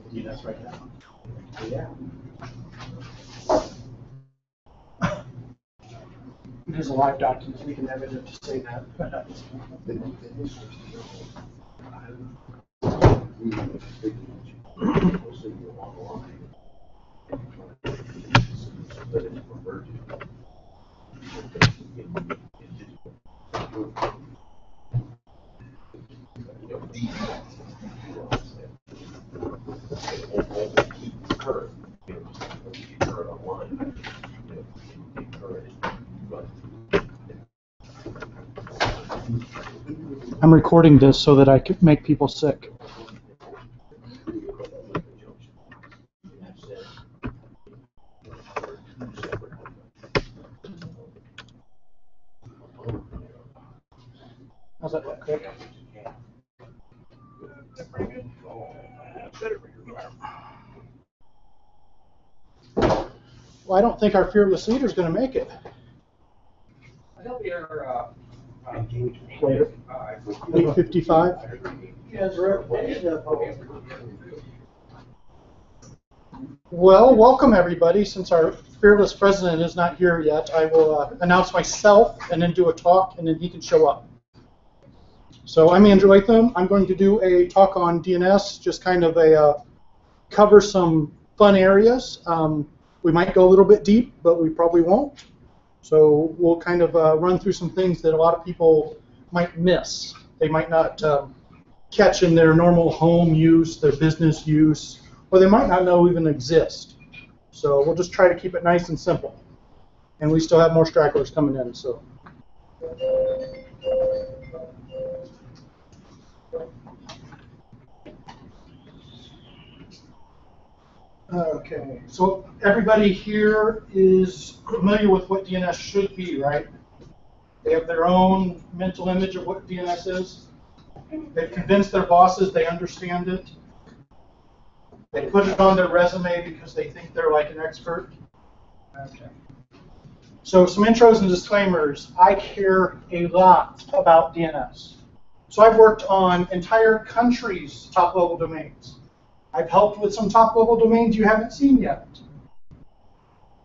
DNS right now. Yeah. It is a live document. We can have it to say that. I'm recording this so that I can make people sick. How's that look, Rick? Well, I don't think our fearless leader is going to make it. That'll be our Later. 8:55. Well, welcome everybody. Since our fearless president is not here yet, I will announce myself and then do a talk, and then he can show up. So I'm Andrew Latham. I'm going to do a talk on DNS, just kind of a cover some fun areas. We might go a little bit deep, but we probably won't. So we'll kind of run through some things that a lot of people might miss. They might not catch in their normal home use, their business use, or they might not know even exist. So we'll just try to keep it nice and simple. And we still have more stragglers coming in. So. Okay, so everybody here is familiar with what DNS should be, right? They have their own mental image of what DNS is. They've convinced their bosses they understand it. They put it on their resume because they think they're like an expert. Okay. So some intros and disclaimers. I care a lot about DNS. So I've worked on entire countries' top-level domains. I've helped with some top-level domains you haven't seen yet.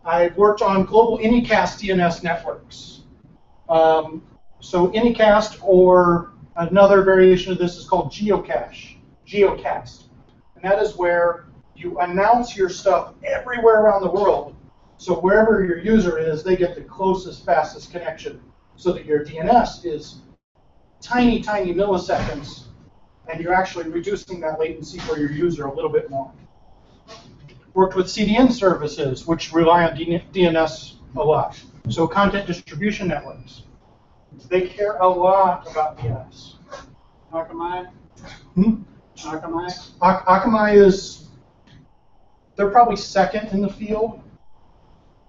I've worked on global Anycast DNS networks. So Anycast, or another variation of this, is called geocast. And that is where you announce your stuff everywhere around the world, so wherever your user is, they get the closest, fastest connection, so that your DNS is tiny, tiny milliseconds, and you're actually reducing that latency for your user a little bit more. Worked with CDN services, which rely on DNS a lot. So content distribution networks. They care a lot about DNS. Akamai? Akamai? Akamai is, they're probably second in the field.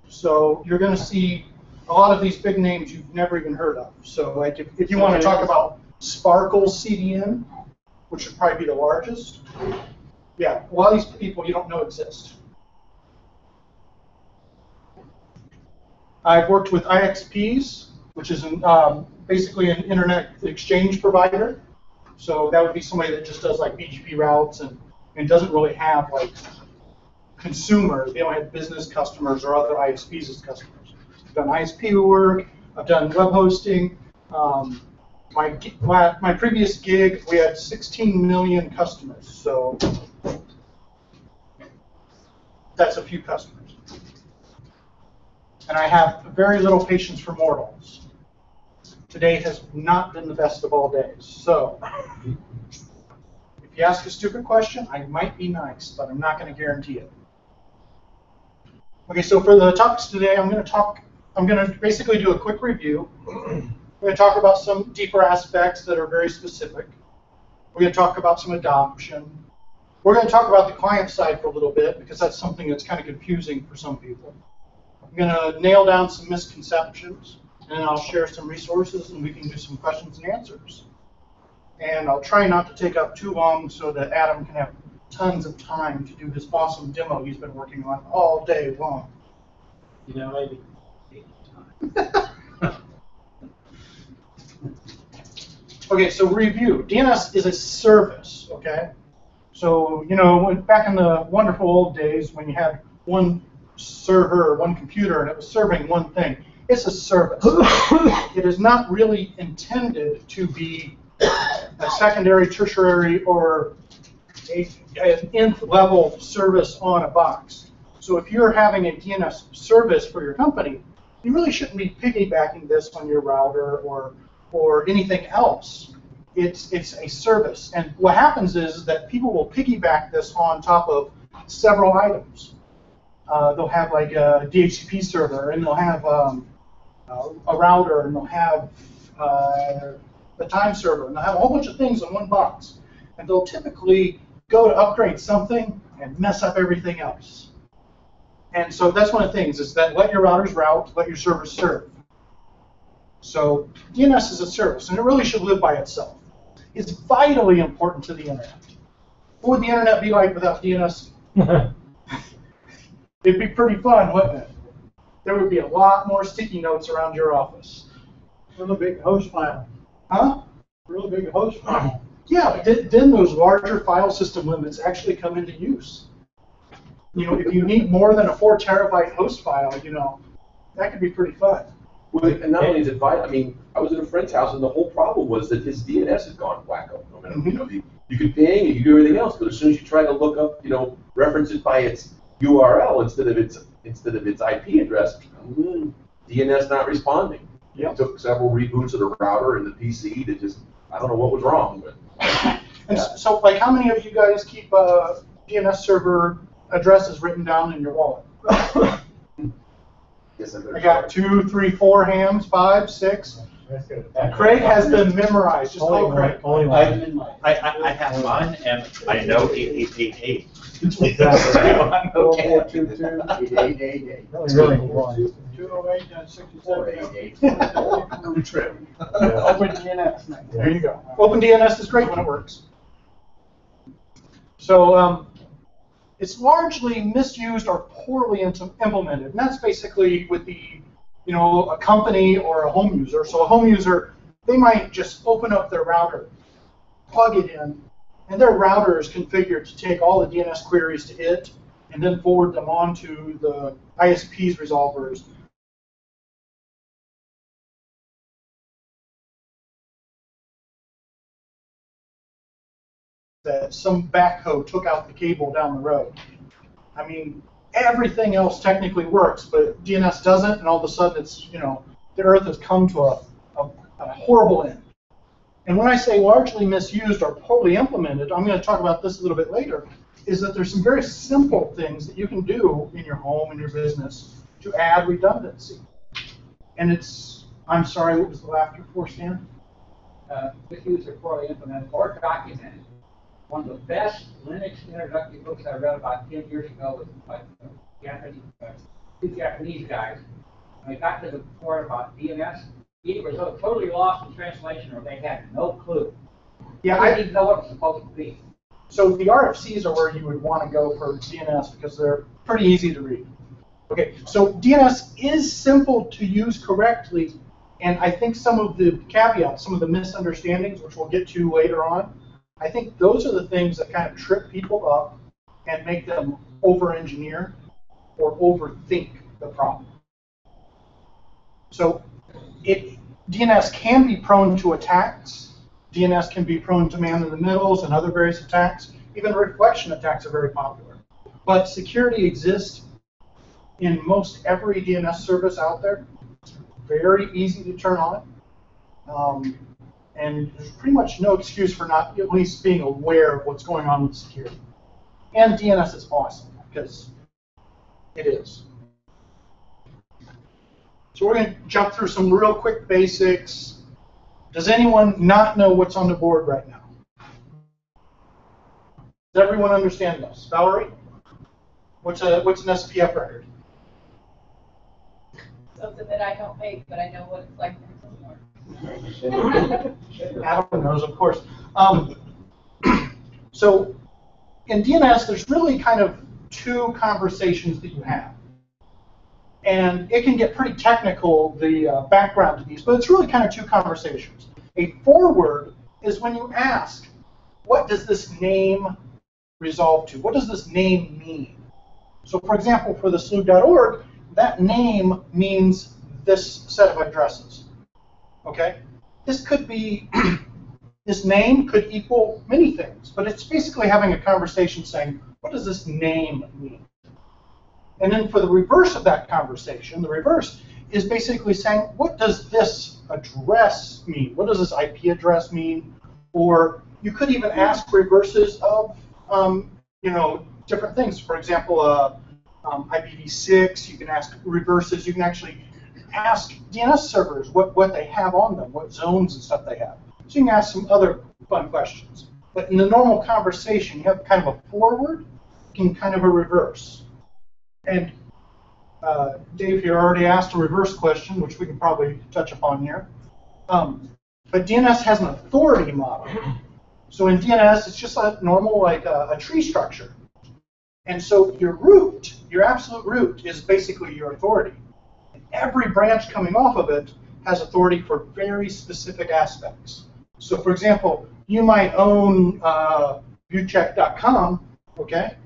So you're going to see a lot of these big names you've never even heard of. So like if you want to talk about Sparkle CDN, which would probably be the largest. Yeah, a lot of these people you don't know exist. I've worked with IXPs, which is basically an internet exchange provider. So that would be somebody that just does like BGP routes and doesn't really have like consumers. They don't have business customers or other ISPs as customers. I've done ISP work. I've done web hosting. My previous gig, we had 16 million customers, so that's a few customers. And I have very little patience for mortals. Today has not been the best of all days. So if you ask a stupid question, I might be nice, but I'm not going to guarantee it. Okay, so for the topics today, I'm going to basically do a quick review. We're going to talk about some deeper aspects that are very specific. We're going to talk about some adoption. We're going to talk about the client side for a little bit, because that's something that's kind of confusing for some people. I'm going to nail down some misconceptions, and then I'll share some resources, and we can do some questions and answers. And I'll try not to take up too long so that Adam can have tons of time to do this awesome demo he's been working on all day long. You know, maybe 8 times. Okay, so review. DNS is a service, okay? So, you know, back in the wonderful old days when you had one server or one computer and it was serving one thing, it's a service. It is not really intended to be a secondary, tertiary, or an nth level service on a box. So if you're having a DNS service for your company, you really shouldn't be piggybacking this on your router or anything else. It's a service. And what happens is that people will piggyback this on top of several items. They'll have like a DHCP server, and they'll have a router, and they'll have a time server, and they'll have a whole bunch of things in one box. And they'll typically go to upgrade something and mess up everything else. And so that's one of the things, is that let your routers route, let your servers serve. So DNS is a service, and it really should live by itself. It's vitally important to the internet. What would the internet be like without DNS? It'd be pretty fun, wouldn't it? There would be a lot more sticky notes around your office. Really big host file. Huh? Really big host file. Yeah, then those larger file system limits actually come into use. You know, if you need more than a 4 terabyte host file, you know, that could be pretty fun. Well, and not only is it vital, I mean, I was at a friend's house, and the whole problem was that his DNS had gone wacko. I mean, you know, you could ping, you could do everything else, but as soon as you try to look up, you know, reference it by its URL instead of its IP address, DNS not responding. Yep. It took several reboots of the router and the PC to just, I don't know what was wrong, but. And so, like, how many of you guys keep DNS server addresses written down in your wallet? Yes, I got 2, 3, 4 hams, 5, 6. That's good. Craig has them memorized. Just call Craig. Only one. I have mine, and I know 8888. Exactly. I'm okay. 8888. Really one. 208 and 67. Trim. Open DNS. There you go. OpenDNS is great when it works. So it's largely misused or poorly implemented, and that's basically with the, you know, a company or a home user. So a home user, they might just open up their router, plug it in, and their router is configured to take all the DNS queries to it and then forward them on to the ISP's resolvers. That some backhoe took out the cable down the road. I mean, everything else technically works, but DNS doesn't, and all of a sudden it's, you know, the Earth has come to a horrible end. And when I say largely misused or poorly implemented, I'm going to talk about this a little bit later, is that there's some very simple things that you can do in your home and your business to add redundancy. And it's, I'm sorry, what was the laughter for, Stan? Misused or poorly implemented or documented. One of the best Linux introductory books I read about 10 years ago was by two Japanese guys. When they got to the part about DNS, either was totally lost in translation or they had no clue. Yeah, They didn't even know what it was supposed to be. So the RFCs are where you would want to go for DNS because they're pretty easy to read. Okay, so DNS is simple to use correctly, and I think some of the caveats, some of the misunderstandings, which we'll get to later on, I think those are the things that kind of trip people up and make them over-engineer or overthink the problem. So DNS can be prone to attacks. DNS can be prone to man-in-the-middles and other various attacks. Even reflection attacks are very popular. But security exists in most every DNS service out there. It's very easy to turn on. And there's pretty much no excuse for not at least being aware of what's going on with security. And DNS is awesome, because it is. So we're going to jump through some real quick basics. Does anyone not know what's on the board right now? Does everyone understand this? Valerie? What's an SPF record? Something that I don't make, but I know what it's like. Adam knows, of course. So in DNS, there's really kind of two conversations that you have. And it can get pretty technical, the background to these, but it's really kind of two conversations. A forward is when you ask, what does this name resolve to? What does this name mean? So for example, for the sloop.org, that name means this set of addresses. Okay? This could be, this name could equal many things, but it's basically having a conversation saying, what does this name mean? And then for the reverse of that conversation, the reverse is basically saying, what does this address mean? What does this IP address mean? Or you could even ask reverses of, you know, different things. For example, IPv6, you can ask reverses. You can actually ask DNS servers what they have on them, what zones and stuff they have. So you can ask some other fun questions. But in the normal conversation, you have kind of a forward and kind of a reverse. And Dave here already asked a reverse question, which we can probably touch upon here. But DNS has an authority model. So in DNS, it's just a normal, like a tree structure. And so your root, your absolute root, is basically your authority. And every branch coming off of it has authority for very specific aspects. So for example, you might own viewcheck.com, okay?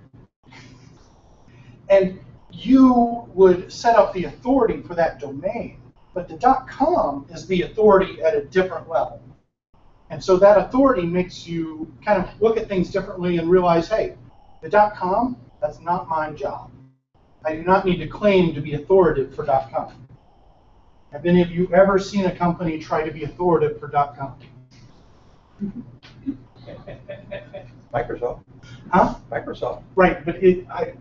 And you would set up the authority for that domain, but the .com is the authority at a different level. And so that authority makes you kind of look at things differently and realize, hey, the .com, that's not my job. I do not need to claim to be authoritative for .com. Have any of you ever seen a company try to be authoritative for .com? Microsoft. Huh? Microsoft. Right, but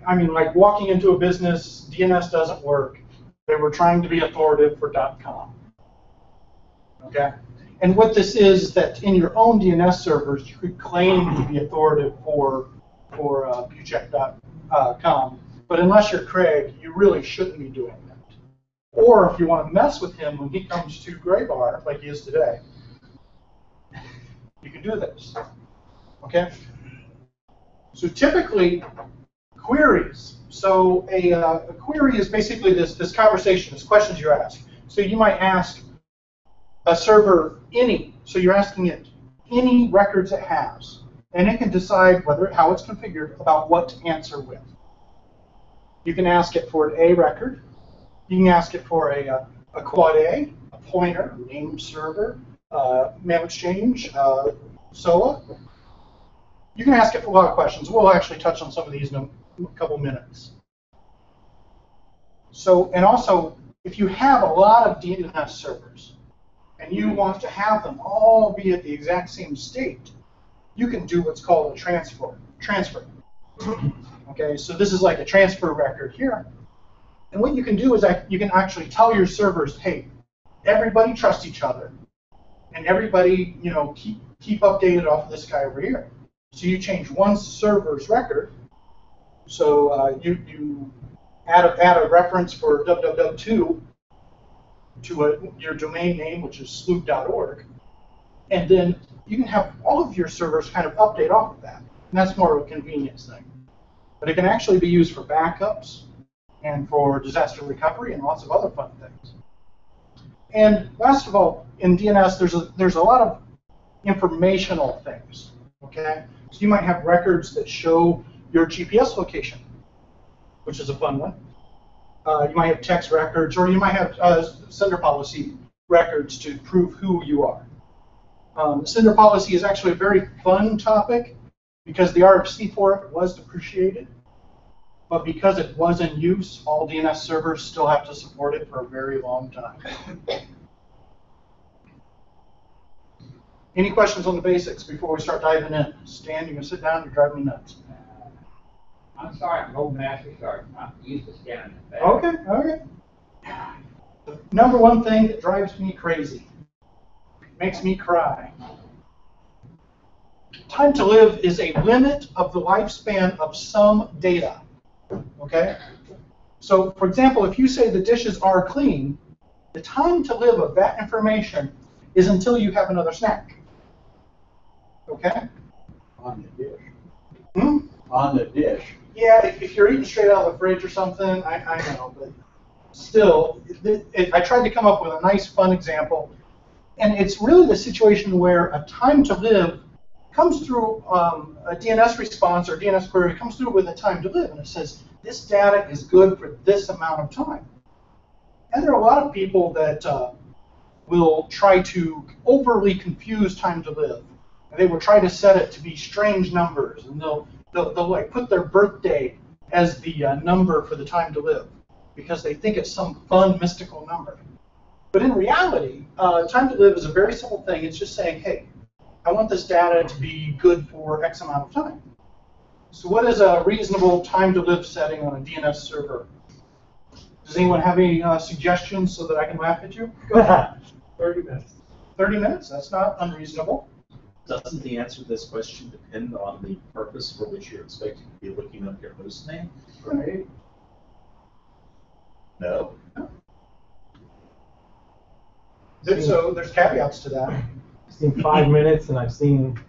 I mean, like walking into a business, DNS doesn't work. They were trying to be authoritative for .com. Okay? And what this is that in your own DNS servers, you could claim to be authoritative for viewcheck.com, but unless you're Craig, you really shouldn't be doing that. Or if you want to mess with him when he comes to Graybar, like he is today, you can do this. Okay? So typically, queries. So a query is basically this conversation, this questions you ask. So you might ask a server any. So you're asking it any records it has, and it can decide how it's configured about what to answer with. You can ask it for an A record. You can ask it for a quad A, a pointer, name server, mail exchange, SOA. You can ask it for a lot of questions. We'll actually touch on some of these in a couple minutes. So, and also, if you have a lot of DNS servers and you want to have them all be at the exact same state, you can do what's called a transfer. Okay, so this is like a transfer record here. And what you can do is you can actually tell your servers, hey, everybody trust each other, and everybody, you know, keep updated off of this guy over here. So you change one server's record. So you add a reference for www2 to your domain name, which is sloop.org, and then you can have all of your servers kind of update off of that. And that's more of a convenience thing. But it can actually be used for backups and for disaster recovery and lots of other fun things. And last of all, in DNS, there's a lot of informational things. Okay, so you might have records that show your GPS location, which is a fun one. You might have text records, or you might have sender policy records to prove who you are. Sender policy is actually a very fun topic because the RFC for it was depreciated, but because it was in use, all DNS servers still have to support it for a very long time. Any questions on the basics before we start diving in? Stan, you can sit down, you're driving me nuts. I'm sorry, I'm old master shark. I'm used to standing in bed. Okay. The number one thing that drives me crazy, makes me cry. Time to live is a limit of the lifespan of some data. Okay? So, for example, if you say the dishes are clean, the time to live of that information is until you have another snack. Okay? On the dish. Hmm? On the dish. Yeah, if you're eating straight out of the fridge or something, I know, but still, I tried to come up with a nice, fun example, and it's really the situation where a time to live comes through a DNS response or DNS query, comes through with a time to live, and it says, this data is good for this amount of time. And there are a lot of people that will try to overly confuse time to live. And they will try to set it to be strange numbers, and they'll like put their birthday as the number for the time to live because they think it's some fun mystical number. But in reality, time to live is a very simple thing. It's just saying, hey, I want this data to be good for X amount of time. So what is a reasonable time to live setting on a DNS server? Does anyone have any suggestions so that I can laugh at you? Go ahead. 30 minutes. 30 minutes? That's not unreasonable. Doesn't the answer to this question depend on the purpose for which you're expecting to be looking up your host name? Right. No. So there's caveats to that. I've seen 5 minutes and I've seen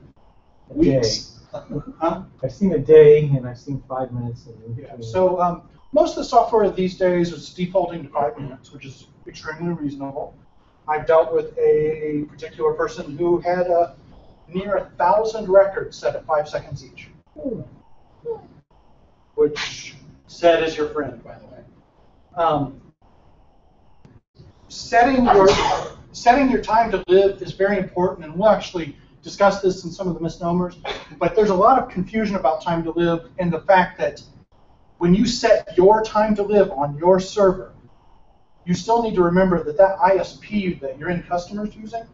a day. Weeks. Huh? I've seen a day and I've seen 5 minutes. In Yeah. between. So most of the software these days is defaulting to 5 minutes, which is extremely reasonable. I've dealt with a particular person who had near 1,000 records set at 5 seconds each, which said is your friend, by the way. Setting your time to live is very important, and we'll actually discuss this in some of the misnomers. But there's a lot of confusion about time to live and the fact that when you set your time to live on your server, you still need to remember that that ISP that your end customer is using,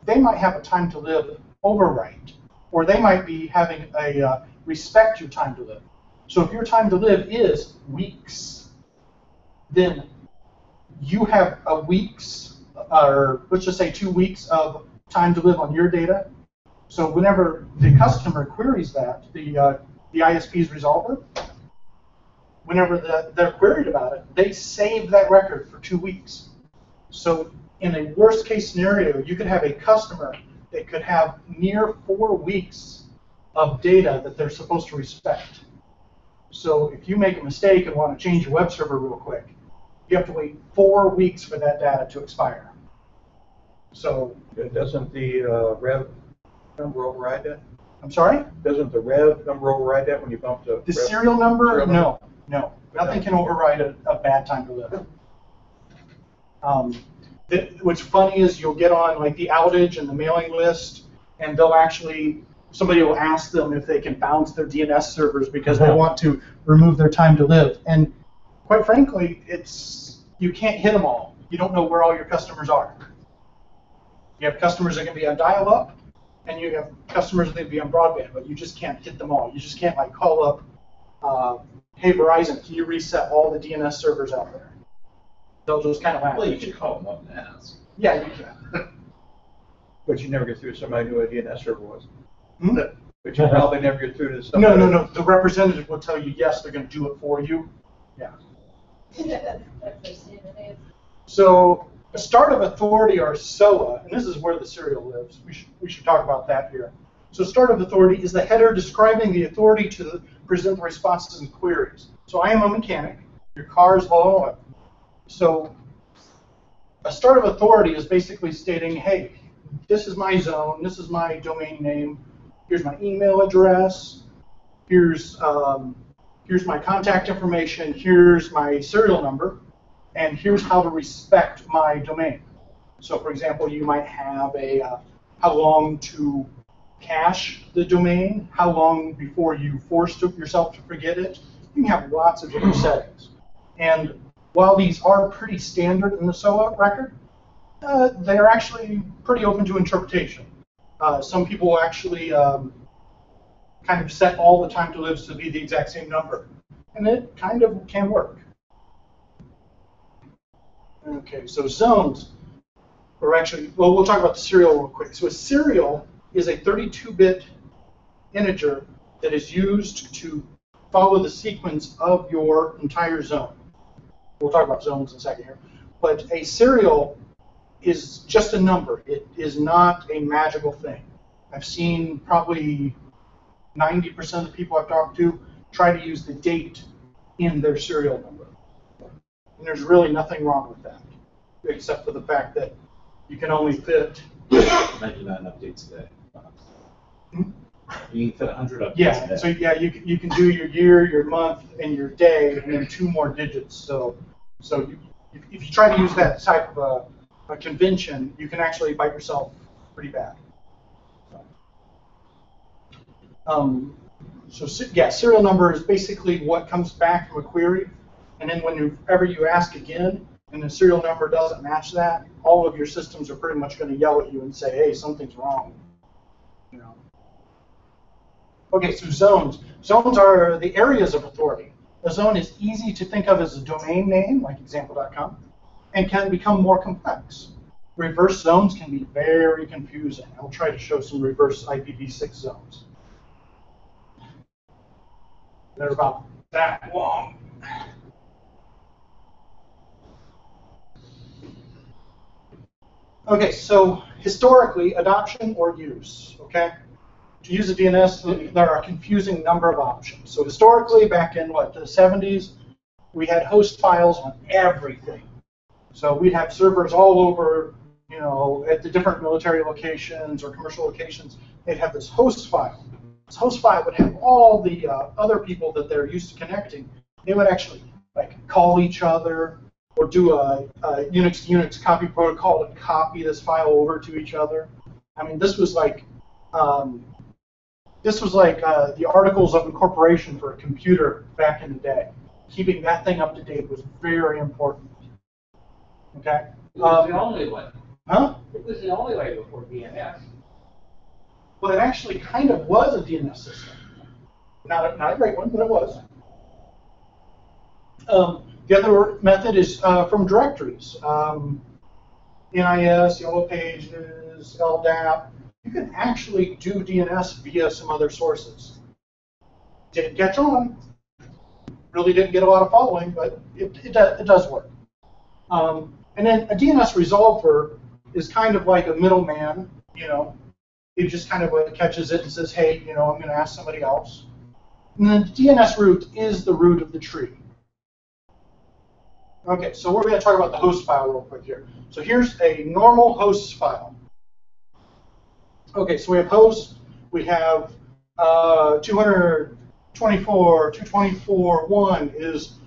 they might have a time to live overwrite, or they might be having a respect your time to live. So if your time to live is weeks, then you have a week's, or let's just say 2 weeks of time to live on your data. So whenever the customer queries that, the ISP's resolver, whenever they're queried about it, they save that record for 2 weeks. So in a worst case scenario, you could have a customer that could have near 4 weeks of data that they're supposed to respect. So if you make a mistake and want to change your web server real quick, you have to wait 4 weeks for that data to expire. So Doesn't the rev number override that? I'm sorry? Doesn't the rev number override that when you bump the The rev? serial number? Serial number? No. Nothing can override a bad time to live. What's funny is you'll get on like the outage and the mailing list, and they'll actually, somebody will ask them if they can bounce their DNS servers because they want to remove their time to live. And quite frankly, you can't hit them all. You don't know where all your customers are. You have customers that can be on dial-up, and you have customers that can be on broadband, but you just can't hit them all. You just can't like call up, hey Verizon, can you reset all the DNS servers out there? They'll just kind of laugh. Well, you could call them up and ask. Yeah, you can. But you never get through to somebody who a DNS server was. Hmm? But you probably never get through to somebody. No. The representative will tell you, yes, they're going to do it for you. Yeah. So a start of authority, or SOA, and this is where the serial lives. We should talk about that here. So start of authority is the header describing the authority to present the responses and queries. So I am a mechanic. Your car is low on oil. So a start of authority is basically stating, hey, this is my zone, this is my domain name, here's my email address, here's my contact information, here's my serial number, and here's how to respect my domain. So for example, you might have how long to cache the domain, how long before you force yourself to forget it. You can have lots of different settings. And while these are pretty standard in the SOA record, they're actually pretty open to interpretation. Some people will actually kind of set all the time to lives to be the exact same number. And it kind of can work. Okay, so zones are actually, well, we'll talk about the serial real quick. So a serial is a 32-bit integer that is used to follow the sequence of your entire zone. We'll talk about zones in a second here. But a serial is just a number. It is not a magical thing. I've seen probably 90% of the people I've talked to try to use the date in their serial number. And there's really nothing wrong with that, except for the fact that you can only fit 99 updates a day. You can fit 100 updates a Yeah, day. so yeah, you can do your year, your month, and your day, and then 2 more digits. So if you try to use that type of a convention, you can actually bite yourself pretty bad. Yeah, serial number is basically what comes back from a query, and then whenever you ask again, and the serial number doesn't match that, all of your systems are pretty much going to yell at you and say, "Hey, something's wrong." You know. Okay, so zones. Zones are the areas of authority. A zone is easy to think of as a domain name, like example.com, and can become more complex. Reverse zones can be very confusing. I'll try to show some reverse IPv6 zones. They're about that long. Okay, so historically, adoption or use, okay? To use a DNS, there are a confusing number of options. So historically, back in the 70s, we had host files on everything. So we'd have servers all over, at the different military locations or commercial locations. They'd have this host file. This host file would have all the other people that they're used to connecting. They would actually call each other or do a Unix to Unix copy protocol to copy this file over to each other. I mean, this was like the Articles of Incorporation for a computer back in the day. Keeping that thing up to date was very important. Okay. It was the only way. Huh? It was the only way before DNS. Well, it actually kind of was a DNS system. Not a great one, but it was. The other method is from directories. NIS, Yellow Pages, LDAP. You can actually do DNS via some other sources. Didn't catch on. Really didn't get a lot of following, but it does work. And then a DNS resolver is kind of like a middleman. It just kind of catches it and says, hey, I'm going to ask somebody else. And then the DNS root is the root of the tree. Okay, so we're going to talk about the host file real quick here. So here's a normal host file. Okay, so we have host. We have 224.1 is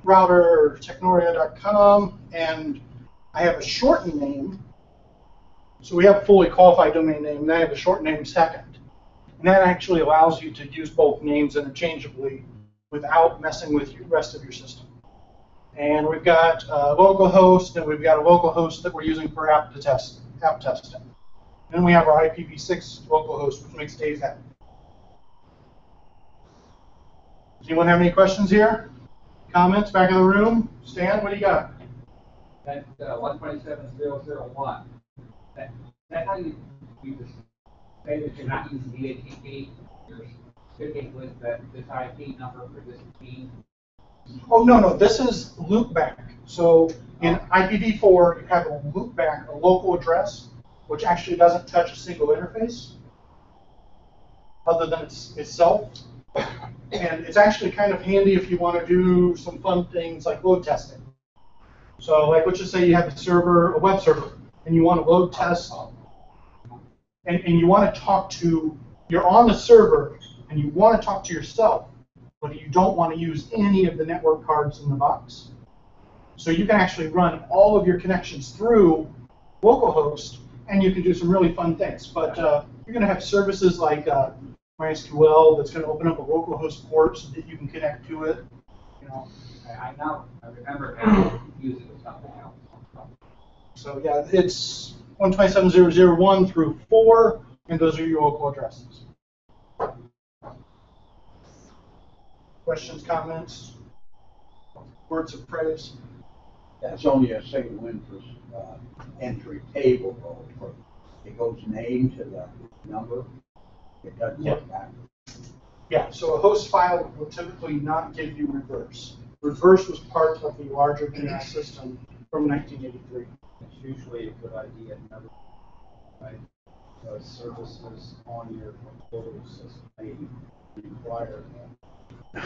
router technoria.com, and I have a shortened name. So we have a fully qualified domain name, and I have a short name second. And that actually allows you to use both names interchangeably without messing with the rest of your system. And we've got localhost, and we've got a localhost that we're using for app testing. And then we have our IPv6 localhost, which makes days happy. Does anyone have any questions here? Comments back in the room? Stan, what do you got? That's 127.0.0.1. That's how you just say that you're not using DHCP. You're sticking with this IP number for this key. Oh, no, this is loopback. So in IPv4, you have a loopback, a local address, which actually doesn't touch a single interface other than itself. And it's actually kind of handy if you want to do some fun things like load testing. So let's just say you have a web server, and you want to load test, and you want to talk to, you're on the server, and you want to talk to yourself, but you don't want to use any of the network cards in the box. So you can actually run all of your connections through localhost, and you can do some really fun things. But you're going to have services like MySQL that's going to open up a localhost port so that you can connect to it. I remember how to use it with something else. So yeah, it's 127.0.0.1 through 4, and those are your local addresses. Questions, comments, words of praise? That's only a single interest entry table, though. It goes name to the number. It doesn't look back. Yeah, so a host file will typically not give you reverse. Reverse was part of the larger DNS system from 1983. It's usually a good idea never right? Those services on your local system may require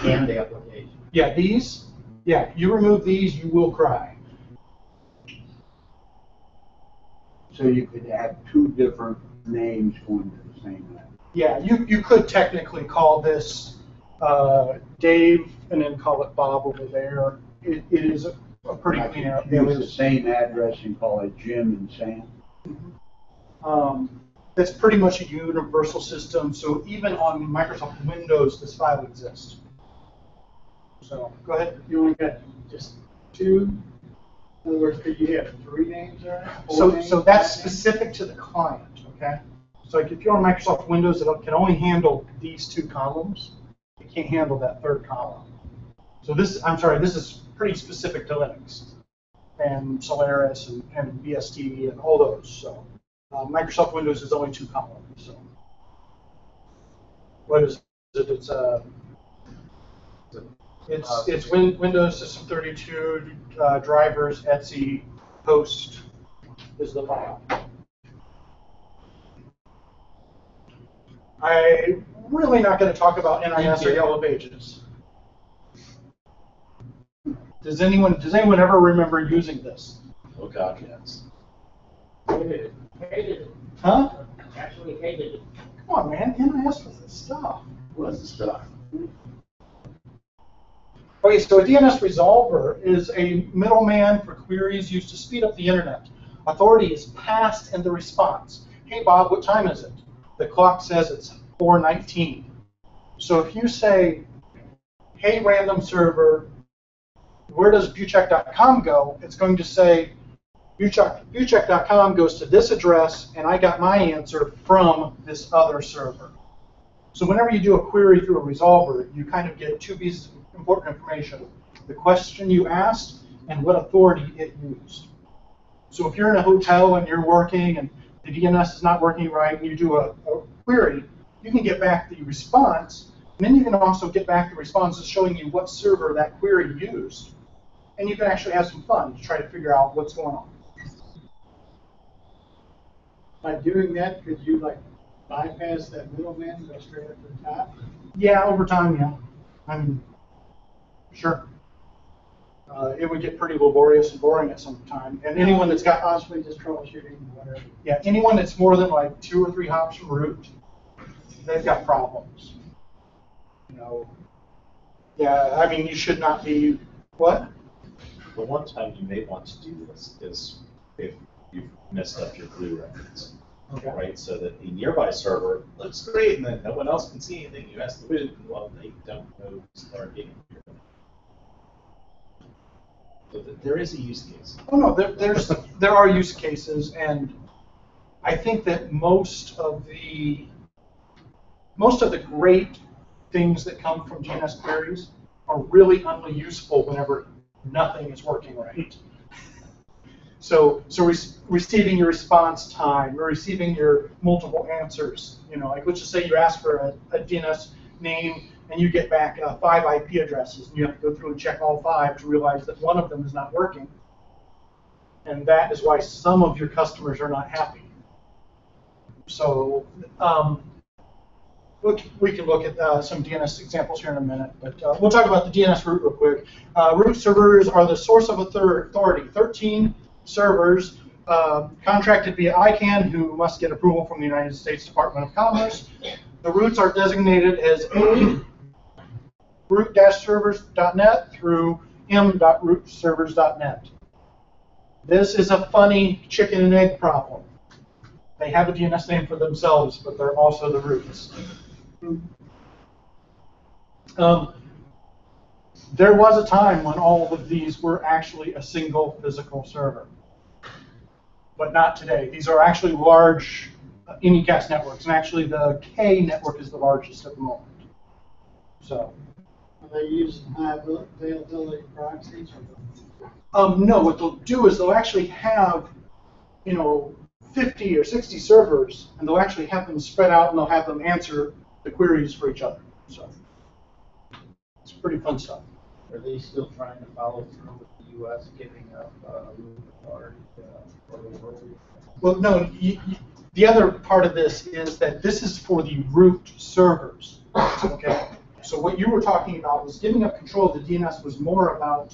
and the application. Yeah, you remove these, you will cry. So you could have two different names going to the same level. Yeah, you could technically call this Dave and then call it Bob over there. It is a pretty I clean could out. use the same address and call it Jim and Sam. That's pretty much a universal system. So even on Microsoft Windows, this file exists. So go ahead. You only got just two? In other words, could you have 3 names there? So that's specific to the client, okay? So like if you're on Microsoft Windows, it can only handle these 2 columns. It can't handle that 3rd column. So this, I'm sorry, this is pretty specific to Linux and Solaris and BSD and all those. So Microsoft Windows is only 2 columns. So what is it? It's Windows System 32 drivers, etc. host is the file. I'm really not going to talk about NIS or Yellow Pages. Does anyone ever remember using this? Oh God, yes. Hated it. Huh? Actually hated it. Come on, man. NIS was the stuff. What's the stuff? Okay, so a DNS resolver is a middleman for queries used to speed up the internet. Authority is passed in the response. Hey, Bob, what time is it? The clock says it's 4:19. So if you say, hey, random server, where does viewcheck.com go? It's going to say, viewcheck.com goes to this address, and I got my answer from this other server. So whenever you do a query through a resolver, you kind of get 2 pieces of important information: the question you asked and what authority it used. So if you're in a hotel and you're working and the DNS is not working right, and you do a query, you can get back the response, and then you can also get back the responses showing you what server that query used. And you can actually have some fun to try to figure out what's going on. By doing that, could you like bypass that middleman and go straight up to the top? Yeah, over time, yeah. I mean, sure. It would get pretty laborious and boring at some time. And anyone that's got Possibly just troubleshooting whatever. Yeah, anyone that's more than like 2 or 3 hops from root, they've got problems. You know, yeah, I mean, you should not be, what? The one time you may want to do this is if you've messed up your glue reference. Okay. Right, so that the nearby server looks great, and then no one else can see anything. You ask the root, and well, they don't know who's targeting you. So there is a use case. Oh no, there are use cases, and I think that most of the great things that come from DNS queries are really only useful whenever nothing is working right. So receiving your response time, or receiving your multiple answers. You know, like let's just say you ask for a DNS name and you get back 5 IP addresses, and you have to go through and check all 5 to realize that one of them is not working. And that is why some of your customers are not happy. So we can look at some DNS examples here in a minute, but we'll talk about the DNS root real quick. Root servers are the source of authority. 13 servers contracted via ICANN, who must get approval from the United States Department of Commerce. The roots are designated as A root-servers.net through m.rootservers.net. This is a funny chicken and egg problem. They have a DNS name for themselves, but they're also the roots. There was a time when all of these were actually a single physical server, but not today. These are actually large Unicast networks, and actually the K network is the largest at the moment. So. Are they using high availability proxies? No, what they'll do is they'll actually have, 50 or 60 servers, and they'll actually have them spread out, and they'll have them answer the queries for each other. So it's pretty fun stuff. Are they still trying to follow through with the U.S. giving up root authority for the world? Well, no, the other part of this is that this is for the root servers. Okay. So what you were talking about was giving up control of the DNS was more about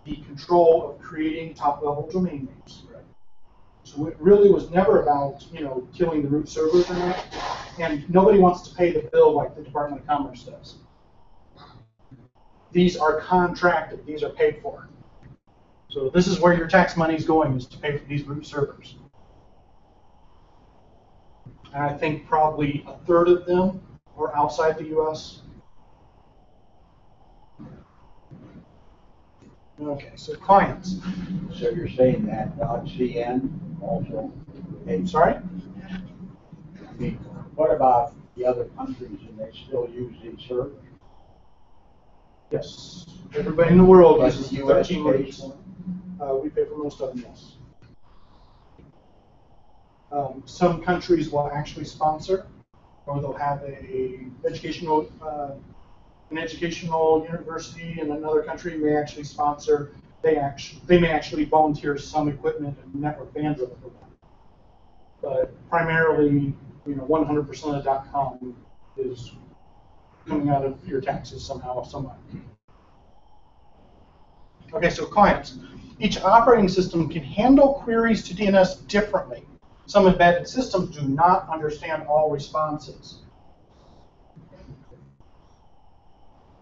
the control of creating top-level domain names. So it really was never about, killing the root servers or not. And nobody wants to pay the bill like the Department of Commerce does. These are contracted, these are paid for. So this is where your tax money is going, is to pay for these root servers. And I think probably a third of them are outside the US. Okay, so clients. So you're saying that .cn also? Hey, sorry? I mean, what about the other countries, and they still use these servers? Yes. Everybody in the world But uses the US 13 pays roots. for We pay for most of them, yes. Some countries will actually sponsor, or they'll have an educational university in another country may actually sponsor. They may actually volunteer some equipment and network bandwidth for them. But primarily, 100% of .com is coming out of your taxes somehow, somewhere. Okay, so clients. Each operating system can handle queries to DNS differently. Some embedded systems do not understand all responses.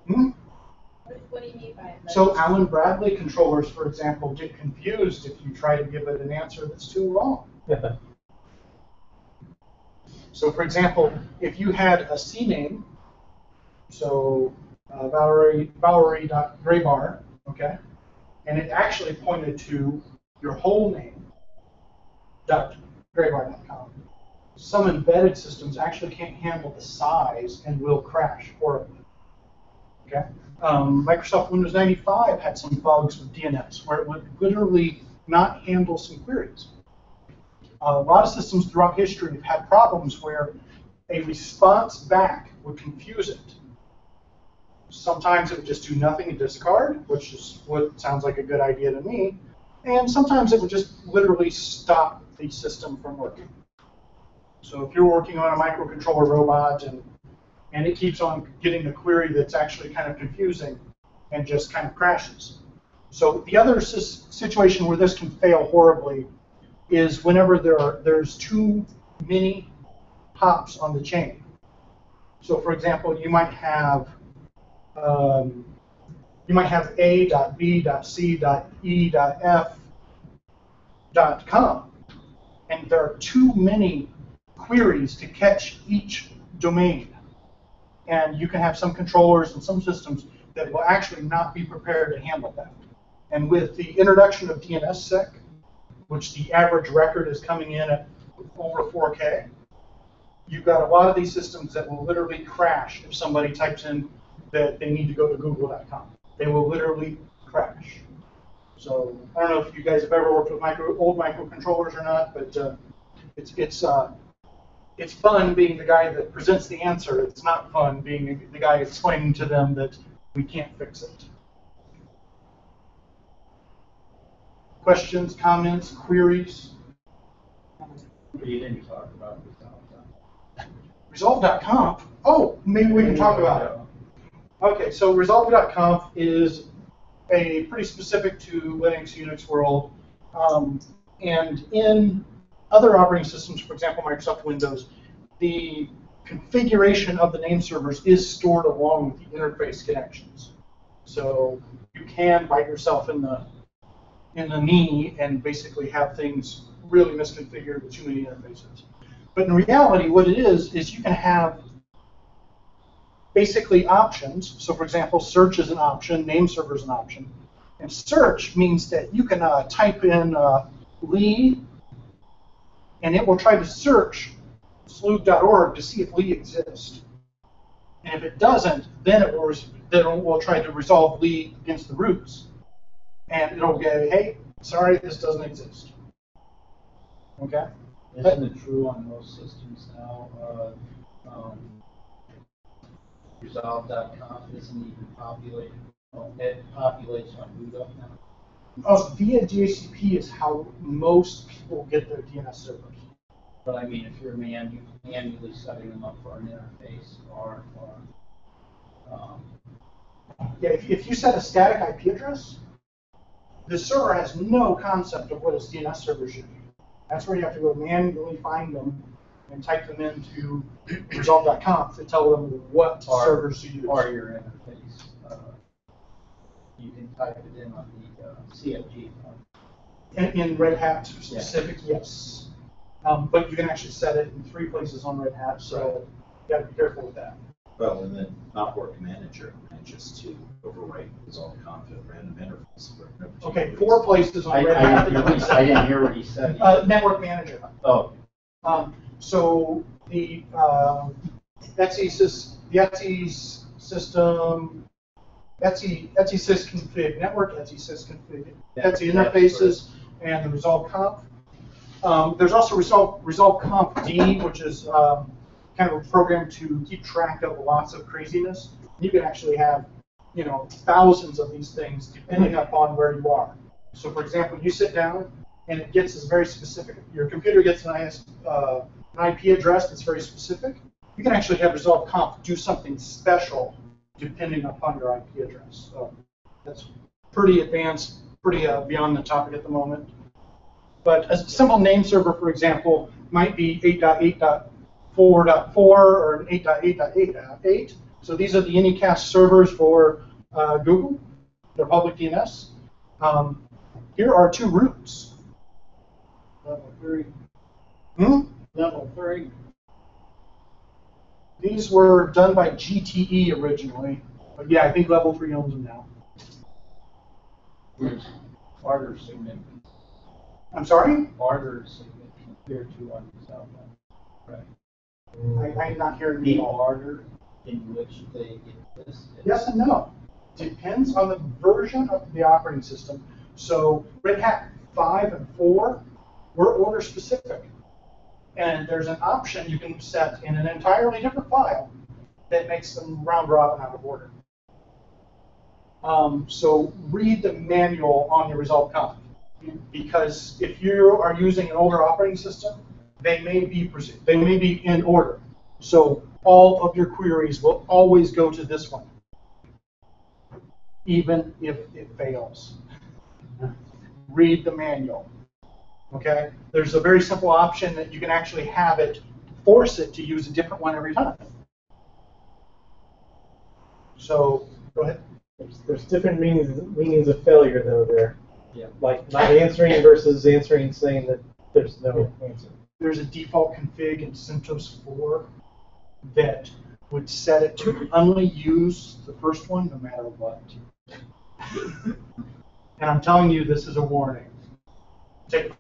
What do you mean by that? So Allen Bradley controllers, for example, get confused if you try to give it an answer that's too wrong. So for example, if you had a CNAME, so Valerie.Graybar, okay, and it actually pointed to your whole name, .graybar.com. Some embedded systems actually can't handle the size and will crash horribly. Okay. Microsoft Windows 95 had some bugs with DNS where it would literally not handle some queries. A lot of systems throughout history have had problems where a response back would confuse it. Sometimes it would just do nothing and discard, which is what sounds like a good idea to me. And sometimes it would just literally stop the system from working. So if you're working on a microcontroller robot and it keeps on getting a query that's actually kind of confusing and just kind of crashes. So the other situation where this can fail horribly is whenever there's too many hops on the chain. So for example, you might have A.B.C.E.F.com, and there are too many queries to catch each domain. And you can have some controllers and some systems that will actually not be prepared to handle that. And with the introduction of DNSSEC, which the average record is coming in at over 4K, you've got a lot of these systems that will literally crash if somebody types in that they need to go to google.com. They will literally crash. So I don't know if you guys have ever worked with old microcontrollers or not, but it's fun being the guy that presents the answer. It's not fun being the guy explaining to them that we can't fix it. Questions, comments, queries? You didn't talk about this. Resolve.conf? Oh, maybe we can talk about it. Okay, so Resolve.conf is a pretty specific to Linux, Unix world. And in other operating systems, for example, Microsoft Windows, the configuration of the name servers is stored along with the interface connections. So you can bite yourself in the knee and basically have things really misconfigured with too many interfaces. But in reality, what it is you can have basically options. So for example, search is an option, name server is an option. And search means that you can type in Lee, and it will try to search sleuth.org to see if Lee exists. And if it doesn't, then it will try to resolve Lee against the roots. And it'll go, hey, sorry, this doesn't exist. Okay? Isn't it true on most systems now? Resolve.conf isn't even populated. It populates on boot up now. Via DHCP is how most people get their DNS servers. But I mean, if you're manually setting them up for an interface or yeah, if you set a static IP address, the server has no concept of what its DNS server should be. That's where you have to go manually find them and type them into resolve.conf to tell them what servers to use. Or your interface. You can type it in on the CFG. In Red Hat specific, yes. But you can actually set it in 3 places on Red Hat, so you got to be careful with that. Well, and then Network Manager manages to overwrite resolve.conf at random intervals. Okay, 4 places on I Red Hat. didn't hear what he said. Network Manager. Oh. So the Etsy system, Etsy sysconfig network, Etsy sysconfig, Etsy interfaces, and the resolve conf. There's also resolve conf D, which is kind of a program to keep track of lots of craziness. You can actually have, thousands of these things depending upon where you are. So, for example, you sit down and it gets very specific. Your computer gets an IP address that's very specific. You can actually have resolve conf do something special depending upon your IP address. So that's pretty advanced, pretty beyond the topic at the moment. But a simple name server, for example, might be 8.8.4.4 or an 8.8.8.8. So these are the Anycast servers for Google, their public DNS. Here are 2 roots. Level 3. Level 3. These were done by GTE originally, but yeah, I think level 3 owns them now. Order significant. I'm sorry? Order significant. Tier 2 on the south end. Right. I'm not hearing The you. order in which they exist. Yes and no. Depends on the version of the operating system. So Red Hat 5 and 4 were order specific. And there's an option you can set in an entirely different file that makes them round robin out of order. So read the manual on your resolve conf, because if you are using an older operating system, they may be in order. So all of your queries will always go to this one, even if it fails. Read the manual. Okay? There's a very simple option that you can actually have it force it to use a different one every time. So go ahead. There's different meanings of failure, though, there. Yeah. Like not answering versus answering saying that there's no answer. There's a default config in CentOS 4 that would set it to only use the first one no matter what. And I'm telling you, this is a warning. Take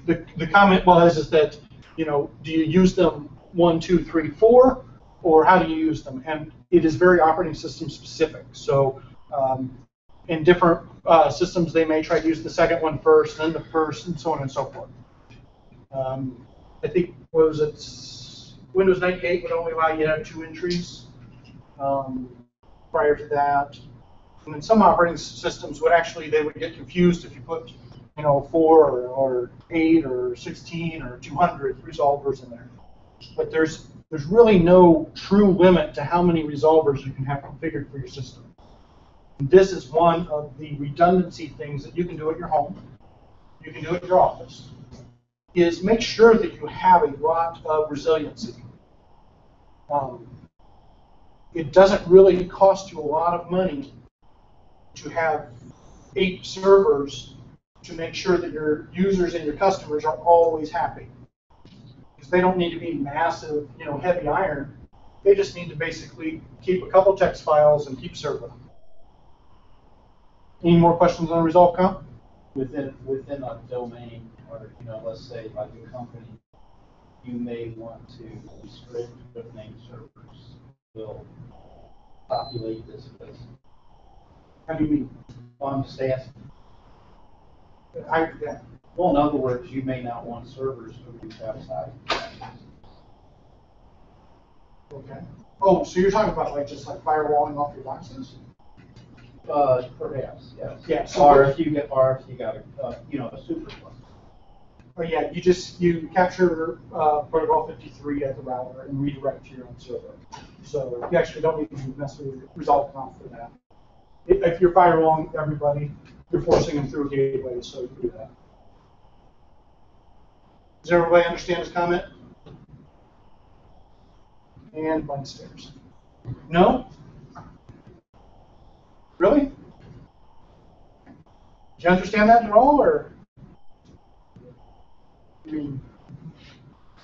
the comment was that, do you use them 1, 2, 3, 4, or how do you use them? And it is very operating system specific. So in different systems, they may try to use the second one first, then the first, and so on and so forth. I think, what was it? Windows 98 would only allow you to have 2 entries prior to that. And then some operating systems would actually, they would get confused if you put 4 or 8 or 16 or 200 resolvers in there. But there's really no true limit to how many resolvers you can have configured for your system. And this is one of the redundancy things that you can do at your home, you can do at your office, is make sure that you have a lot of resiliency. It doesn't really cost you a lot of money to have 8 servers to make sure that your users and your customers are always happy. Because they don't need to be massive, heavy iron. They just need to basically keep a couple text files and keep serving them. Any more questions on Resolve Conf? Within a domain, or let's say like a company, you may want to restrict what name servers will populate this place. How do you mean? Well, I'm just asking. Yeah. Well, in other words, you may not want servers to reach outside. Okay. Oh, so you're talking about just like firewalling off your boxes? Perhaps, yes. Yeah. So Or if you got a supercluster. Oh yeah, you capture protocol 53 at the router and redirect to your own server. So you actually don't need to necessarily resolve conf for that. If you're firewalling everybody, you're forcing them through a gateway, so you can do that. Does everybody understand this comment? And blank stares. No? Really? Did you understand that at all, or? I mean,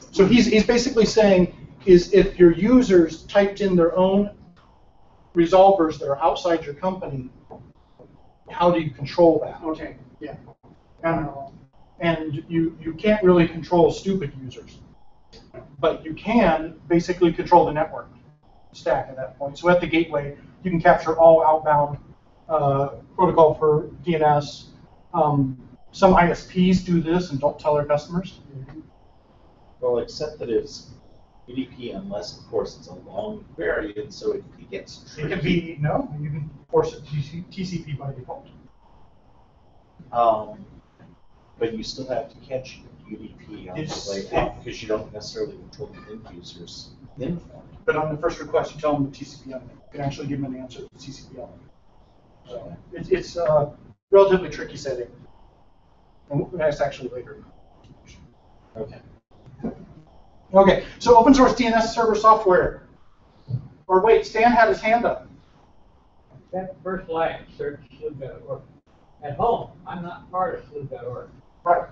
so he's basically saying is if your users typed in their own resolvers that are outside your company, how do you control that? Okay, yeah. And you can't really control stupid users, but you can basically control the network stack at that point. So at the gateway, you can capture all outbound protocol for DNS. Some ISPs do this and don't tell their customers. Well, except that it's UDP unless, of course, it's a long variant, so it gets It tricky. can be, no, you can force it TCP by default. But you still have to catch UDP on the way out because you don't necessarily control the end user's endpoint. But on the first request, you tell them the TCP only. You can actually give them an answer to TCP only. So it's a relatively tricky setting. And that's actually later. Okay. Okay, so open source DNS server software. Or wait, Stan had his hand up. That first line, search sleuth.org. At home, I'm not part of sleuth.org. Right.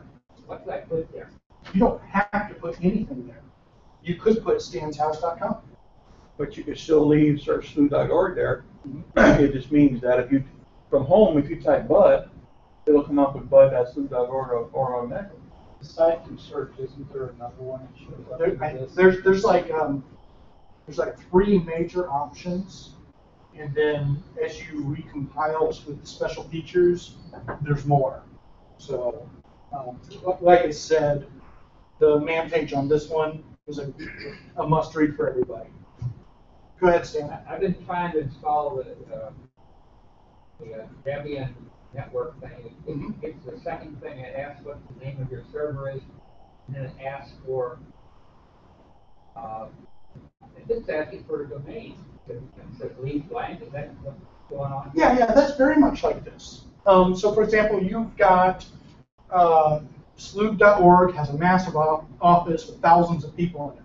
What did I put there? You don't have to put anything there. You could put stanshouse.com. But you could still leave search sleuth.org there. It just means that if you, from home, if you type bud, it'll come up with bud.sleuth.org or on Mac. Aside from search, isn't there another one that shows up? There's like 3 major options, and then as you recompile with special features, there's more. So, like I said, the man page on this one is a must-read for everybody. Go ahead, Stan. I've been trying to install the Debian network thing. It's the second thing. It asks what the name of your server is, and then it asks for, it's asking for a domain. It says leave blank. Is that what's going on? Yeah, that's very much like this. So, for example, you've got sleuth.org has a massive office with thousands of people in it.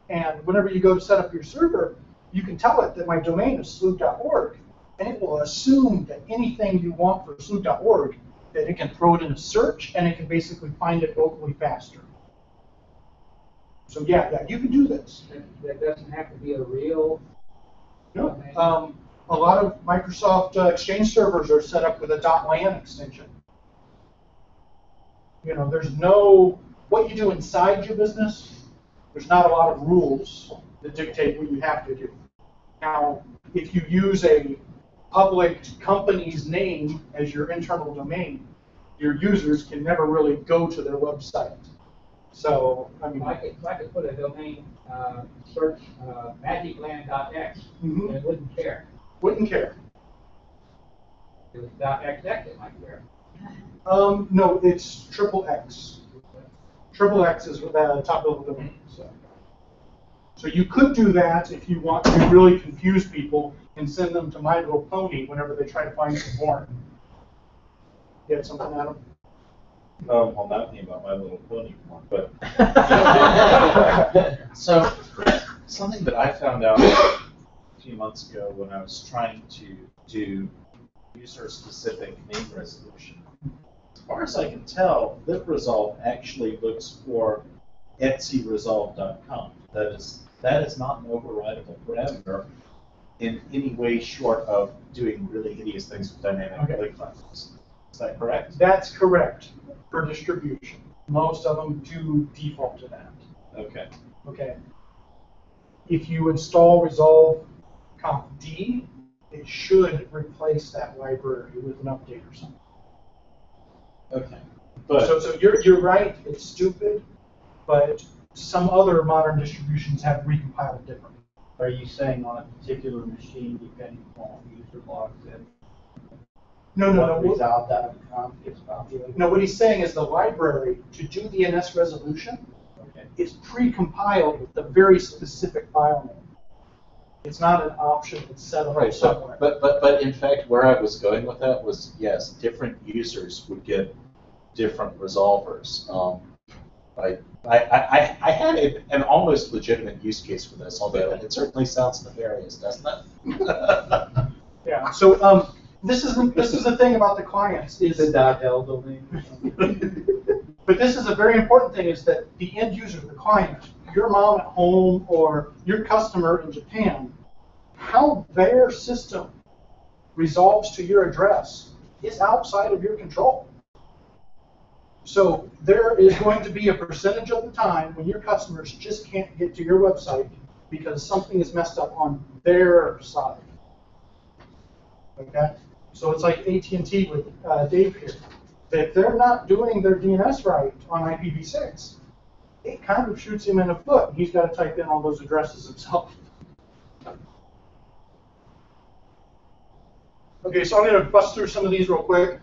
And whenever you go to set up your server, you can tell it that my domain is sleuth.org, and it will assume that anything you want for sleuth.org, that it can throw it in a search, and it can basically find it locally faster. So yeah, you can do this. That doesn't have to be a real domain. A lot of Microsoft Exchange servers are set up with a .lan extension. You know, there's no, what you do inside your business, there's not a lot of rules that dictate what you have to do. Now, if you use a public company's name as your internal domain, your users can never really go to their website. So, I mean, If I could put a domain search magicland.x, Mhm. and it wouldn't care. Wouldn't care. If it was .xx, it might care. No, it's XXX. XXX is the top level domain. So you could do that if you want to really confuse people and send them to My Little Pony whenever they try to find some porn. You had something, Adam? Well, not me about My Little Pony one, but so something that I found out a few months ago when I was trying to do user-specific name resolution. As far as I can tell, libresolve actually looks for etsyresolve.com. That is not an overridable parameter in any way short of doing really hideous things with dynamic link classes. Is that correct? That's correct for distribution. Most of them do default to that. Okay. Okay. If you install Resolve Conf D, it should replace that library with an update or something. Okay. But So you're right, it's stupid, but some other modern distributions have recompiled it differently. Are you saying on a particular machine, depending on what user logs in? No. What resolve.conf gets populated? No, what he's saying is the library, to do DNS resolution, Okay. is pre-compiled with a very specific file name. It's not an option that's set up Right, somewhere. but in fact, where I was going with that was, yes, different users would get different resolvers. I had an almost legitimate use case for this, although it certainly sounds nefarious, doesn't it? Yeah. So this is the thing about the clients is Is it .l domain? but this is a very important thing is that the end user, the client, your mom at home or your customer in Japan, how their system resolves to your address is outside of your control. So there is going to be a percentage of the time when your customers just can't get to your website because something is messed up on their side. Okay? So it's like AT&T with Dave here. If they're not doing their DNS right on IPv6, it kind of shoots him in the foot. He's got to type in all those addresses himself. Okay, so I'm going to bust through some of these real quick,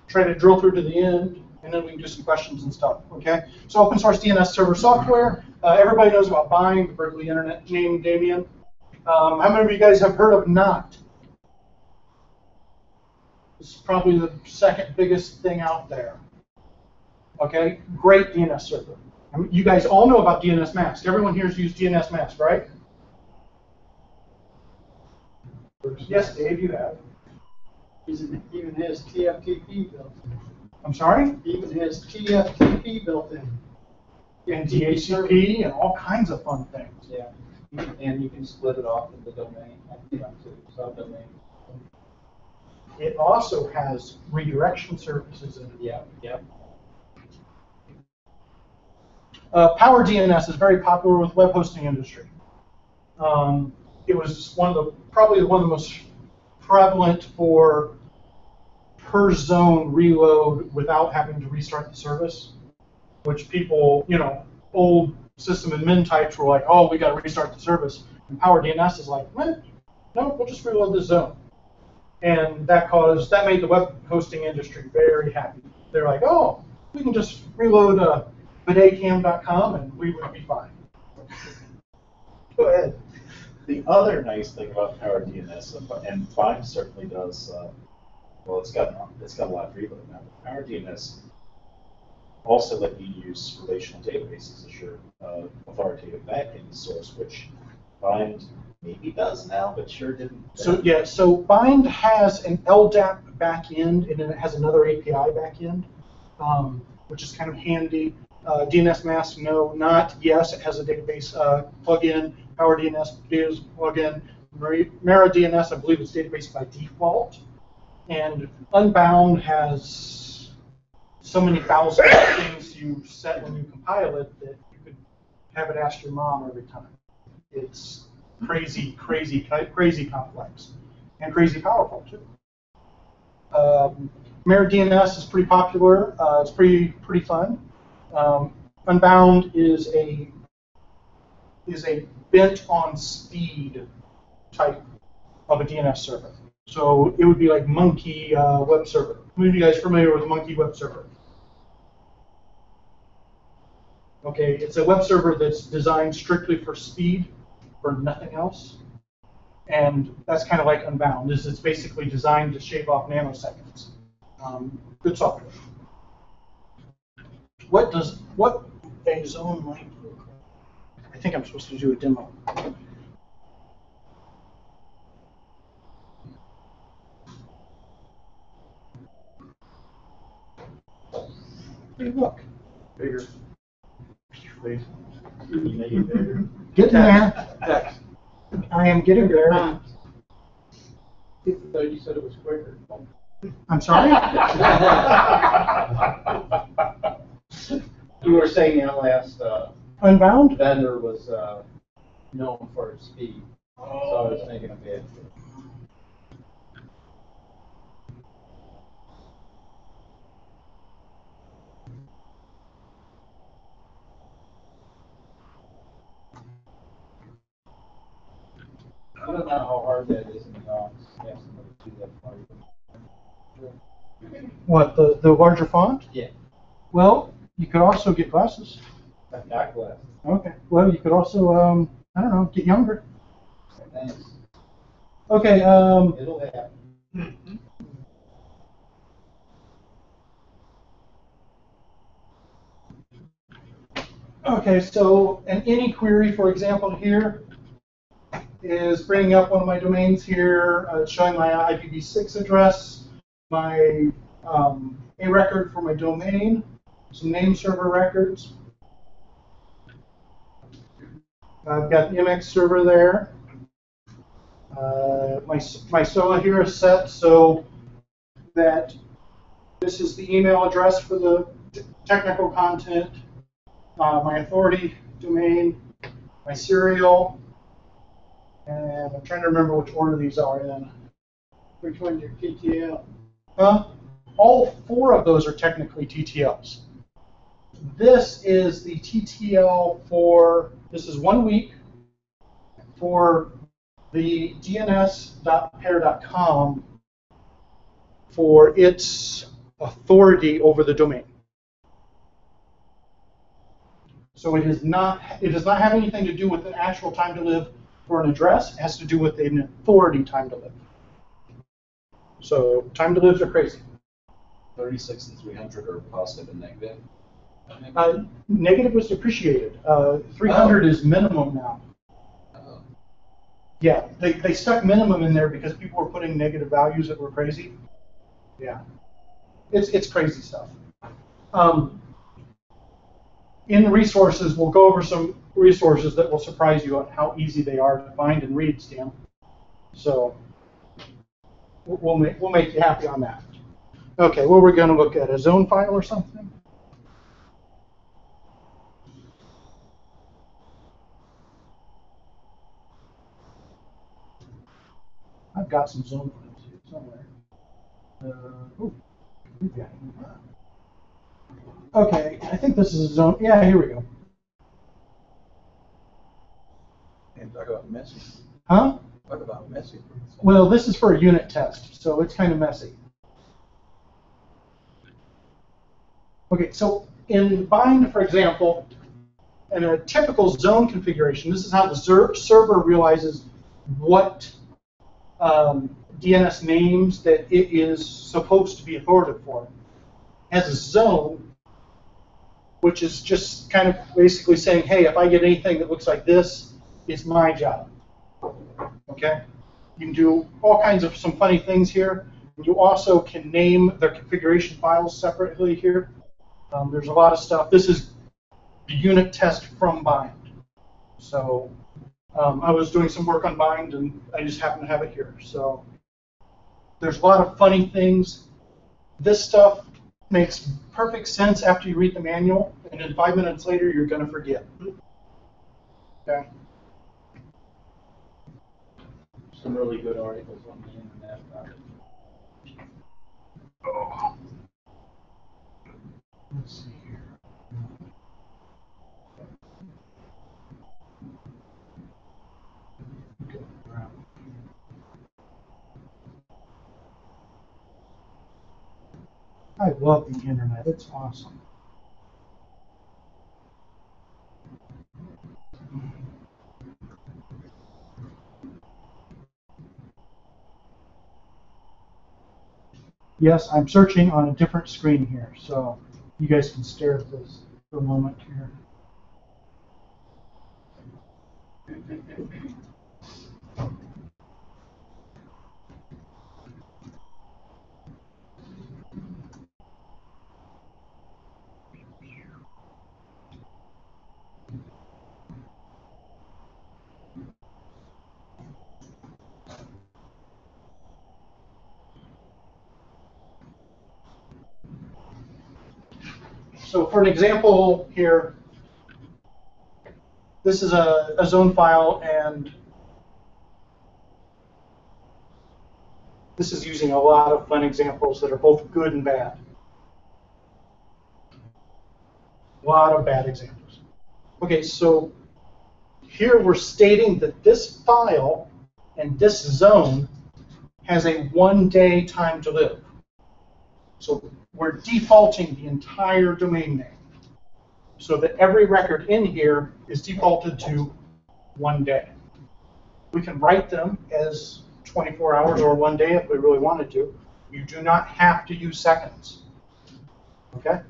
try to drill through to the end, and then we can do some questions and stuff, okay? So open source DNS server software. Everybody knows about Bind, the Berkeley Internet name, Damien. How many of you guys have heard of Not? This is probably the second biggest thing out there. Okay, great DNS server. I mean, you guys all know about DNS Mask. Everyone here has used DNS Mask, right? Yes, Dave, you have. Even has TFTP built in. I'm sorry? Even has TFTP built in. And DHCP and all kinds of fun things. Yeah. And you can split it off into domain, subdomain. It also has redirection services in it. Yeah, yeah. Power DNS is very popular with web hosting industry. It was probably one of the most prevalent for per zone reload without having to restart the service, which people, old system admin types were like, oh, we got to restart the service. And Power DNS is like, no, we'll just reload the zone. And that made the web hosting industry very happy. They're like, oh, we can just reload bidetcam.com and we would be fine. Go ahead. The other nice thing about Power DNS, and Bind certainly does, well, it's got a lot of reload now, but Power DNS also let you use relational databases as your authoritative backend source, which Bind maybe does now, but sure didn't. So Bind has an LDAP backend, and then it has another API backend, which is kind of handy. DNS Mask, no, not yes. It has a database plugin. Power DNS is plugin. Mara DNS, I believe, is database by default. And Unbound has so many thousands of things you set when you compile it that you could have it ask your mom every time. It's crazy complex, and crazy powerful too. Mara DNS is pretty popular. It's pretty fun. Unbound is a bent on speed type of a DNS server. So it would be like Monkey Web Server. How many of you guys familiar with Monkey Web Server? Okay, it's a web server that's designed strictly for speed, for nothing else. And that's kind of like Unbound. It's basically designed to shave off nanoseconds. Good software. What a zone might look like? I think I'm supposed to do a demo. Hey, look. Bigger. Please. Getting there. I am getting there. I thought you said it was quicker. I'm sorry? You were saying that last Unbound? vendor was known for its speed, so I was thinking of it. I don't know how hard that is in the office. Have somebody do that for you. What, the larger font? Yeah. Well, you could also get glasses. Not glass. Okay. Well, you could also, I don't know, get younger. Thanks. Okay. It'll happen. Okay. So an any query, for example, here is bringing up one of my domains here, showing my IPv6 address, my a record for my domain, some name server records. I've got the MX server there. My SOA here is set so that this is the email address for the technical content, my authority domain, my serial, and I'm trying to remember which order these are in. Which one's your TTL? All 4 of those are technically TTLs. This is the TTL for, this is 1 week for the DNS.pair.com for its authority over the domain. So it does not have anything to do with an actual time to live for an address. It has to do with an authority time to live. So time to lives are crazy. 36 and 300 are positive and negative. Negative was depreciated. 300 is minimum now. Oh. Yeah, they stuck minimum in there because people were putting negative values that were crazy. Yeah, it's crazy stuff. In resources, we'll go over some resources that will surprise you on how easy they are to find and read, Stan. So we'll make you happy on that. Okay, what we're going to look at, a zone file or something? I've got some zone files here somewhere. Okay, I think this is a zone. Yeah, here we go. And talk about messy. Huh? Talk about messy. Well, this is for a unit test, so it's kind of messy. Okay, so in bind, for example, in a typical zone configuration, this is how the server realizes what DNS names that it is supposed to be authoritative for. As a zone, which is just kind of basically saying, hey, if I get anything that looks like this, it's my job. Okay? You can do all kinds of some funny things here. You also can name their configuration files separately here. There's a lot of stuff. This is the unit test from bind. So I was doing some work on bind, and I just happen to have it here. So there's a lot of funny things. This stuff makes perfect sense after you read the manual, and then 5 minutes later, you're going to forget. Okay? Some really good articles on the internet about it. Oh. Let's see here. Okay. I love the internet. It's awesome. Yes, I'm searching on a different screen here, so you guys can stare at this for a moment here. So for an example here, this is a zone file, and this is using a lot of fun examples that are both good and bad. A lot of bad examples. Okay, so here we're stating that this file and this zone has a 1-day time to live. So we're defaulting the entire domain name so that every record in here is defaulted to 1 day. We can write them as 24 hours or 1 day if we really wanted to. You do not have to use seconds. Okay?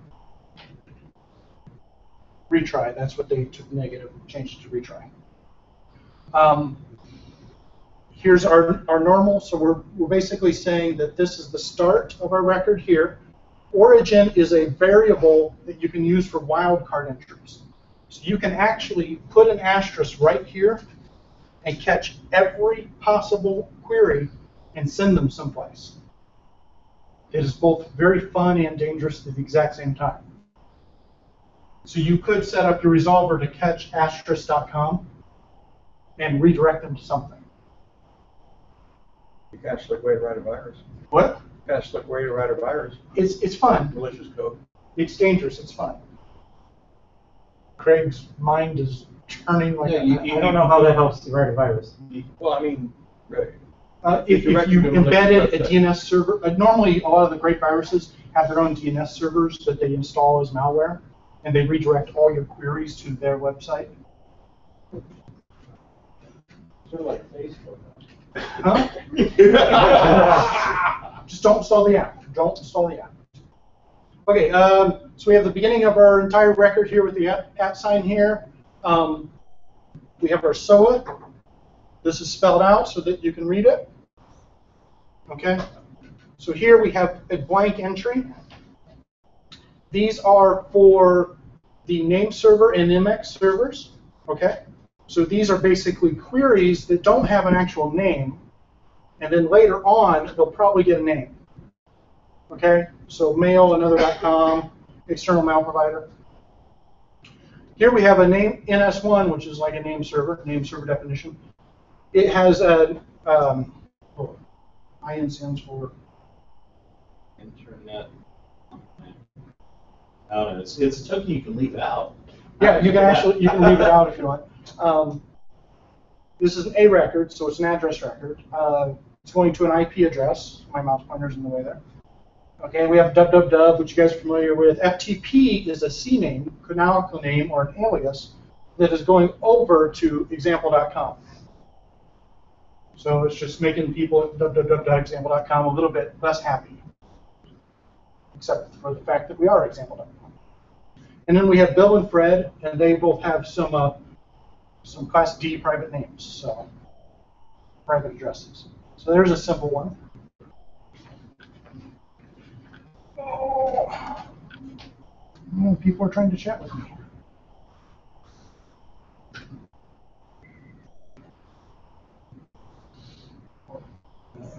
Retry, that's what they took negative, changed it to retry. Here's our normal, so we're basically saying that this is the start of our record here. Origin is a variable that you can use for wildcard entries. So you can actually put an asterisk right here and catch every possible query and send them someplace. It is both very fun and dangerous at the exact same time. So you could set up your resolver to catch asterisk.com and redirect them to something. You can't slick way to write a virus. What? You can't slick way to write a virus. It's fun. Malicious code. It's dangerous. It's fun. Craig's mind is turning like I don't know how that helps to write a virus. Well, I mean, right. if you Directed to a embedded a malicious DNS server, normally a lot of the great viruses have their own DNS servers that they install as malware, and they redirect all your queries to their website. Sort of like Facebook. Huh? Just don't install the app. Don't install the app. Okay, so we have the beginning of our entire record here with the @ sign here. We have our SOA. This is spelled out so that you can read it. Okay, so here we have a blank entry. These are for the name server and MX servers. Okay, so these are basically queries that don't have an actual name, and then later on they'll probably get a name. Okay, so mail, another.com, external mail provider. Here we have a name NS1, which is like a name server definition. It has a IN stands for Internet. I don't know. It's a token you can leave out. yeah. You can leave it out if you want. This is an A record, so it's an address record. It's going to an IP address. My mouse pointer's in the way there. Okay, we have www, which you guys are familiar with. FTP is a CNAME, canonical name, or an alias that is going over to example.com. So it's just making people at www.example.com a little bit less happy, except for the fact that we are example.com. And then we have Bill and Fred, and they both have some Class D private names, so private addresses. So there's a simple one. Oh, people are trying to chat with me.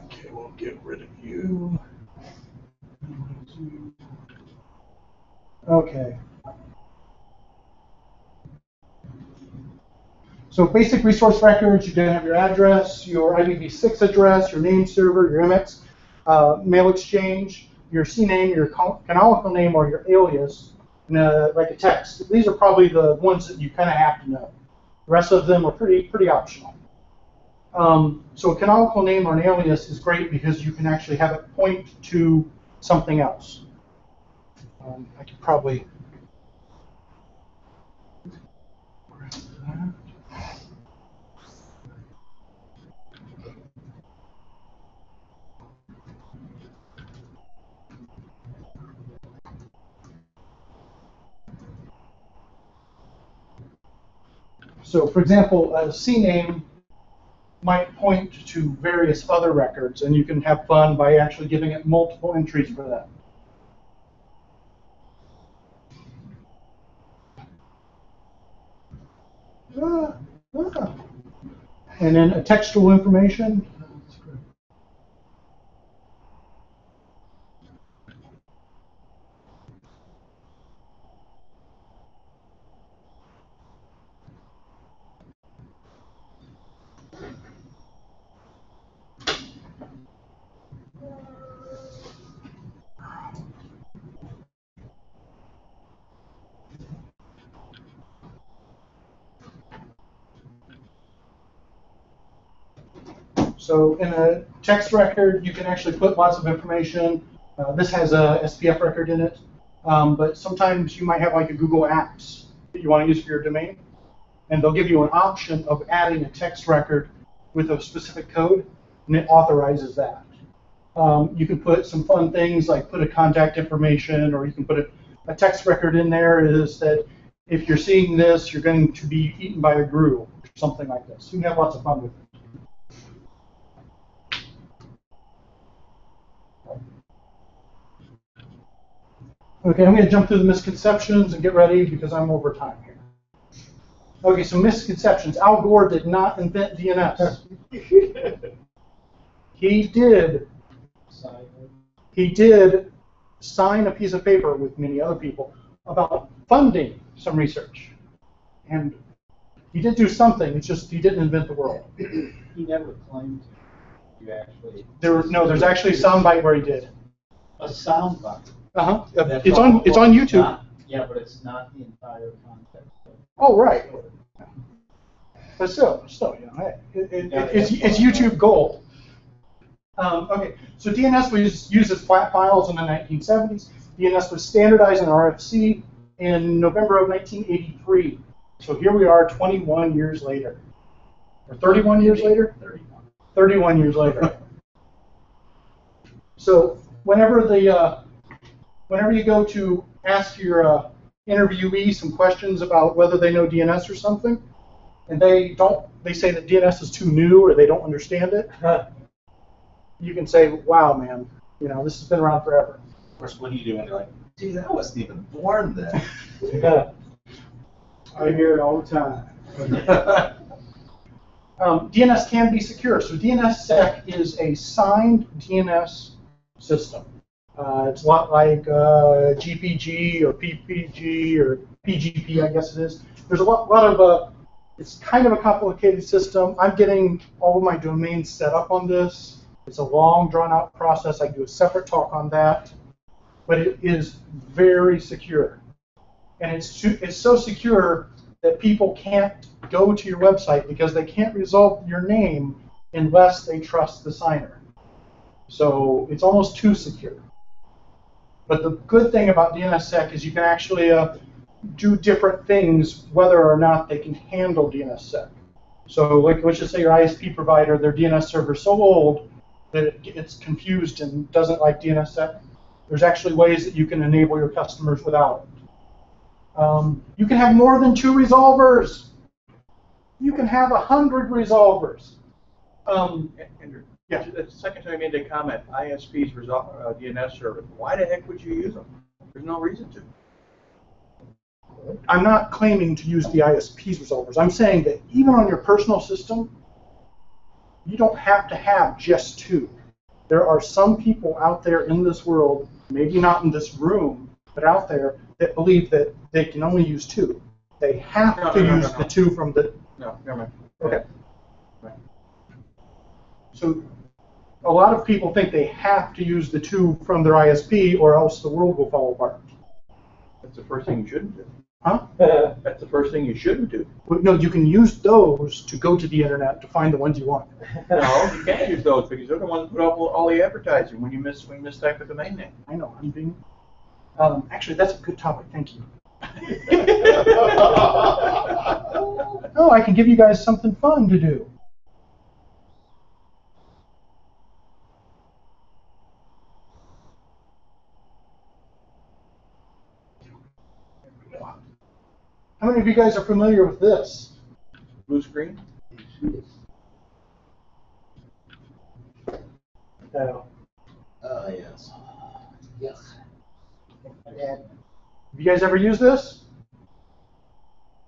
Okay, we'll get rid of you. Okay. So basic resource records, you're going to have your address, your IPv6 address, your name server, your MX, mail exchange, your CNAME, your canonical name, or your alias, and, like a text. These are probably the ones that you kind of have to know. The rest of them are pretty optional. So a canonical name or an alias is great because you can actually have it point to something else. I could probably grab that. So, for example, a CNAME might point to various other records, and you can have fun by actually giving it multiple entries for that. And then a textual information. So in a text record, you can actually put lots of information. This has a SPF record in it, but sometimes you might have like a Google Apps that you want to use for your domain, and they'll give you an option of adding a text record with a specific code, and it authorizes that. You can put some fun things like put a contact information, or you can put a text record in there is that if you're seeing this, you're going to be eaten by a grue, or something like this. You can have lots of fun with it. Okay, I'm going to jump through the misconceptions and get ready because I'm over time here. Okay, so misconceptions. Al Gore did not invent DNS. He did sign a piece of paper with many other people about funding some research. And he did do something, it's just he didn't invent the world. He never claimed to. You actually. There's actually a soundbite where he did. A soundbite. It's on YouTube. Yeah, but it's not the entire context. Oh, right. But still, you know, it's YouTube gold. Okay, so DNS was used as flat files in the 1970s. DNS was standardized in RFC in November of 1983. So here we are 21 years later. Or 31 years later? 31 years later. So whenever you go to ask your interviewee some questions about whether they know DNS or something, and they say that DNS is too new or they don't understand it, you can say, wow, man, you know, this has been around forever. Of course, what do you do when you're like, geez, I wasn't even born then? I hear it all the time. DNS can be secure. So DNSSEC is a signed DNS system. It's a lot like GPG or PPG or PGP, I guess it is. There's a lot of, it's kind of a complicated system. I'm getting all of my domains set up on this. It's a long, drawn-out process. I do a separate talk on that. But it is very secure. And it's so secure that people can't go to your website because they can't resolve your name unless they trust the signer. So it's almost too secure. But the good thing about DNSSEC is you can actually do different things whether or not they can handle DNSSEC. So like, let's just say your ISP provider, their DNS server is so old that it's confused and doesn't like DNSSEC. There's actually ways that you can enable your customers without it. You can have more than 2 resolvers. You can have 100 resolvers. Andrew, Yeah. the second time you made that comment, ISPs resolve DNS server. Why the heck would you use them? There's no reason to. I'm not claiming to use the ISP's resolvers. I'm saying that even on your personal system, you don't have to have just 2. There are some people out there in this world, maybe not in this room, but out there that believe that they can only use 2. They have to use the 2 from the... No, never mind. Okay. So a lot of people think they have to use the 2 from their ISP or else the world will fall apart. That's the first thing you shouldn't do. Huh? That's the first thing you shouldn't do. But no, you can use those to go to the internet to find the ones you want. No, you can't use those because they're the ones that put up all the advertising when you mistype the domain name. I know, I'm being... actually, that's a good topic. Thank you. Oh, I can give you guys something fun to do. How many of you guys are familiar with this? Blue screen? No. Yes. Yes. Have you guys ever used this?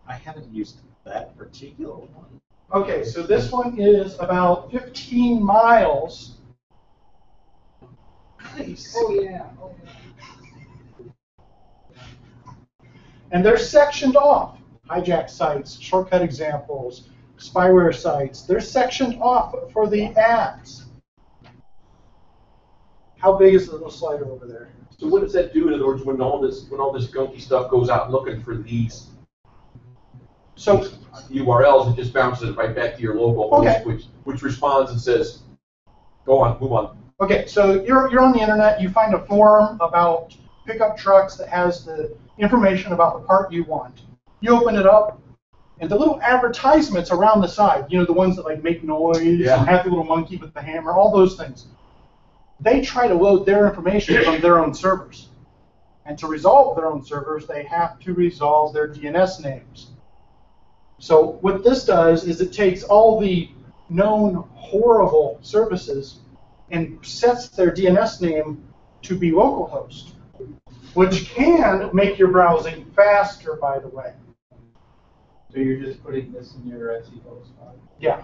I haven't used that particular one. Okay, so this one is about 15 miles. Nice. Oh, yeah. Oh, yeah. And they're sectioned off. Hijack sites, shortcut examples, spyware sites. They're sectioned off for the ads. How big is the little slider over there? So what does that do, in other words, when all this gunky stuff goes out looking for these So URLs, it just bounces it right back to your local host, which responds and says, go on, move on. Okay, so you're on the internet, you find a forum about pickup trucks that has the information about the part you want. You open it up, and the little advertisements around the side, you know, the ones that like make noise Yeah. and have the little monkey with the hammer, all those things. They try to load their information from their own servers. And to resolve their own servers, they have to resolve their DNS names. So what this does is it takes all the known horrible services and sets their DNS name to be localhost, which can make your browsing faster, by the way. So you're just putting this in your Etsy post file? Yeah.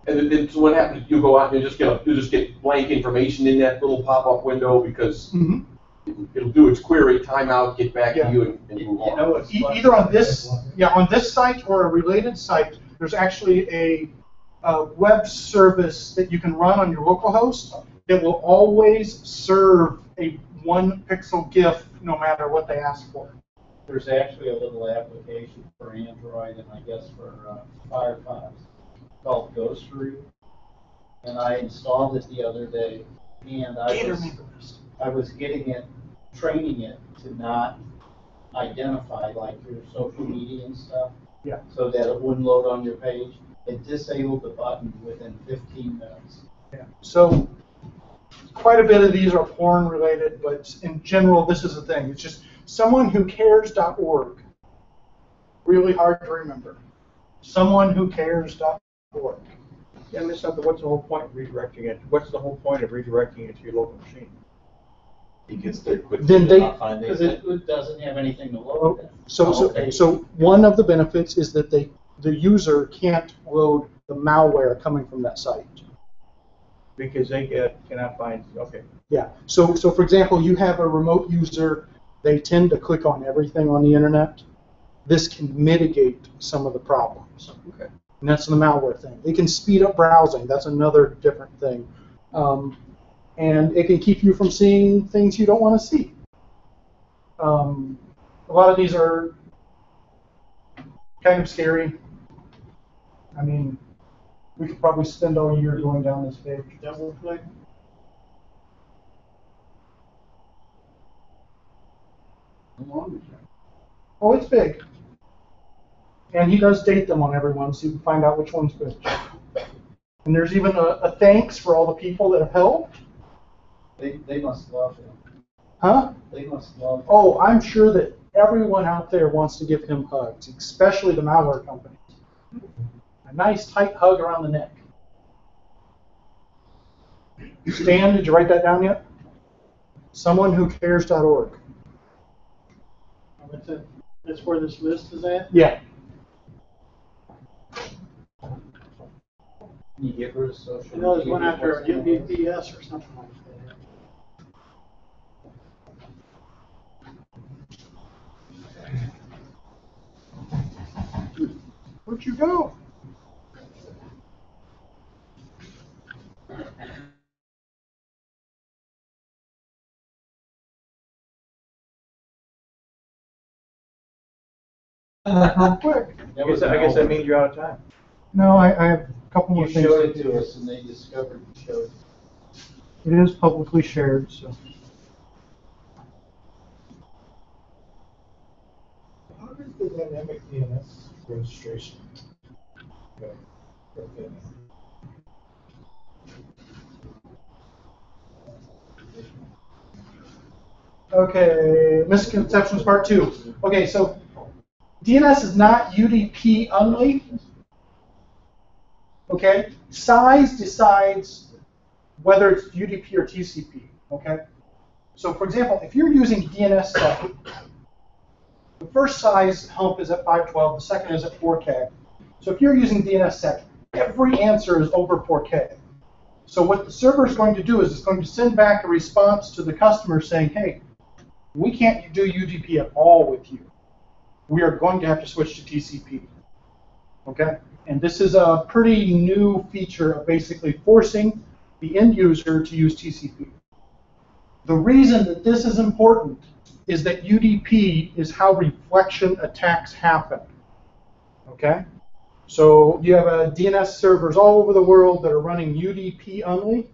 And then so what happens? You go out and you just get blank information in that little pop-up window because it'll do its query, timeout, get back to you, and move on. You know, it's Either on this, on this site or a related site, there's actually a web service that you can run on your local host that will always serve a 1-pixel GIF no matter what they ask for. There's actually a little application for Android and I guess for Firefox called Ghostery. And I installed it the other day, and I was getting it, training it to not identify like your social media and stuff. Yeah. So that it wouldn't load on your page. It disabled the button within 15 minutes. Yeah. So quite a bit of these are porn related, but in general, this is the thing. It's just someonewhocares.org. Really hard to remember. Someonewhocares.org. Yeah, Miss Hunter, what's the whole point of redirecting it? What's the whole point of redirecting it to your local machine? He gets there quickly. Then they- Because it doesn't have anything to load in. So one of the benefits is that the user can't load the malware coming from that site. Because they cannot find, okay. Yeah. So for example, you have a remote user, they tend to click on everything on the internet. This can mitigate some of the problems. Okay. And that's the malware thing. It can speed up browsing. That's another different thing. And it can keep you from seeing things you don't want to see. A lot of these are kind of scary. I mean, we could probably spend all year going down this page. Double click. How long is that? Oh, it's big. And he does date them on everyone, so you can find out which one's which. And there's even a thanks for all the people that have helped. They must love him. Huh? They must love him. Oh, I'm sure that everyone out there wants to give him hugs, especially the malware companies. A nice tight hug around the neck. Stan, did you write that down yet? Someonewhocares.org. That's where this list is at? Yeah. Can you get rid of social I know there's media one after a before MBPS or something like that. Where'd you go? Real quick. That I was guess that means you're out of time. No, I have a couple more You things showed to it to do. us and they discovered you showed it. It is publicly shared, so. How does the dynamic DNS registration go? Okay, misconceptions part 2. Okay, so DNS is not UDP only. Okay, size decides whether it's UDP or TCP. Okay, so for example, if you're using DNS7, the first size hump is at 512, the second is at 4K. So if you're using DNS7, every answer is over 4K. So what the server is going to do is it's going to send back a response to the customer saying, hey, we can't do UDP at all with you. We are going to have to switch to TCP. Okay? And this is a pretty new feature of basically forcing the end user to use TCP. The reason that this is important is that UDP is how reflection attacks happen. Okay? So you have DNS servers all over the world that are running UDP only,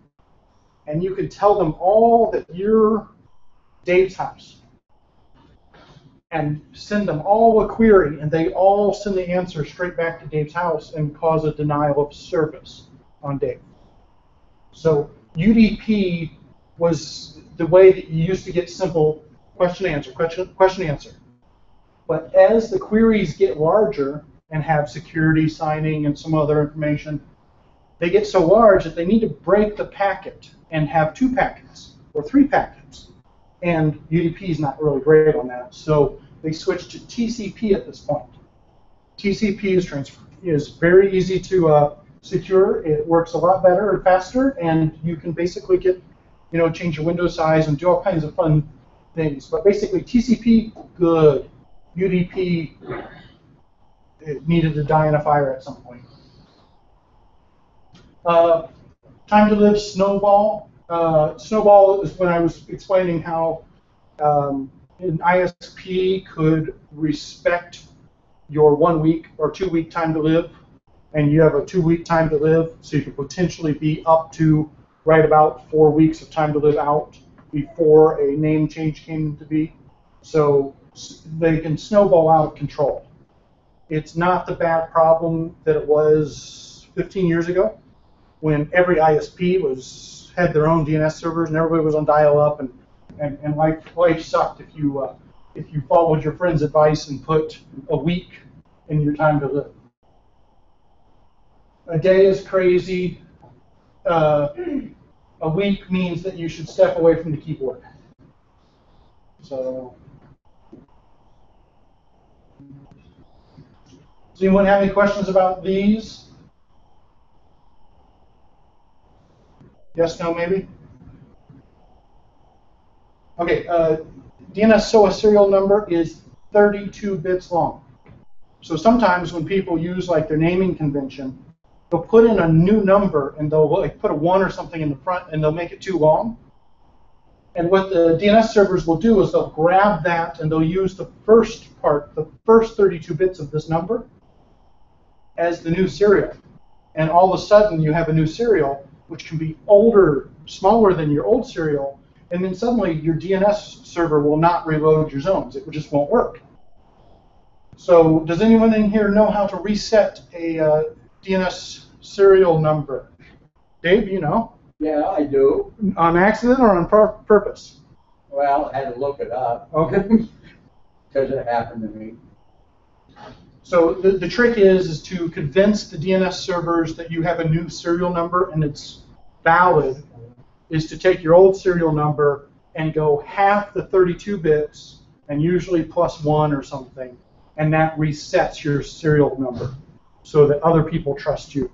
and you can tell them all that you're Dave's house, and send them all a query, and they all send the answer straight back to Dave's house and cause a denial of service on Dave. So UDP was the way that you used to get simple question answer, question answer. But as the queries get larger and have security signing and some other information, they get so large that they need to break the packet and have 2 packets or 3 packets. And UDP is not really great on that, so they switched to TCP at this point. TCP is very easy to secure. It works a lot better and faster, and you can basically get, change your window size and do all kinds of fun things. But basically, TCP, good. UDP, it needed to die in a fire at some point. Time to live snowball. Snowball is when I was explaining how an ISP could respect your 1 week or 2 week time to live, and you have a 2 week time to live, so you could potentially be up to right about 4 weeks of time to live out before a name change came to be. So they can snowball out of control. It's not the bad problem that it was 15 years ago, when every ISP had their own DNS servers and everybody was on dial-up, and life sucked if you followed your friend's advice and put a week in your time to live. A day is crazy. A week means that you should step away from the keyboard. So, does anyone have any questions about these? Yes, no, maybe? Okay, DNS SOA serial number is 32 bits long. So sometimes when people use like their naming convention, they'll put in a new number and they'll like put a 1 or something in the front and they'll make it too long. And what the DNS servers will do is they'll grab that and they'll use the first part, the first 32 bits of this number as the new serial. And all of a sudden you have a new serial which can be older, smaller than your old serial, and then suddenly your DNS server will not reload your zones. It just won't work. So does anyone in here know how to reset a DNS serial number? Dave, you know? Yeah, I do. On accident or on purpose? Well, I had to look it up. Okay. Because it happened to me. So the trick is to convince the DNS servers that you have a new serial number and it's valid, is to take your old serial number and go half the 32 bits, and usually +1 or something, and that resets your serial number so that other people trust you.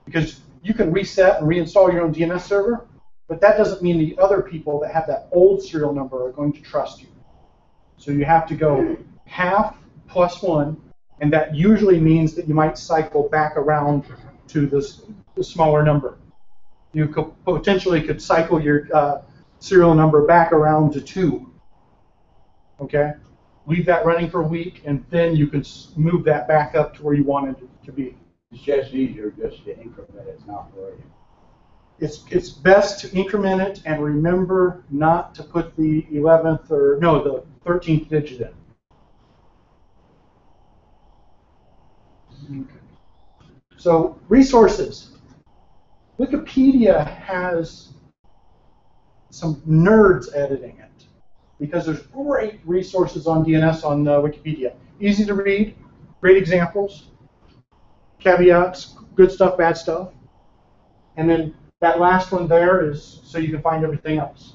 Because you can reset and reinstall your own DNS server, but that doesn't mean the other people that have that old serial number are going to trust you. So you have to go half +1, and that usually means that you might cycle back around to the smaller number. You could potentially cycle your serial number back around to 2. Okay? Leave that running for a week, and then you can move that back up to where you wanted it to be. It's just easier just to increment it, not worry. It's best to increment it and remember not to put the 11th or, no, the 13th digit in. Okay. So, resources. Wikipedia has some nerds editing it because there's great resources on DNS on Wikipedia. Easy to read, great examples, caveats, good stuff, bad stuff. And then that last one there is so you can find everything else.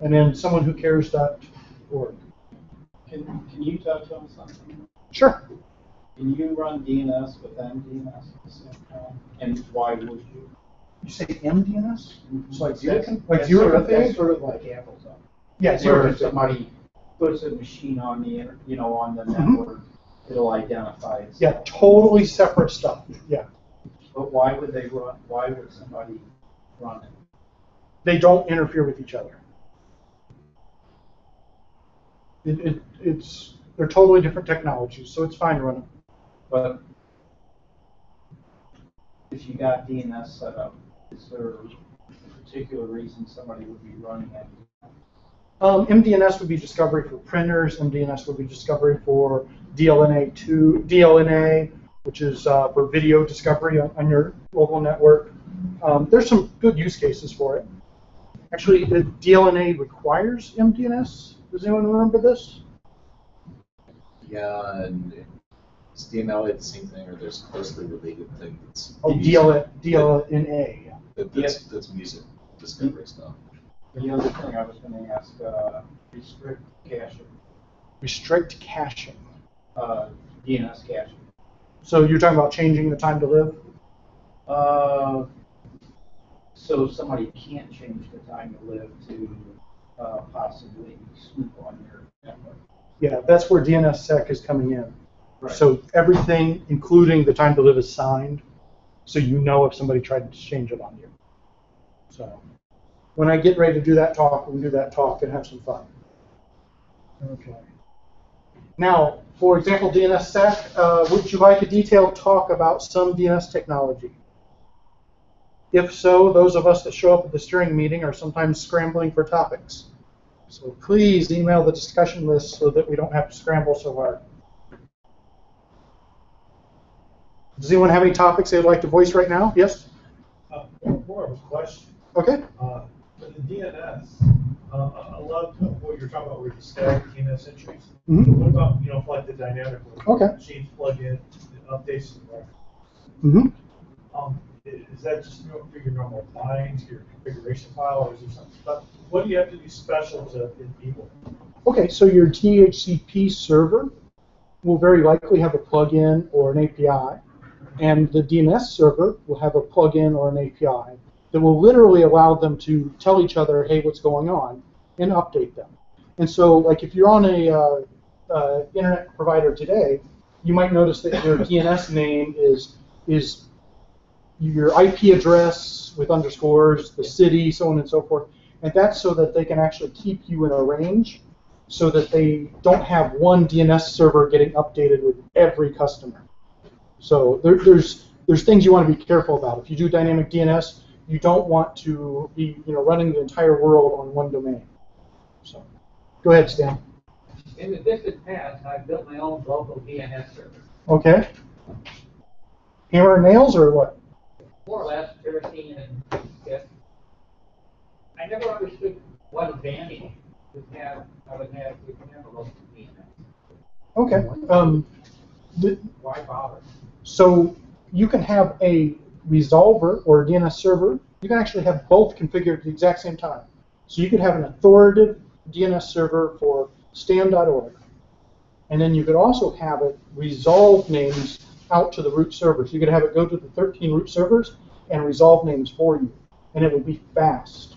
And then someonewhocares.org. Can you touch on something? Sure. Can you run DNS with MDNS at the same time? And why would you? You say MDNS? It's like That's- zero that's zero sort of- That's FA? sort of like Amazon. Yeah, zero Where if FA. somebody puts a machine on the on the Mhm. network, it'll identify it. Yeah, totally separate stuff. Yeah. But why would they run? Why would somebody run it? They don't interfere with each other. They're totally different technologies, so it's fine to run them. But if you got DNS set up, is there a particular reason somebody would be running it? MDNS would be discovery for printers. MDNS would be discovery for DLNA, which is for video discovery on your local network. There's some good use cases for it. Actually, the DLNA requires MDNS. Does anyone remember this? Yeah, and is DMLA the same thing, or there's a closely related thing that's Oh, DLNA. that's music discovery stuff. The other thing I was going to ask, restrict caching, Restrict caching. DNS caching. So you're talking about changing the time to live? So somebody can't change the time to live to possibly snoop on your network. Yeah, that's where DNSSEC is coming in. Right. So everything, including the time to live, is signed, so you know if somebody tried to change it on you. So when I get ready to do that talk, we can do that talk and have some fun. Okay. Now, for example, DNSSEC, would you like a detailed talk about some DNS technology? If so, those of us that show up at the steering meeting are sometimes scrambling for topics. So please email the discussion list so that we don't have to scramble so hard. Does anyone have any topics they'd like to voice right now? Yes? More of a question. Okay. For the DNS, I love what you're talking about with the static DNS entries. Mm-hmm. What about, for like the dynamic where Okay. machines plug in, it updates the record? Mm-hmm. Is that just for your normal lines, your configuration file, or is there something? But what do you have to do special to enable? Okay, so your DHCP server will very likely have a plugin or an API, and the DNS server will have a plugin or an API that will literally allow them to tell each other, hey, what's going on, and update them. And so, like, if you're on a internet provider today, you might notice that your DNS name is your IP address with underscores, the city, so on and so forth. And that's so that they can actually keep you in a range so that they don't have one DNS server getting updated with every customer. So there's things you want to be careful about. If you do dynamic DNS, you don't want to be running the entire world on one domain. So go ahead, Stan. In the distant past, I built my own local DNS server. Okay. Hammer and nails or what? More or less, kerosene and yes. I never understood what advantage I would have a local DNS. Okay. Why bother? So you can have a resolver or a DNS server. You can actually have both configured at the exact same time. So you could have an authoritative DNS server for stan.org, and then you could also have it resolve names out to the root servers. You could have it go to the 13 root servers and resolve names for you, and it would be fast.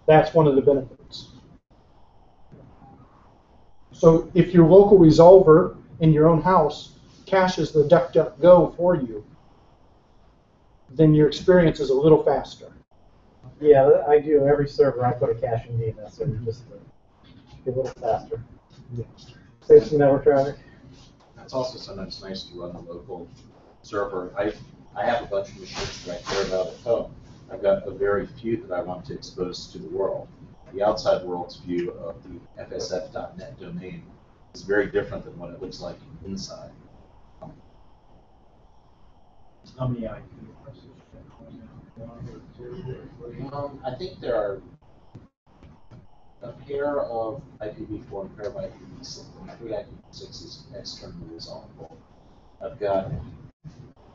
That's one of the benefits. So if your local resolver in your own house caches the DuckDuckGo for you, then your experience is a little faster. Yeah, I do. Every server I put a caching DNS server just to be a little faster. Yeah. Save some network traffic. It's also sometimes nice to run a local server. I have a bunch of machines that I care about at home. I've got a very few that I want to expose to the world. The outside world's view of the FSF.net domain is very different than what it looks like inside. How many IP addresses? I think there are a pair of IPv4 and a pair of IPv6. 3 IPv6 is externally resolvable. I've got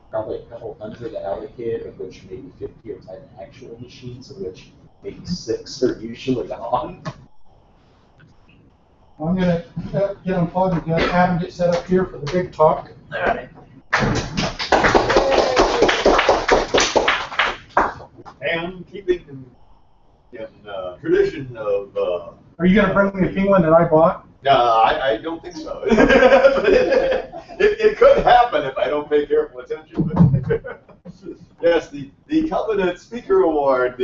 probably a couple hundred allocated, of which maybe 50 are tied to actual machines, of which maybe 6 are usually on. I'm going to get unplugged and get Adam get set up here for the big talk. And keeping in tradition of... Are you going to bring me a penguin that I bought? I don't think so. it could happen if I don't pay careful attention. But yes, the Covenant Speaker Award.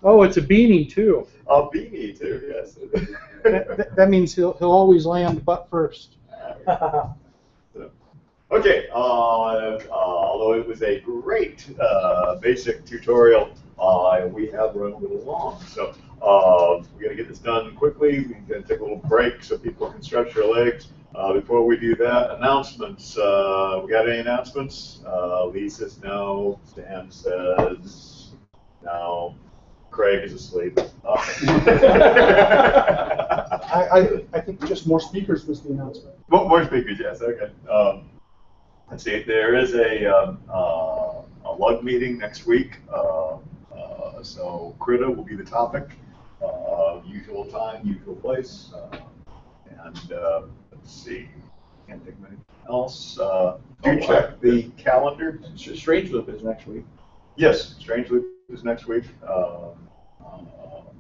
Oh, it's a beanie too. A beanie too, yes. That means he'll always land butt first. Okay, although it was a great basic tutorial, we have run a little long, so we got to get this done quickly. We're going to take a little break so people can stretch their legs. Before we do that, announcements. We got any announcements? Lee says no. Stan says no. Craig is asleep. I think just more speakers was the announcement. More speakers, yes. Okay. Let's see. There is a lug meeting next week. So CRITA will be the topic. Usual time, usual place. And let's see. Can't think of anything else. Do check the calendar. Strange Loop is next week. Yes, Strange Loop is next week.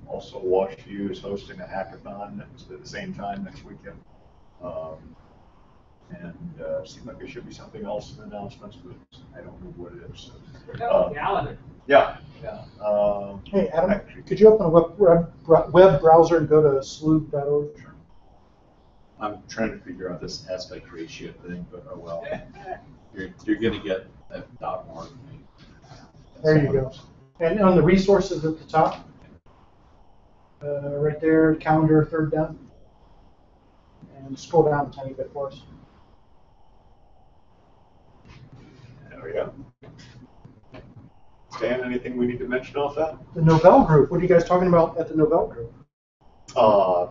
Also, WashView is hosting a hackathon at the same time next weekend. And seems like there should be something else in the announcements, but I don't know what it is. Calendar. Yeah. Hey, Adam, could you open a web browser and go to sleuth.org? I'm trying to figure out this aspect ratio thing, but oh well. You're gonna get a .org. There you go. And on the resources at the top, right there, calendar, third down. And scroll down a tiny bit for us. There we go. Stan, anything we need to mention off that? The Novell group. What are you guys talking about at the Novell group?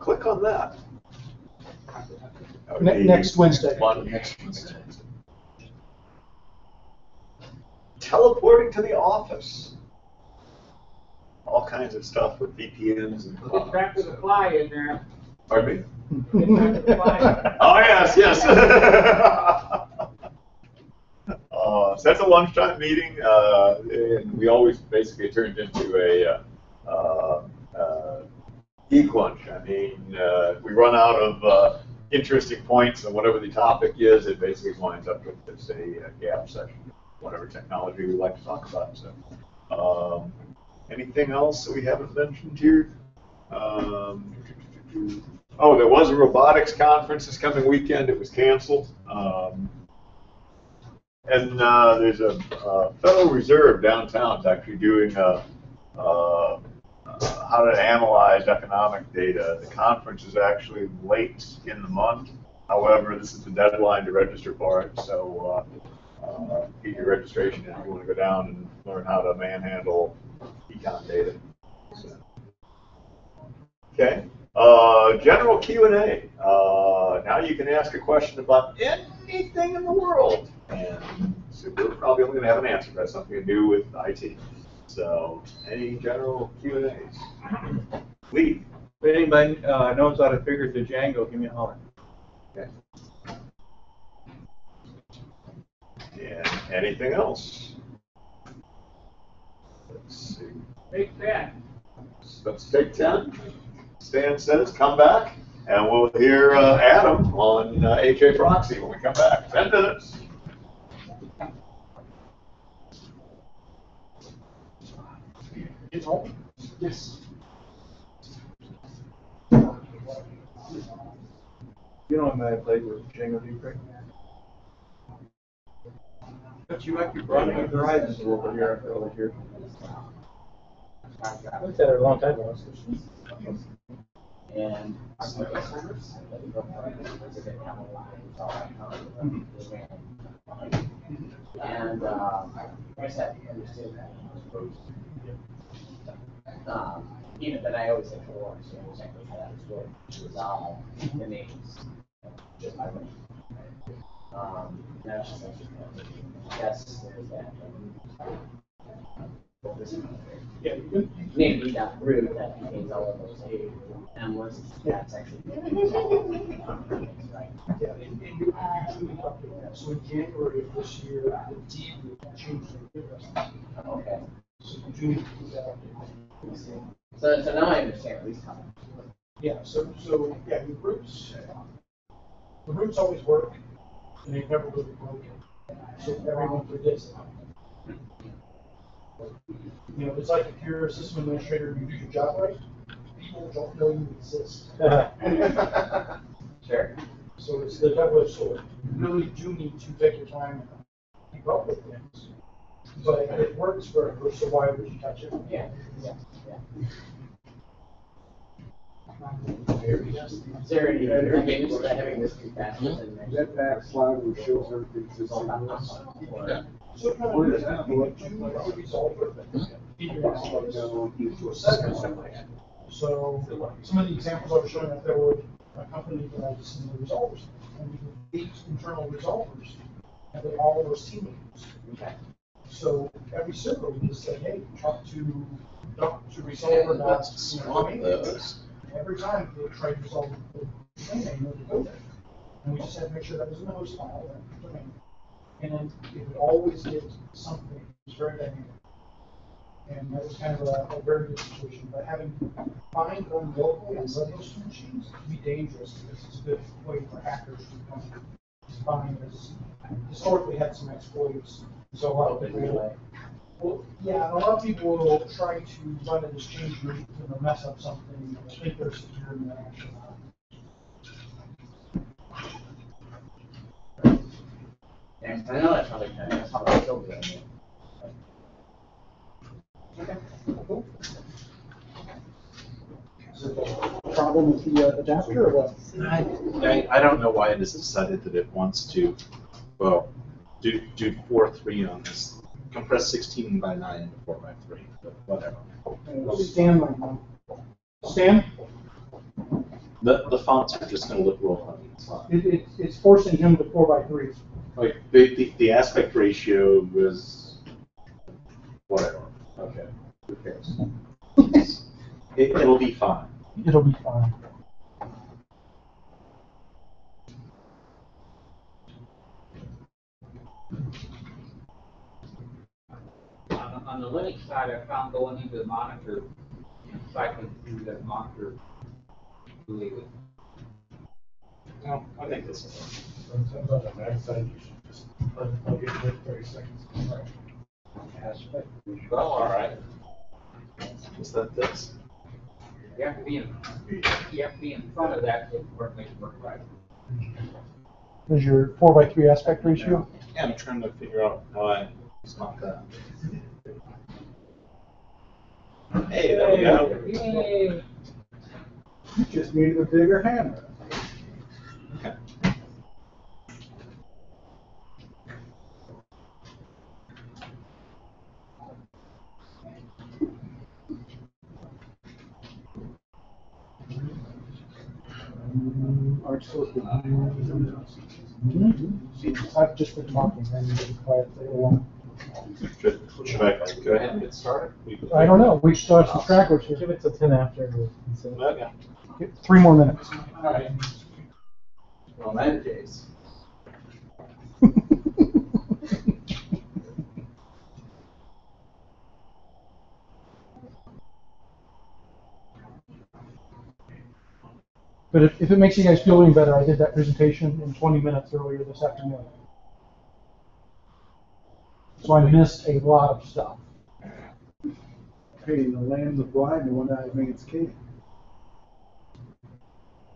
Click on that. Next Wednesday. Next Wednesday. Teleporting to the office. All kinds of stuff with VPNs and. Get back to the fly in there. Pardon me? Get back to the fly. Oh yes. So that's a lunchtime meeting, and we always basically turned into a geek lunch. I mean, we run out of interesting points, and whatever the topic is, it basically winds up with just a gap session, whatever technology we like to talk about. So, anything else that we haven't mentioned here? Oh, there was a robotics conference this coming weekend. It was canceled. And there's a Federal Reserve downtown is actually doing how to analyze economic data. The conference is actually late in the month. However, this is the deadline to register for it. So get your registration if you want to go down and learn how to manhandle econ data. So. Okay. General Q&A. Now you can ask a question about anything in the world. And so we're probably only going to have an answer. That's something to do with IT. So, any general Q&As? Lee. If anybody knows how to figure the Django, give me a holler. Okay. And anything else? Let's see. Take 10. Let's take 10. Stan says, come back, and we'll hear Adam on HAProxy when we come back. 10 minutes. It's home? Yes. You know I'm I played with Django Deep, right? But you actually brought me Horizons over here after all these years. I looked at it a long time ago. And and I guess I understood that. Even that I always had to understand exactly how that was going to resolve the names. Just my way. That's just yes, there's that. Yeah, Maybe that root that contains all of those M lists. That's actually right. Yeah, and you talked about that. So in January of this year, the D group changed their address. Okay. So you do need to keep that updated. So now I understand at least how. Yeah, so yeah, the groups always work, and they've never really broken. So everyone predicts it. You know, it's like if you're a system administrator and you do your job right, people don't know you exist. Sure. So it's the double-edged sword. You really do need to take your time and keep up with things. But it works for so why would you touch it? Yeah, yeah, yeah. Is there any advantage to having this be faster than That backslide where it shows everything's just Yeah. So kind of an example, like you want to resolve it. So some of the examples I was showing up there were a company that I just seen the resolvers. And we have 8 internal resolvers, and they all were team members. Okay. So every server we just say, hey, talk to resolver. Let's swap those. Every time they try to resolve the domain name, they go there. And we just have to make sure that was in the host file, that domain. And then it would always get something. It was very dynamic. And that was kind of a very good situation. But having find on local and red hosted machines can be dangerous because it's a good way for hackers to come find us. Historically had some exploits. So a lot of people, well, yeah, a lot of people will try to run an exchange route and mess up something and think they're secure and they're actually not. Yeah, I know that's how they build it. Okay, cool. Is it a problem with the adapter or what? I don't know why it has decided that it wants to, well, do 4.3 on this. Compress 16 by 9 into 4 by 3, but whatever. Stan might know. Stan? The fonts are just going to look real funny. It's fine. It's forcing him to 4 by 3. Like the aspect ratio was whatever. Okay, who cares? It'll be fine. It'll be fine. On the Linux side, I found going into the monitor, cycling through that monitor, really good. No, I think this is. Sometimes on the backside, you should just unplug it for 30 seconds. Aspect. Well, all right. Is that this? You have to be in front of that to make it work right. Is your 4 by 3 aspect ratio? Yeah, I'm trying to figure out why it's not that. Hey, there we go. Yay! You just needed a bigger hammer. Okay. Aren't supposed to. I've just been talking. I need to be quiet for a while. Should I go ahead and get started? I don't know. We still have some stragglers here. Give it to 10 after. Okay. 3 more minutes. All right. Well, in that case. But if it makes you guys feel any better, I did that presentation in 20 minutes earlier this afternoon. So I missed a lot of stuff. Hey, the land of blind and one eye man's king.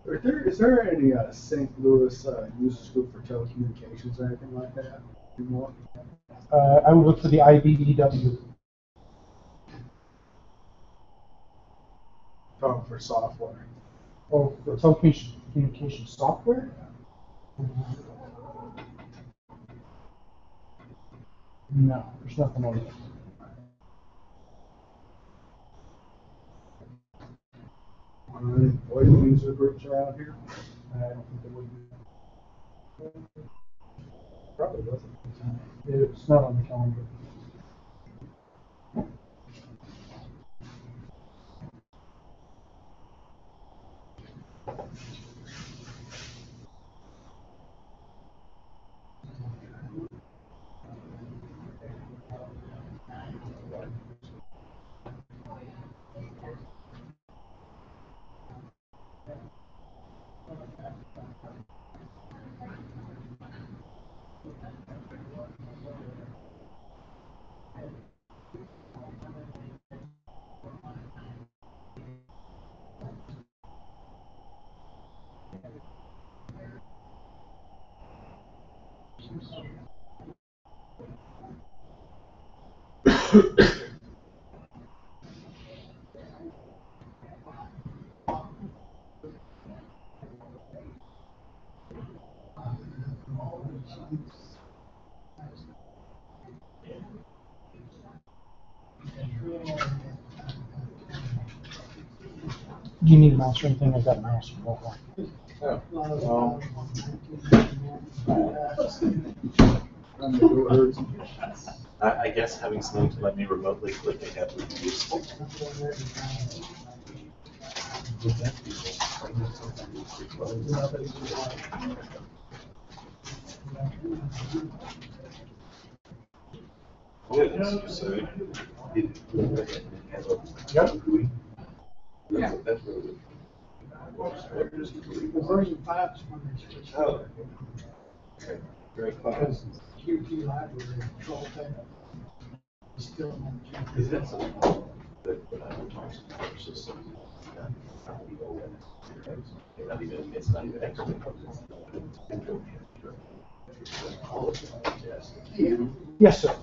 Is there any St. Louis users group for telecommunications or anything like that anymore? I would look for the IBEW. Talking for software. Oh, for telecommunications software? No, there's nothing on it. Voice user groups around here? I don't think there would be. Probably wasn't. It's not on the calendar. Do you need a mouse or anything? I've got a mouse. I guess having someone to let me remotely click ahead would be useful. The version 5 is when they switched over. Because QT library control thing is still on the Is that something that Yes, sir.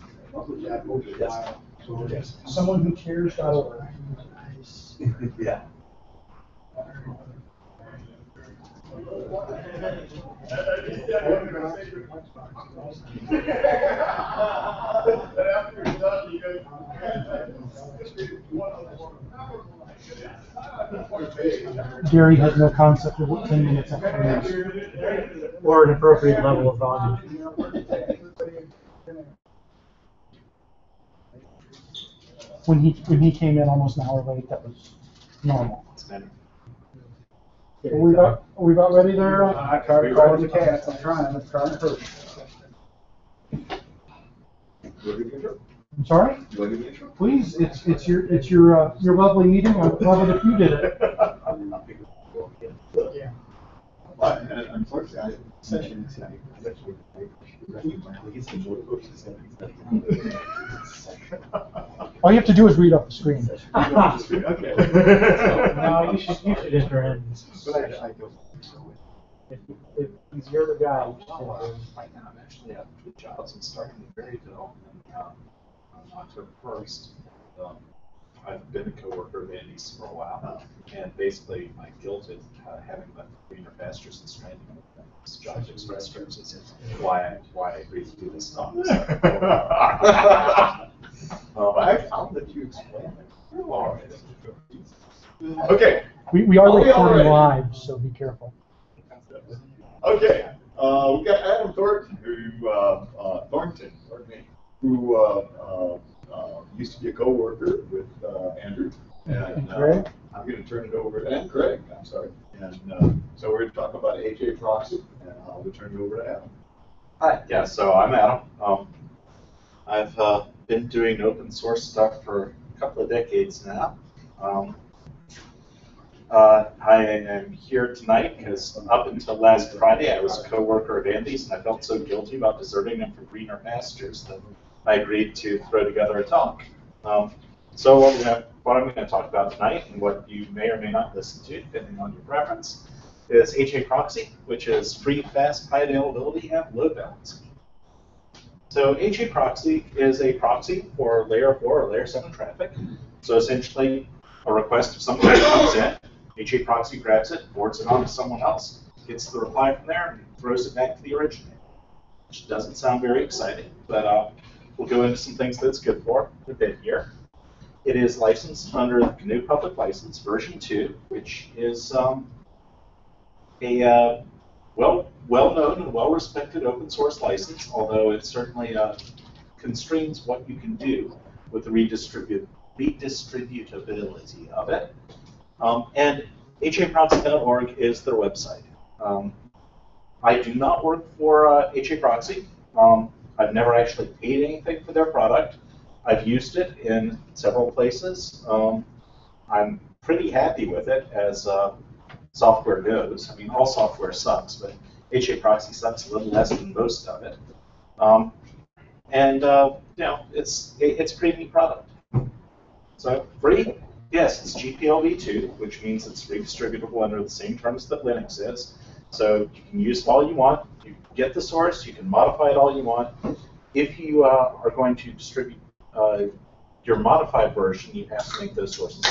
Someone who cares.org. Yeah. Gary has no concept of what 10 minutes actually is. Or an appropriate level of volume. When he came in almost an hour late, that was normal. Are we about ready there? I tried to call the cat. I'm trying to hurry. I'm sorry? Please, it's your lovely meeting. I would love it if you did it. Yeah. Unfortunately, All you have to do is read off the screen. Okay. No, you should enter in. If you're the guy, you should enter in. Right now, I'm actually out of the jobs and starting the very development on October 1st. I've been a coworker of Andy's for a while, and basically my guilt is having left greener pastures and stranding with this Jobs Express trips is why I agreed to do this talk. I found that you explained it. Okay. We are Are we all recording ready? live, so be careful. Okay, we got Adam Thornton, who used to be a co-worker with Andrew, and Greg? I'm going to turn it over to Craig. I'm sorry, and so we're going to talk about HAProxy, and I'll turn it over to Adam. Hi, yeah, so I'm Adam. I've been doing open source stuff for a couple of decades now. I am here tonight because up until last Friday I was a co-worker of Andy's, and I felt so guilty about deserting him for greener pastures that I agreed to throw together a talk. So what I'm going to talk about tonight, and what you may or may not listen to, depending on your preference, is HAProxy, which is free, fast, high availability, and load balancing. So HAProxy is a proxy for layer 4 or layer 7 traffic. So essentially, a request of some kind comes in, HAProxy grabs it, forwards it on to someone else, gets the reply from there, and throws it back to the originator. Which doesn't sound very exciting, but we'll go into some things that it's good for a bit here. It is licensed under the GNU Public License version 2, which is a well-known and well-respected open source license, although it certainly constrains what you can do with the redistributability of it. And HAProxy.org is their website. I do not work for HAProxy. I've never actually paid anything for their product. I've used it in several places. I'm pretty happy with it as software goes. I mean, all software sucks, but HAProxy sucks a little less than most of it. It's a pretty neat product. So free, yes, it's GPL v2, which means it's redistributable under the same terms that Linux is. So you can use it all you want. You get the source. You can modify it all you want. If you are going to distribute your modified version, you have to make those sources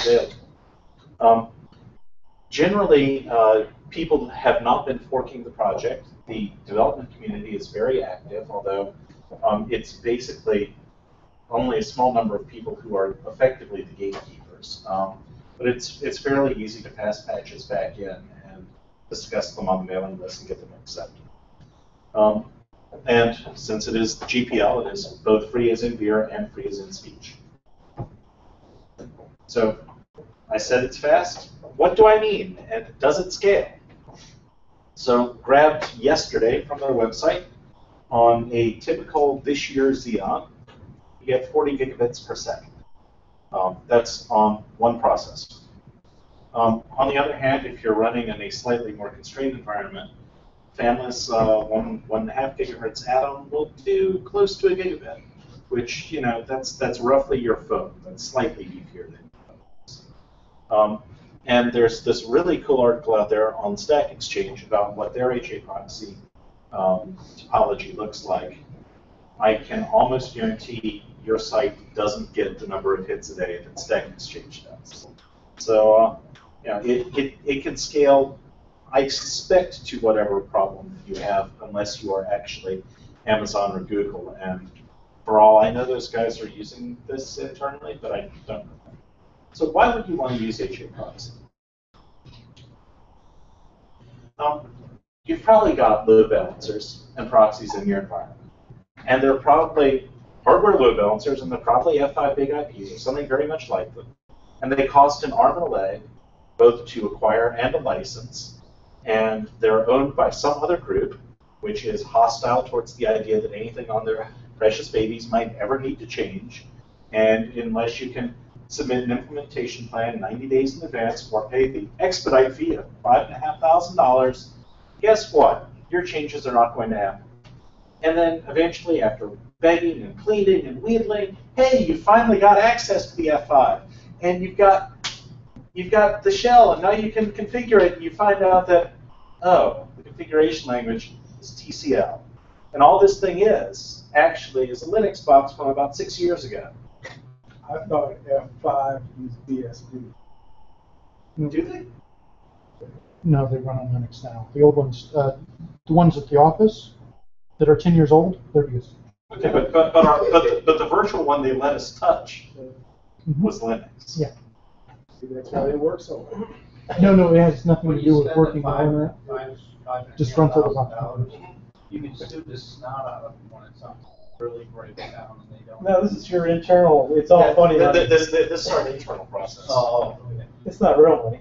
available. Generally, people have not been forking the project. The development community is very active, although it's basically only a small number of people who are effectively the gatekeepers. But it's fairly easy to pass patches back in and discuss them on the mailing list and get them accepted. And since it is the GPL, it is both free as in beer and free as in speech. So I said it's fast. What do I mean? And does it scale? So grabbed yesterday from their website, on a typical this year Xeon, you get 40 gigabits per second. That's on one processor. On the other hand, if you're running in a slightly more constrained environment, Famous 1.5 gigahertz add-on will do close to a gigabit, which, you know, that's roughly your phone. That's slightly beefier than your phone. And there's this really cool article out there on Stack Exchange about what their HAProxy topology looks like. I can almost guarantee your site doesn't get the number of hits a day that Stack Exchange does. So yeah, it can scale, I suspect, to whatever problem you have, unless you are actually Amazon or Google. And for all I know, those guys are using this internally, but I don't know. So why would you want to use HAProxy? You've probably got load balancers and proxies in your environment. And they're probably hardware load balancers, and they're probably F5 big IPs or something very much like them. And they cost an arm and a leg, both to acquire and a license. And they're owned by some other group, which is hostile towards the idea that anything on their precious babies might ever need to change. And unless you can submit an implementation plan 90 days in advance or pay the expedite fee of $5,500, guess what? Your changes are not going to happen. And then eventually, after begging and pleading and wheedling, hey, you finally got access to the F5, and you've got the shell, and now you can configure it, and you find out that, oh, the configuration language is TCL. And all this thing is, actually, is a Linux box from about 6 years ago. I thought F5 used BSD. Do they? No, they run on Linux now. The old ones, the ones at the office that are 10 years old, they're BSD. Okay, but the virtual one they let us touch was Linux. Yeah. See, that's why they work so well. No, it has nothing to do with working on that. Just run for the box. You can sue the snot out of them when it's something really breaks down and they don't. No, this is your internal. It's all funny. This is our internal process. Oh, okay. It's not real money.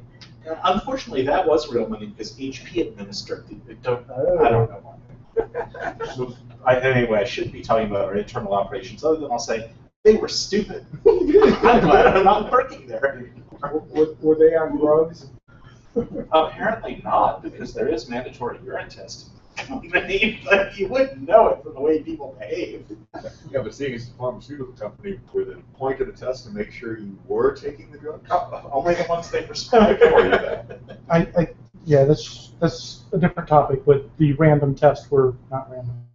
Unfortunately, that was real money because HP administered it. I don't know why. So, anyway, I shouldn't be talking about our internal operations, other than I'll say they were stupid. I'm glad I'm not working there anymore. Were they on drugs? Apparently not, because there is mandatory urine testing. But you wouldn't know it from the way people behave. Yeah, but seeing as a pharmaceutical company, were the point of the test to make sure you were taking the drug? Only the ones they prescribe for you. Yeah, that's a different topic, but the random tests were not random.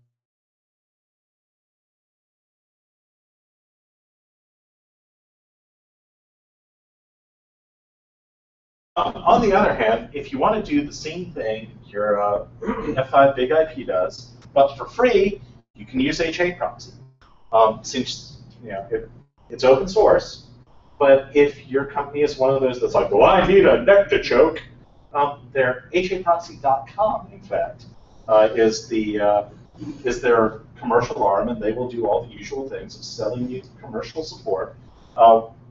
On the other hand, if you want to do the same thing your F5 big IP does, but for free, you can use HAProxy. Since it's open source, but if your company is one of those that's like, well, I need a neck to choke, their HAProxy.com, in fact, is their commercial arm, and they will do all the usual things of selling you commercial support.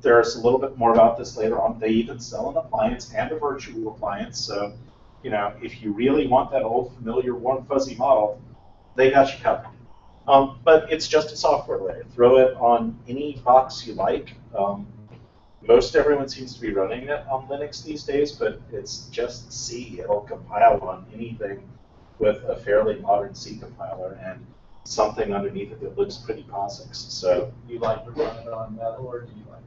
There's a little bit more about this later on. They even sell an appliance and a virtual appliance. So, if you really want that old familiar warm fuzzy model, they got you covered. But it's just a software layer. Throw it on any box you like. Most everyone seems to be running it on Linux these days, but it's just C. It'll compile on anything with a fairly modern C compiler and something underneath it that looks pretty POSIX. So Do you like to run it on metal, or do you like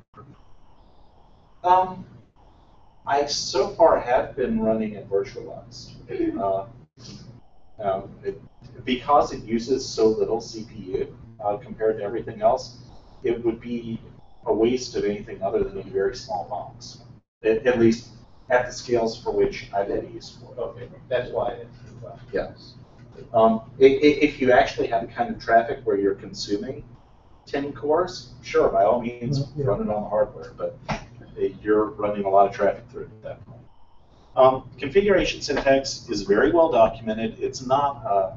I so far have been running it virtualized. Because it uses so little CPU compared to everything else, it would be a waste of anything other than a very small box. At least at the scales for which I've had used for it. Okay, that's why it's. Yes. If you actually have the kind of traffic where you're consuming 10 cores, sure, by all means, run it on the hardware, but you're running a lot of traffic through it at that point. Configuration syntax is very well documented. It's not the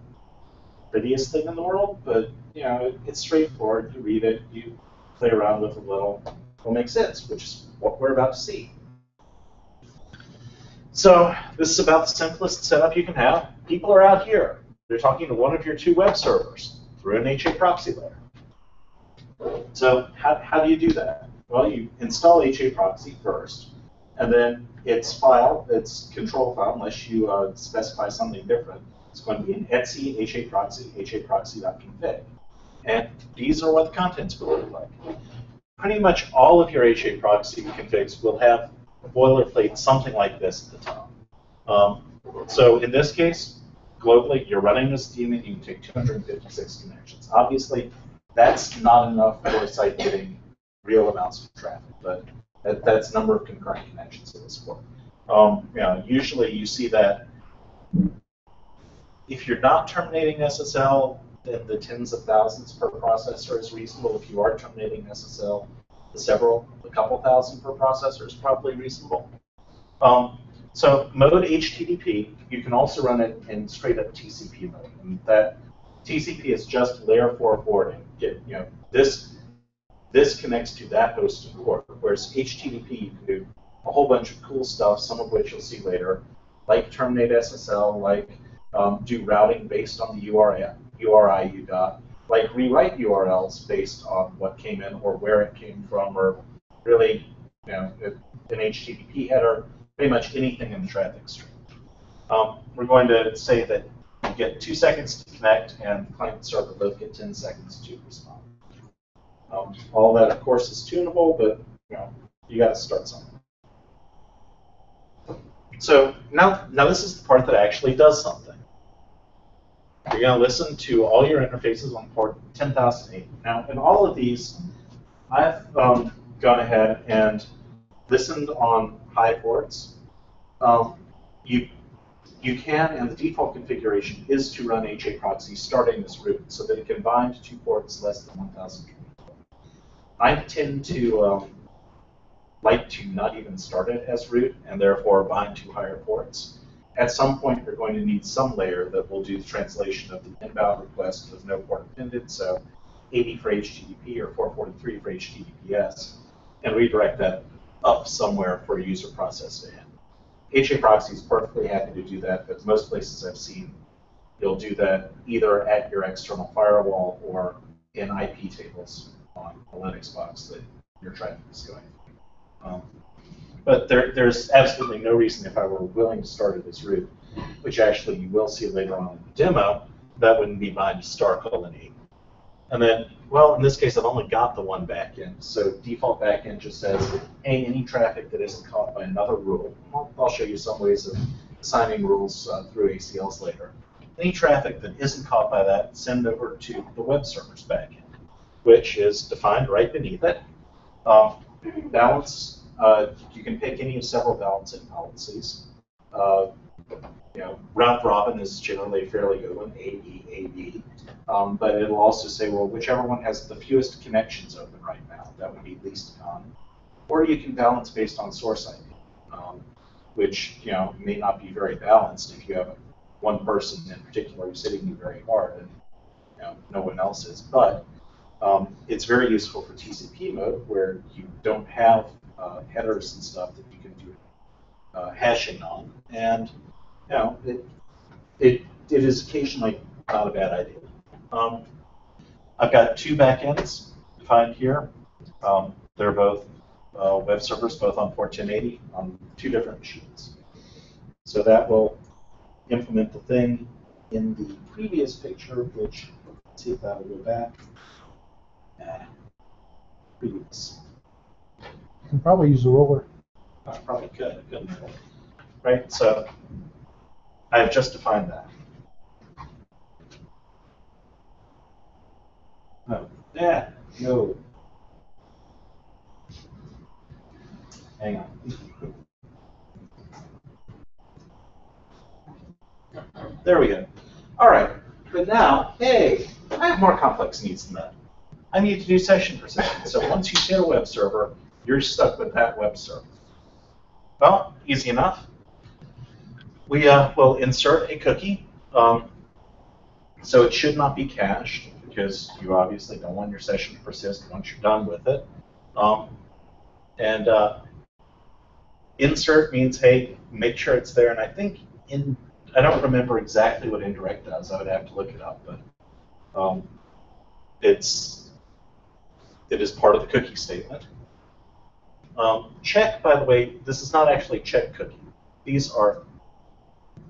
prettiest thing in the world, but it's straightforward. You read it, you play around with it a little, it'll make sense, which is what we're about to see. So this is about the simplest setup you can have. People are out here. They're talking to one of your 2 web servers through an HAProxy layer. So how do you do that? Well, you install HAProxy first, and then its file, its control file, unless you specify something different, it's going to be an etc HAProxy, haproxy.config. And these are what the contents will look like. Pretty much all of your HAProxy configs will have a boilerplate something like this at the top. So in this case, globally, you're running this daemon, you can take 256 connections. Obviously, that's not enough for a site getting real amounts of traffic, but that's number of concurrent connections it was for. Usually you see that if you're not terminating SSL, then the tens of thousands per processor is reasonable. If you are terminating SSL, a couple thousand per processor is probably reasonable. So mode HTTP, you can also run it in straight up TCP mode. And that TCP is just layer 4 forwarding. This connects to that host and port, whereas HTTP, you can do a whole bunch of cool stuff, some of which you'll see later, like terminate SSL, like do routing based on the URI you got, like rewrite URLs based on what came in or where it came from, or really, an HTTP header, pretty much anything in the traffic stream. We're going to say that you get 2 seconds to connect, and the client and server both get 10 seconds to respond. All that, of course, is tunable, but you got to start somewhere. So now this is the part that actually does something. You're going to listen to all your interfaces on port 10,008. Now, in all of these, I've gone ahead and listened on high ports. You can, and the default configuration is to run HAProxy starting this route so that it can bind to ports less than 1,024. I tend to like to not even start it as root and therefore bind to higher ports. At some point, you're going to need some layer that will do the translation of the inbound request with no port appended, so 80 for HTTP or 443 for HTTPS, and redirect that up somewhere for a user process to handle. HAProxy is perfectly happy to do that, but most places I've seen, you'll do that either at your external firewall or in IP tables on a Linux box that your traffic is going through. But there's absolutely no reason, if I were willing to start it as root, which actually you will see later on in the demo, that wouldn't be bind to star:8. And then, well, in this case, I've only got the one backend. So default backend just says, hey, any traffic that isn't caught by another rule. I'll show you some ways of assigning rules through ACLs later. Any traffic that isn't caught by that, send over to the web server's backend, which is defined right beneath it. Balance, you can pick any of several balancing policies. Round robin is generally a fairly good one, A, B, A, B. But it'll also say, well, whichever one has the fewest connections open right now, that would be least common. Or you can balance based on source ID, which may not be very balanced if you have one person in particular who's hitting you very hard and no one else is. But it's very useful for TCP mode where you don't have headers and stuff that you can do hashing on, and it is occasionally not a bad idea. I've got 2 backends defined here. They're both web servers, both on port 1080 on 2 different machines. So that will implement the thing in the previous picture, which, let's see if that'll go back. Previous. You can probably use a roller. I probably could, couldn't I? Right, so I have just defined that. No. Yeah. No. Hang on. There we go. All right. But now, hey, I have more complex needs than that. I need to do session persistence. So once you hit a web server, you're stuck with that web server. Well, easy enough. We will insert a cookie. So it should not be cached because you obviously don't want your session to persist once you're done with it. Insert means, hey, make sure it's there. And I think I don't remember exactly what indirect does. I would have to look it up, but it is part of the cookie statement. Check, by the way, this is not actually check cookie. These are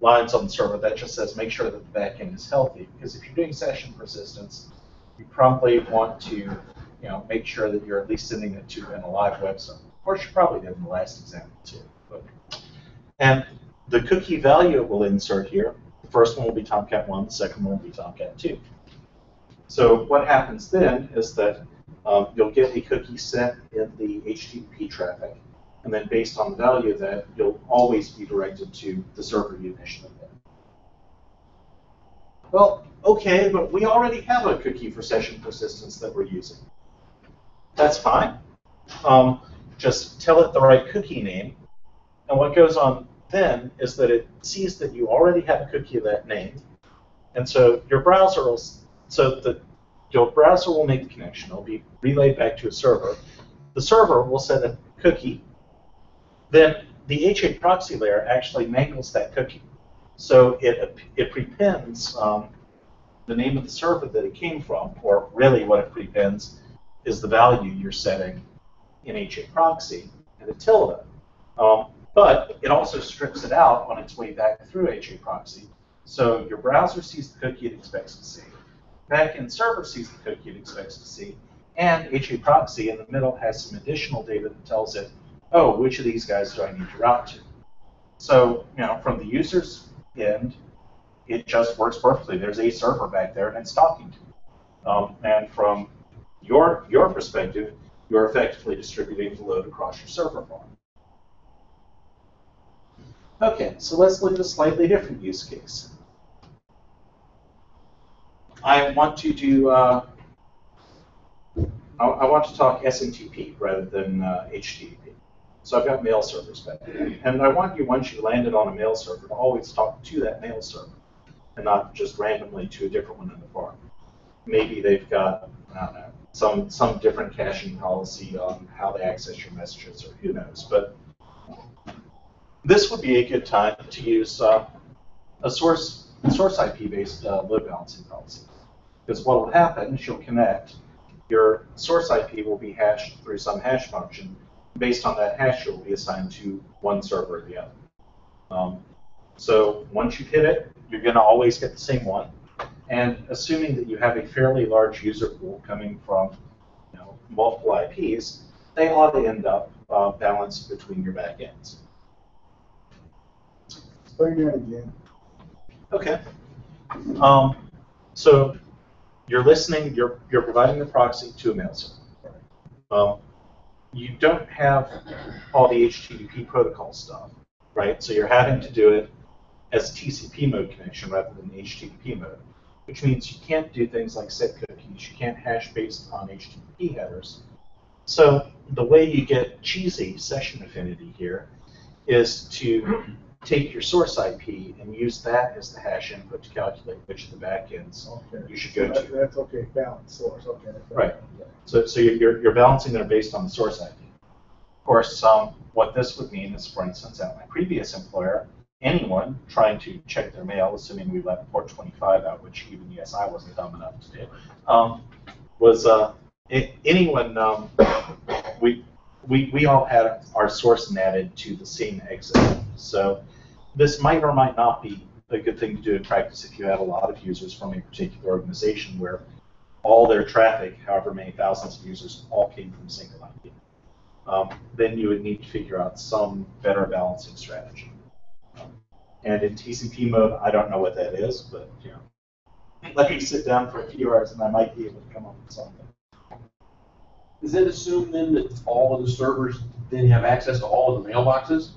lines on the server that just says make sure that the backend is healthy. Because if you're doing session persistence, you probably want to make sure that you're at least sending it to an alive web server. Of course, you probably did in the last example too. And the cookie value it will insert here, the first one will be Tomcat 1, the second one will be Tomcat 2. So what happens then is that you'll get a cookie sent in the HTTP traffic, and then based on the value of that, you'll always be directed to the server you initially hit. Well, okay, but we already have a cookie for session persistence that we're using. That's fine. Just tell it the right cookie name, and what goes on then is that it sees that you already have a cookie of that name, and so your browser will make the connection. It'll be relayed back to a server. The server will send a cookie. Then the HAProxy layer actually mangles that cookie. So it prepends the name of the server that it came from, or really what it prepends is the value you're setting in HAProxy and a tilde. But it also strips it out on its way back through HAProxy. So your browser sees the cookie it expects to see. Backend server sees the cookie it expects to see. And HAProxy in the middle has some additional data that tells it, oh, which of these guys do I need to route to? So, from the user's end, it just works perfectly. There's a server back there and it's talking to you. And from your perspective, you're effectively distributing the load across your server farm. Okay, so let's look at a slightly different use case. I want to do, I want to talk SMTP rather than HTTP. So I've got mail servers back there. And I want you, once you landed on a mail server, to always talk to that mail server and not just randomly to a different one in the farm. Maybe they've got, I don't know, some different caching policy on how they access your messages, or who knows. But this would be a good time to use a source IP-based load balancing policy. Because what will happen is you'll connect, your source IP will be hashed through some hash function. Based on that hash, it will be assigned to one server or the other. So once you hit it, you're going to always get the same one. And assuming that you have a fairly large user pool coming from multiple IPs, they ought to end up balanced between your backends. Explain that again. Okay. So you're listening, you're providing the proxy to a mail server. You don't have all the HTTP protocol stuff, right? So you're having to do it as a TCP mode connection rather than HTTP mode, which means you can't do things like set cookies. You can't hash based on HTTP headers. So the way you get cheesy session affinity here is to take your source IP and use that as the hash input to calculate which of the backends you should go to. That's okay, balance source, okay. Right. So you're balancing them based on the source IP. Of course, what this would mean is, for instance, at my previous employer, anyone trying to check their mail, assuming we left port 25 out, which even I wasn't dumb enough to do, was anyone, we all had our source natted to the same exit. So this might or might not be a good thing to do in practice if you had a lot of users from a particular organization where all their traffic, however many thousands of users, all came from a single IP. Then you would need to figure out some better balancing strategy. And in TCP mode, I don't know what that is, but you know, let me sit down for a few hours and I might be able to come up with something. Does that assume then that all of the servers then have access to all of the mailboxes?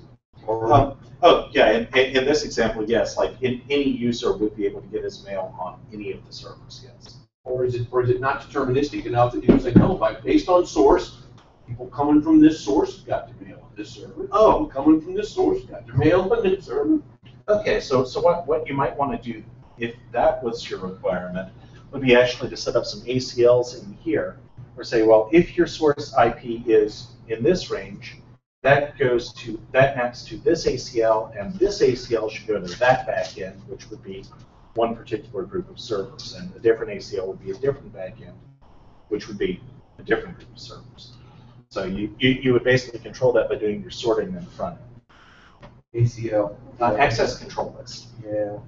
Or Oh, yeah, in this example, yes, like any user would be able to get his mail on any of the servers, yes. Or is it not deterministic enough that you say, no, based on source, people coming from this source got their mail on this server. Oh. People coming from this source got their mail on this server. Okay, so what you might want to do, if that was your requirement, would be actually to set up some ACLs in here, or say, well, if your source IP is in this range, that maps to this ACL, and this ACL should go to that backend, which would be one particular group of servers, and a different ACL would be a different backend, which would be a different group of servers. So you would basically control that by doing your sorting in the front end. ACL. Access control list. Yeah.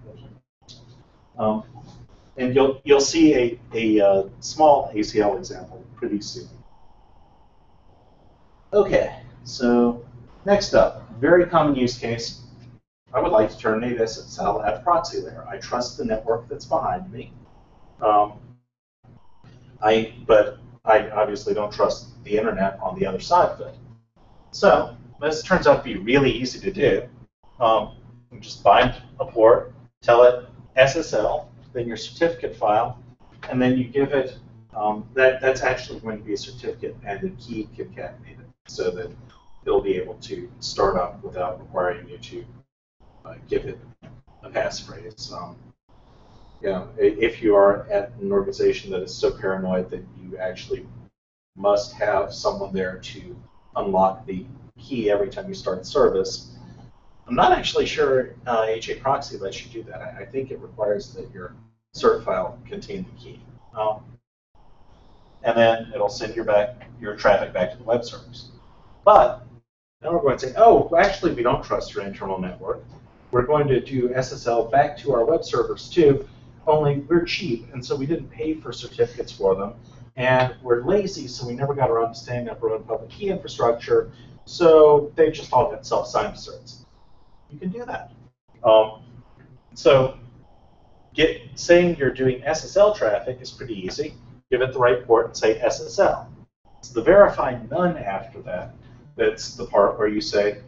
And you'll see a small ACL example pretty soon. Okay, so next up, very common use case. I would like to terminate SSL at the proxy layer. I trust the network that's behind me. But I obviously don't trust the internet on the other side of it. So this turns out to be really easy to do. You just bind a port, tell it SSL, then your certificate file, and then you give it, that's actually going to be a certificate and a key concatenated, so that it'll be able to start up without requiring you to give it a passphrase. You know, if you are at an organization that is so paranoid that you actually must have someone there to unlock the key every time you start the service, I'm not actually sure HAProxy lets you do that. I think it requires that your cert file contain the key. And then it'll send your traffic back to the web servers. But then we're going to say, oh, actually, we don't trust your internal network. We're going to do SSL back to our web servers too, only we're cheap, and so we didn't pay for certificates for them. And we're lazy, so we never got around to standing up our own public key infrastructure, so they just all got self-signed certs. You can do that. So saying you're doing SSL traffic is pretty easy. Give it the right port and say SSL. It's the verify none after that that's the part where you say,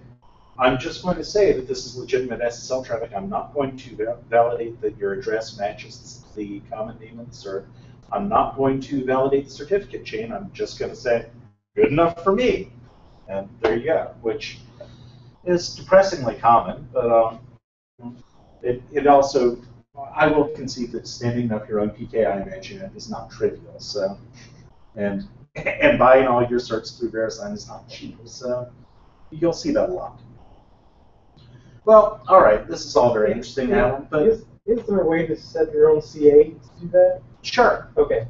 I'm just going to say that this is legitimate SSL traffic. I'm not going to validate that your address matches the common name of the cert. I'm not going to validate the certificate chain. I'm just going to say, good enough for me. And there you go, which is depressingly common, but it also, I will concede that standing up your own PKI management is not trivial. So, and buying all your certs through VeriSign is not cheap. So you'll see that a lot. Well, all right, this is all very interesting, Adam, but is there a way to set your own CA to do that? Sure. Okay.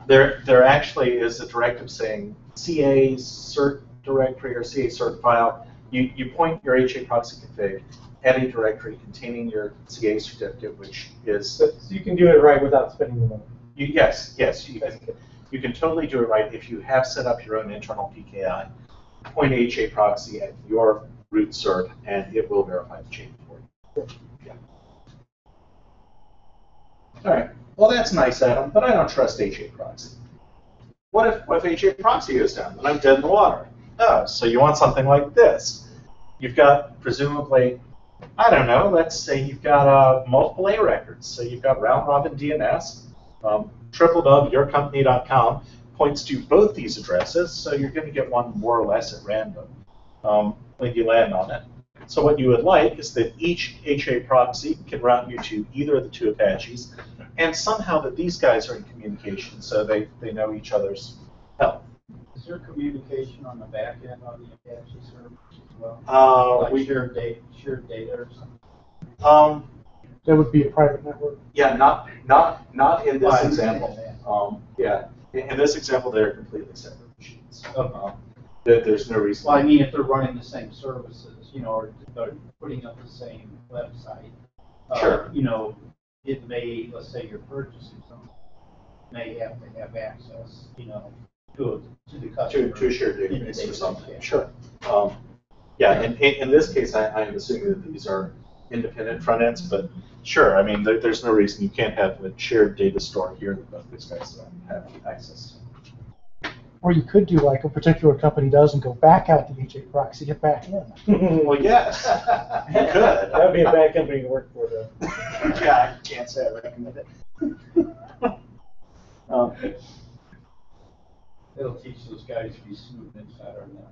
There actually is a directive saying CA cert directory or CA cert file. You point your HAProxy config at a directory containing your CA certificate, which is. So you can do it right without spending the money. Yes, you can totally do it right if you have set up your own internal PKI. Point HAProxy at your root cert, and it will verify the chain for you. Yeah. All right. Well, that's nice, Adam, but I don't trust HAProxy. What if HAProxy goes down and I'm dead in the water? Oh, so you want something like this. You've got, presumably, I don't know, let's say you've got multiple A records. So you've got round-robin DNS, www.yourcompany.com points to both these addresses, so you're going to get one more or less at random when you land on it. So what you would like is that each HAProxy can route you to either of the two Apaches, and somehow that these guys are in communication, so they know each other's health. Is there communication on the back end on the Apache servers as well? Like shared data or something? That would be a private network? Yeah, not in this example. Yeah, in this example, they're completely separate machines. There's no reason. Well, I mean, if they're running the same services, you know, or they're putting up the same website, sure. You know, it may, let's say you're purchasing something, may have to have access, you know, to the customer. To a shared database or something. Sure. Yeah, and in this case, I am assuming that these are independent front ends, but sure, I mean, there's no reason you can't have a shared data store here that both these guys have access to. Or you could do like a particular company does and go back out to HAProxy, get back in. Well, yes, you could. That would be a bad company to work for, though. Yeah, I can't say I recommend it. It'll teach those guys to be smooth inside our net.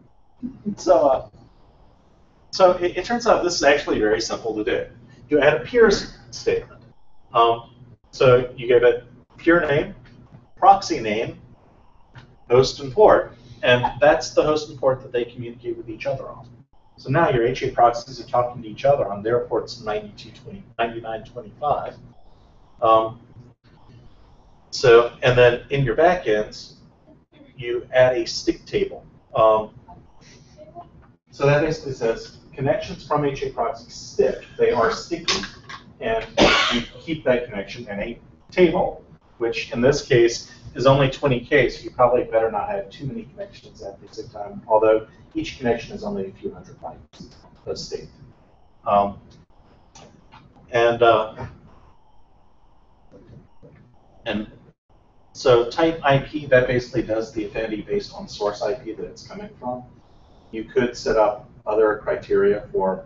So it turns out this is actually very simple to do. You add a peers statement. So you give it peer name, proxy name, host and port, and that's the host and port that they communicate with each other on. So now your HA proxies are talking to each other on their ports 9925. And then in your backends, you add a stick table. So that basically says connections from HAProxy stick. They are sticky, and you keep that connection in a table, which in this case is only 20K, so you probably better not have too many connections at the same time, although each connection is only a few hundred bytes of state. And so type IP, that basically does the affinity based on source IP that it's coming from. You could set up other criteria for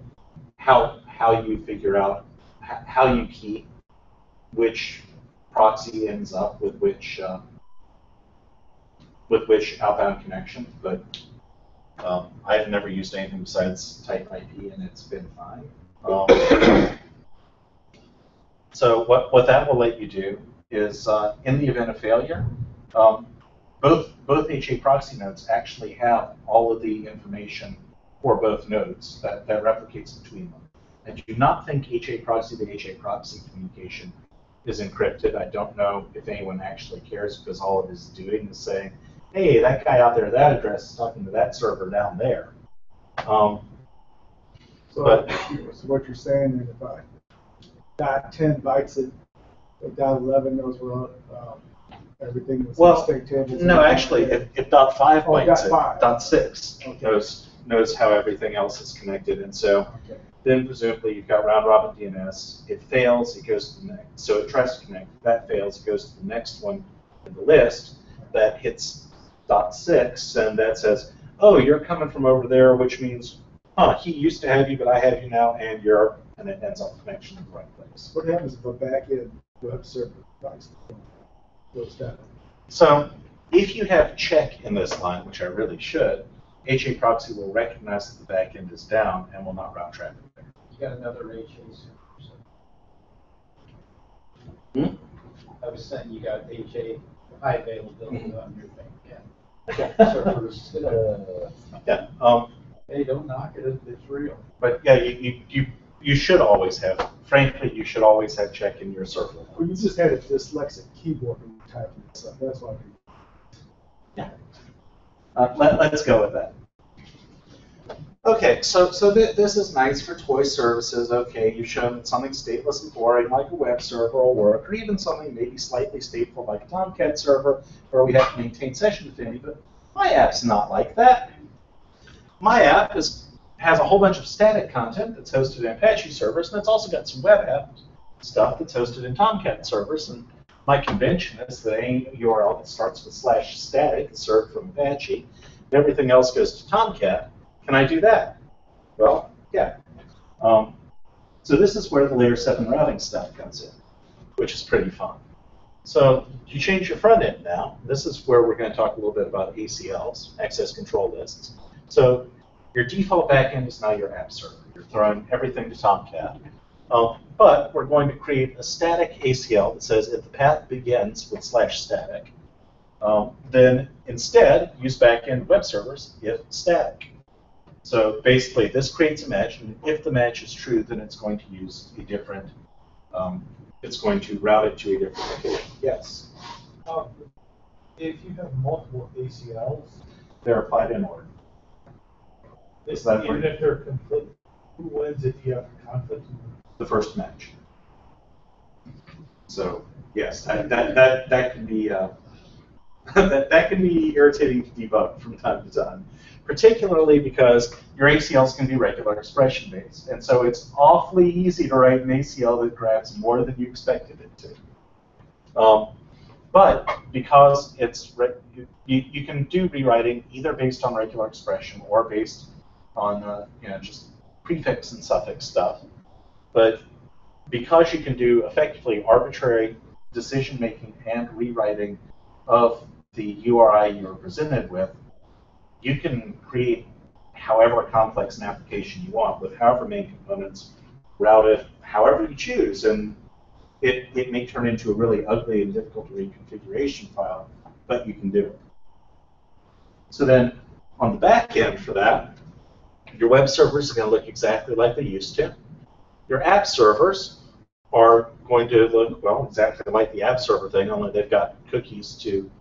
how you figure out, how you key which proxy ends up with which outbound connection, but I've never used anything besides type IP, and it's been fine. So what that will let you do is, in the event of failure, both HAProxy nodes actually have all of the information for both nodes that replicates between them. I do not think HAProxy to HAProxy communication is encrypted. I don't know if anyone actually cares, because all it is doing is saying, hey, that guy out there at that address is talking to that server down there. So what you're saying is if I got 10 bytes at dot 11 knows where everything was state tables. No, actually, if dot 5 bytes .5. dot 6 Okay. knows how everything else is connected, and so then presumably you've got round robin DNS. It fails, it goes to the next. So it tries to connect. If that fails, it goes to the next one in the list that hits dot 6, and that says, oh, you're coming from over there, which means, he used to have you, but I have you now, and it ends up connection in the right place. What happens if a backend web server goes down? So if you have check in this line, which I really should, HAProxy will recognize that the backend is down and will not route traffic there. You got another HA Hmm? I was saying you got HA high availability on your backend. Okay. Servers. Yeah. Hey, don't knock it if it's real. But yeah, you should always have. Frankly, you should always have check in your server. Well, you just had a dyslexic keyboard when you typed this up. That's why. Yeah. Let's go with that. Okay, so this is nice for toy services. Okay, you've shown that something stateless and boring like a web server will work, or even something maybe slightly stateful like a Tomcat server, where we have to maintain session affinity. But my app's not like that. My app has a whole bunch of static content that's hosted in Apache servers, and it's also got some web app stuff that's hosted in Tomcat servers. And my convention is that any URL that starts with /static is served from Apache, and everything else goes to Tomcat. Can I do that? Well, yeah. So this is where the layer 7 routing stuff comes in, which is pretty fun. So you change your front end now. This is where we're going to talk a little bit about ACLs, access control lists. So your default backend is now your app server. You're throwing everything to Tomcat. But we're going to create a static ACL that says if the path begins with /static, then instead use backend web servers if static. So basically, this creates a match, and if the match is true, then it's going to use a different, it's going to route it to a different location. Yes? If you have multiple ACLs, They're applied in order. Is that even if they're conflict, who wins if you have a conflict? the first match? So yes, that can be that can be irritating to debug from time to time, particularly because your ACLs can be regular expression based. And so it's awfully easy to write an ACL that grabs more than you expected it to. But because it's you can do rewriting either based on regular expression or based on just prefix and suffix stuff. But because you can do effectively arbitrary decision making and rewriting of the URI you're presented with, you can create however complex an application you want with however many components routed however you choose. And it may turn into a really ugly and difficult to read configuration file, but you can do it. So then on the back end for that, your web servers are going to look exactly like they used to. Your app servers are going to look, well, exactly like the app server thing, only they've got cookies to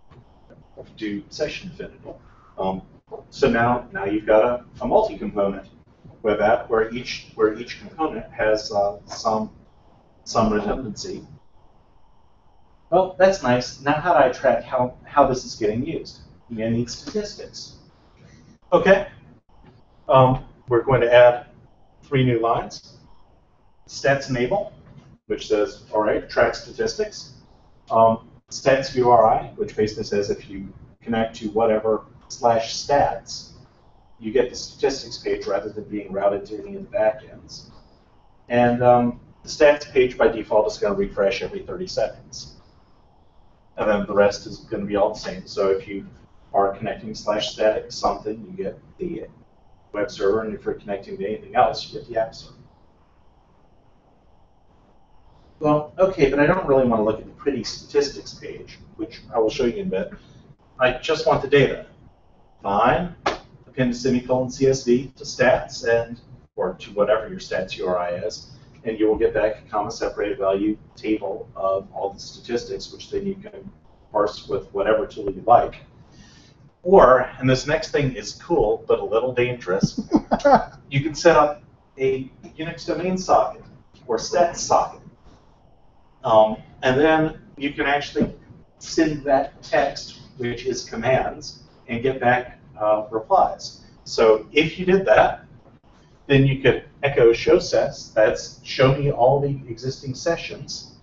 do session affinity. So now you've got a multi-component web app where each component has some redundancy. Well, that's nice. Now how do I track how this is getting used? You're going to need statistics. Okay. We're going to add 3 new lines. Stats enable, which says, all right, track statistics. Stats URI, which basically says if you connect to whatever /stats, you get the statistics page rather than being routed to any of the backends. And the stats page by default is going to refresh every 30 seconds. And then the rest is going to be all the same. So if you are connecting /static something, you get the web server, and if you're connecting to anything else, you get the app server. Well, okay, but I don't really want to look at the pretty statistics page, which I will show you in a bit. I just want the data. Fine. Append a semicolon CSV to stats or to whatever your stats URI is, and you will get back a comma-separated value table of all the statistics, which then you can parse with whatever tool you like. Or, and this next thing is cool, but a little dangerous, you can set up a Unix domain socket or stats socket. And then you can actually send that text, which is commands, and get back replies. So if you did that, then you could echo show sets. That's show me all the existing sessions,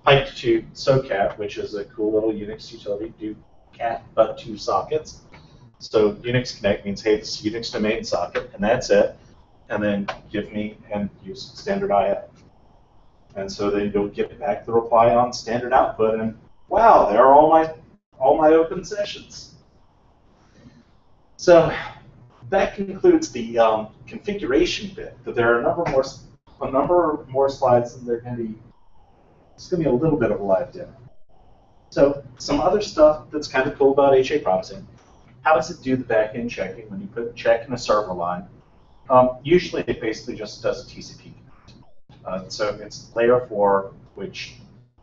piped to SOCAT, which is a cool little Unix utility to do cat but 2 sockets. So Unix Connect means, hey, this is Unix domain socket, and that's it. And then give me and use standard IO. And so then you'll get back the reply on standard output, and wow, there are all my open sessions. So that concludes the configuration bit. But there are a number more slides, and it's going to be a little bit of a live demo. So some other stuff that's kind of cool about HAProxy. How does it do the back-end checking when you put check in a server line? Usually it basically just does a TCP connect. So it's layer 4, which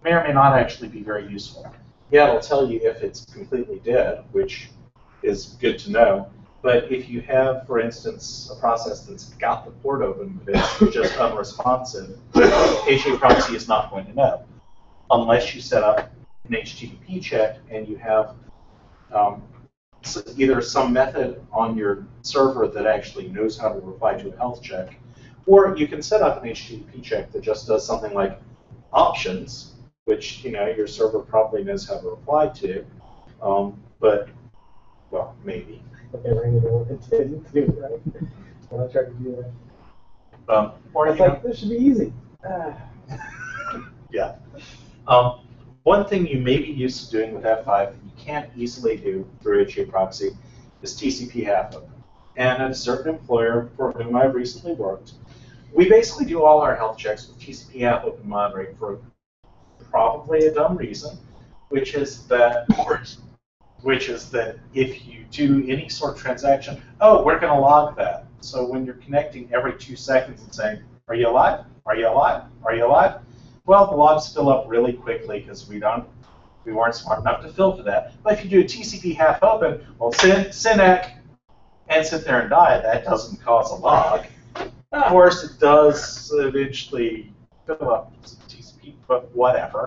may or may not actually be very useful. Yeah, it'll tell you if it's completely dead, which is good to know. But if you have, for instance, a process that's got the port open but it's just unresponsive, HAProxy is not going to know, unless you set up an HTTP check and you have either some method on your server that actually knows how to reply to a health check, or you can set up an HTTP check that just does something like options, which your server probably knows how to reply to, but well, maybe. But they were going to do what it didn't do, right? When I tried to do that. Or it's like, this should be easy. Yeah. One thing you may be used to doing with F5 that you can't easily do through HAProxy is TCP half open. And at a certain employer for whom I've recently worked, we basically do all our health checks with TCP half open monitoring for probably a dumb reason, which is that if you do any sort of transaction, oh, we're going to log that. So when you're connecting every 2 seconds and saying, are you alive? Are you alive? Are you alive? Well, the logs fill up really quickly because we weren't smart enough to filter that. But if you do a TCP half open, well, SYNEC and sit there and die, that doesn't cause a log. Of course, it does eventually fill up TCP, but whatever.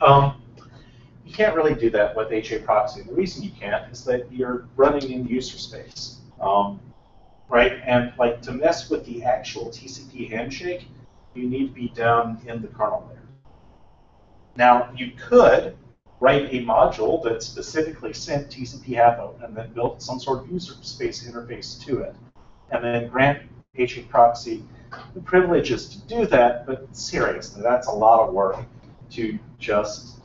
You can't really do that with HAProxy. The reason you can't is that you're running in user space. Right? And like to mess with the actual TCP handshake, you need to be down in the kernel layer. Now, you could write a module that specifically sent TCP half and then built some sort of user space interface to it, and then grant HAProxy the privileges to do that, but seriously, that's a lot of work to just,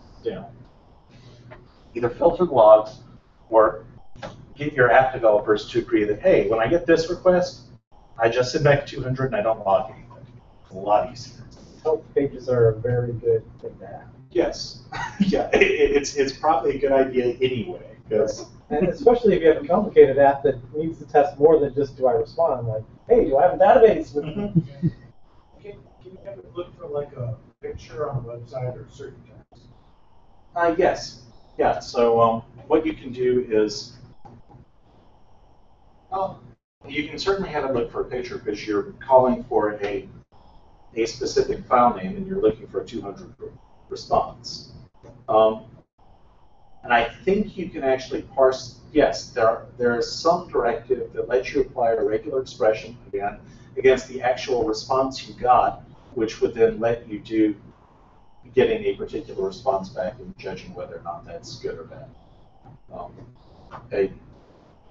either filter the logs or get your app developers to agree that, hey, when I get this request, I just send back 200 and I don't log anything. It's a lot easier. Help pages are a very good thing to have. Yes. Yeah, it's probably a good idea anyway. And especially if you have a complicated app that needs to test more than just do I respond, like, hey, do I have a database? Can you have it look for like a picture on a website or certain text? Yes. Yeah, so what you can do is, you can certainly have it look for a picture because you're calling for a specific file name and you're looking for a 200 response. And I think you can actually parse, yes, there is some directive that lets you apply a regular expression, again, against the actual response you got, which would then let you do getting a particular response back and judging whether or not that's good or bad.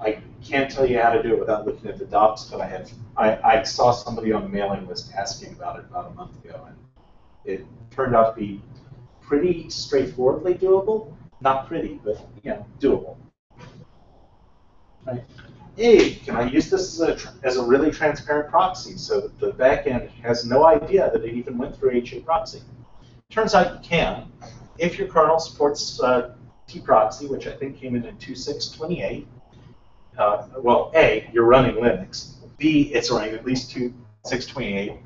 I can't tell you how to do it without looking at the docs, but I saw somebody on the mailing list asking about it about a month ago, and it turned out to be pretty straightforwardly doable. Not pretty, but doable. Right. Hey, can I use this as a really transparent proxy so that the backend has no idea that it even went through HAProxy? Turns out you can. If your kernel supports HAProxy, which I think came in 2.6.28, well, A, you're running Linux. B, it's running at least 2.6.28.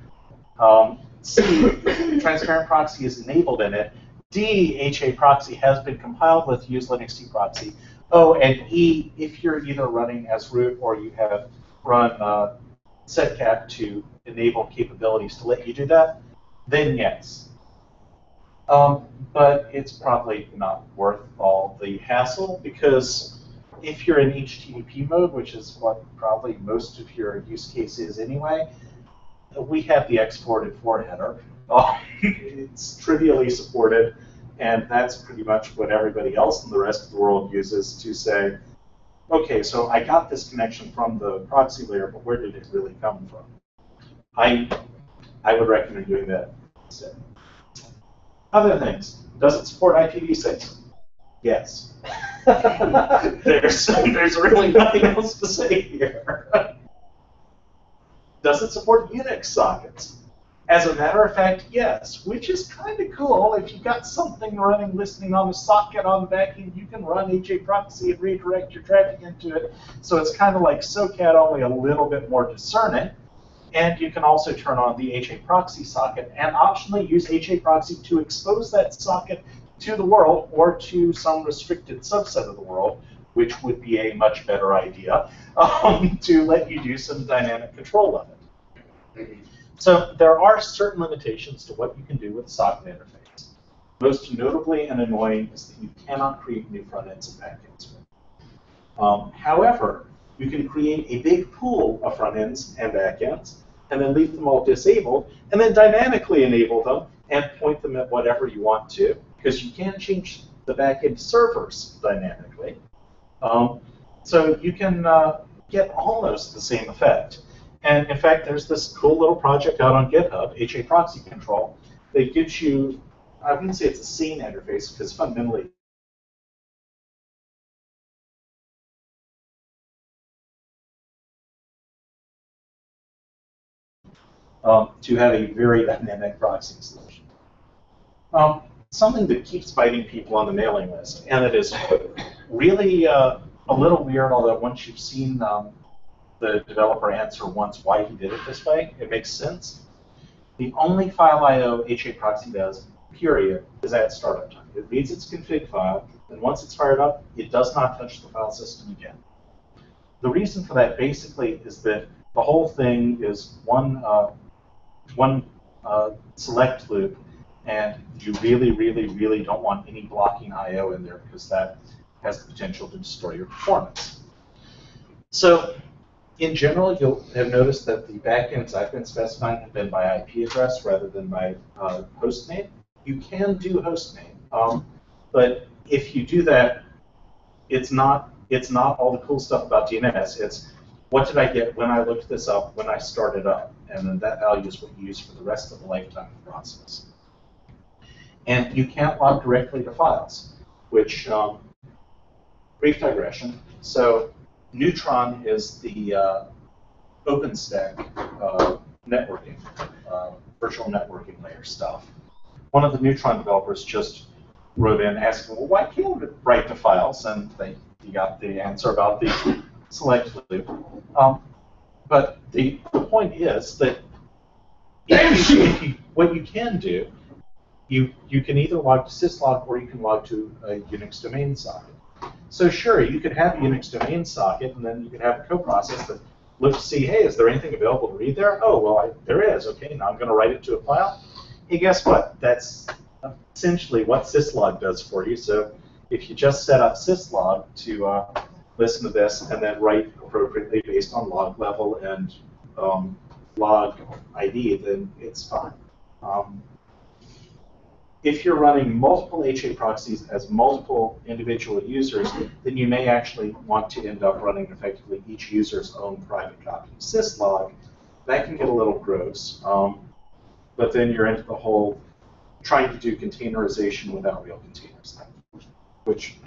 C, transparent proxy is enabled in it. D, HAProxy has been compiled with use Linux tproxy. O, and E, if you're either running as root or you have run setcat to enable capabilities to let you do that, then yes. But it's probably not worth all the hassle because if you're in HTTP mode, which is what probably most of your use case is anyway, we have the exported for header. It's trivially supported, and that's pretty much what everybody else in the rest of the world uses to say, okay, so I got this connection from the proxy layer, but where did it really come from? I would recommend doing that instead. Other things. Does it support IPv6? Yes. There's really nothing else to say here. Does it support Unix sockets? As a matter of fact, yes, which is kind of cool. If you've got something running, listening on the socket on the back end, you can run HAProxy and redirect your traffic into it. So it's kind of like SOCAT, only a little bit more discerning. And you can also turn on the HAProxy socket and optionally use HAProxy to expose that socket to the world or to some restricted subset of the world, which would be a much better idea, to let you do some dynamic control of it. So there are certain limitations to what you can do with a socket interface. Most notably and annoying is that you cannot create new front ends and back ends. However, you can create a big pool of front ends and back ends, and then leave them all disabled, and then dynamically enable them and point them at whatever you want to, because you can change the back end servers dynamically. So you can get almost the same effect. And in fact, there's this cool little project out on GitHub, HAProxy control, that gives you, I wouldn't say it's a scene interface, because fundamentally to have a very dynamic proxy solution. Something that keeps biting people on the mailing list, and it is really a little weird, although once you've seen the developer answer once why he did it this way, it makes sense. The only file I/O HAProxy does, period, is at startup time. It reads its config file, and once it's fired up, it does not touch the file system again. The reason for that basically is that the whole thing is one select loop, and you really, really, really don't want any blocking I/O in there because that has the potential to destroy your performance. So In general, you'll have noticed that the backends I've been specifying have been by IP address rather than by host name. You can do host name, but if you do that, it's not all the cool stuff about DNS. It's what did I get when I looked this up, when I started up, and then that value is what you use for the rest of the lifetime of the process. And you can't log directly to files, which, brief digression. So Neutron is the OpenStack networking, virtual networking layer stuff. One of the Neutron developers just wrote in asking, well, why can't it write to files? And you got the answer about the select loop. But the point is that what you can do, you can either log to syslog or you can log to a Unix domain socket. So sure, you could have a Unix domain socket, and then you could have a coprocess that looks to see, hey, is there anything available to read there? Oh, well, there is. Okay, now I'm going to write it to a file. Hey, guess what? That's essentially what syslog does for you. So if you just set up syslog to listen to this and then write appropriately based on log level and log ID, then it's fine. If you're running multiple HAProxys as multiple individual users, then you may actually want to end up running effectively each user's own private copy of syslog. That can get a little gross, but then you're into the whole trying to do containerization without real containers thing, which...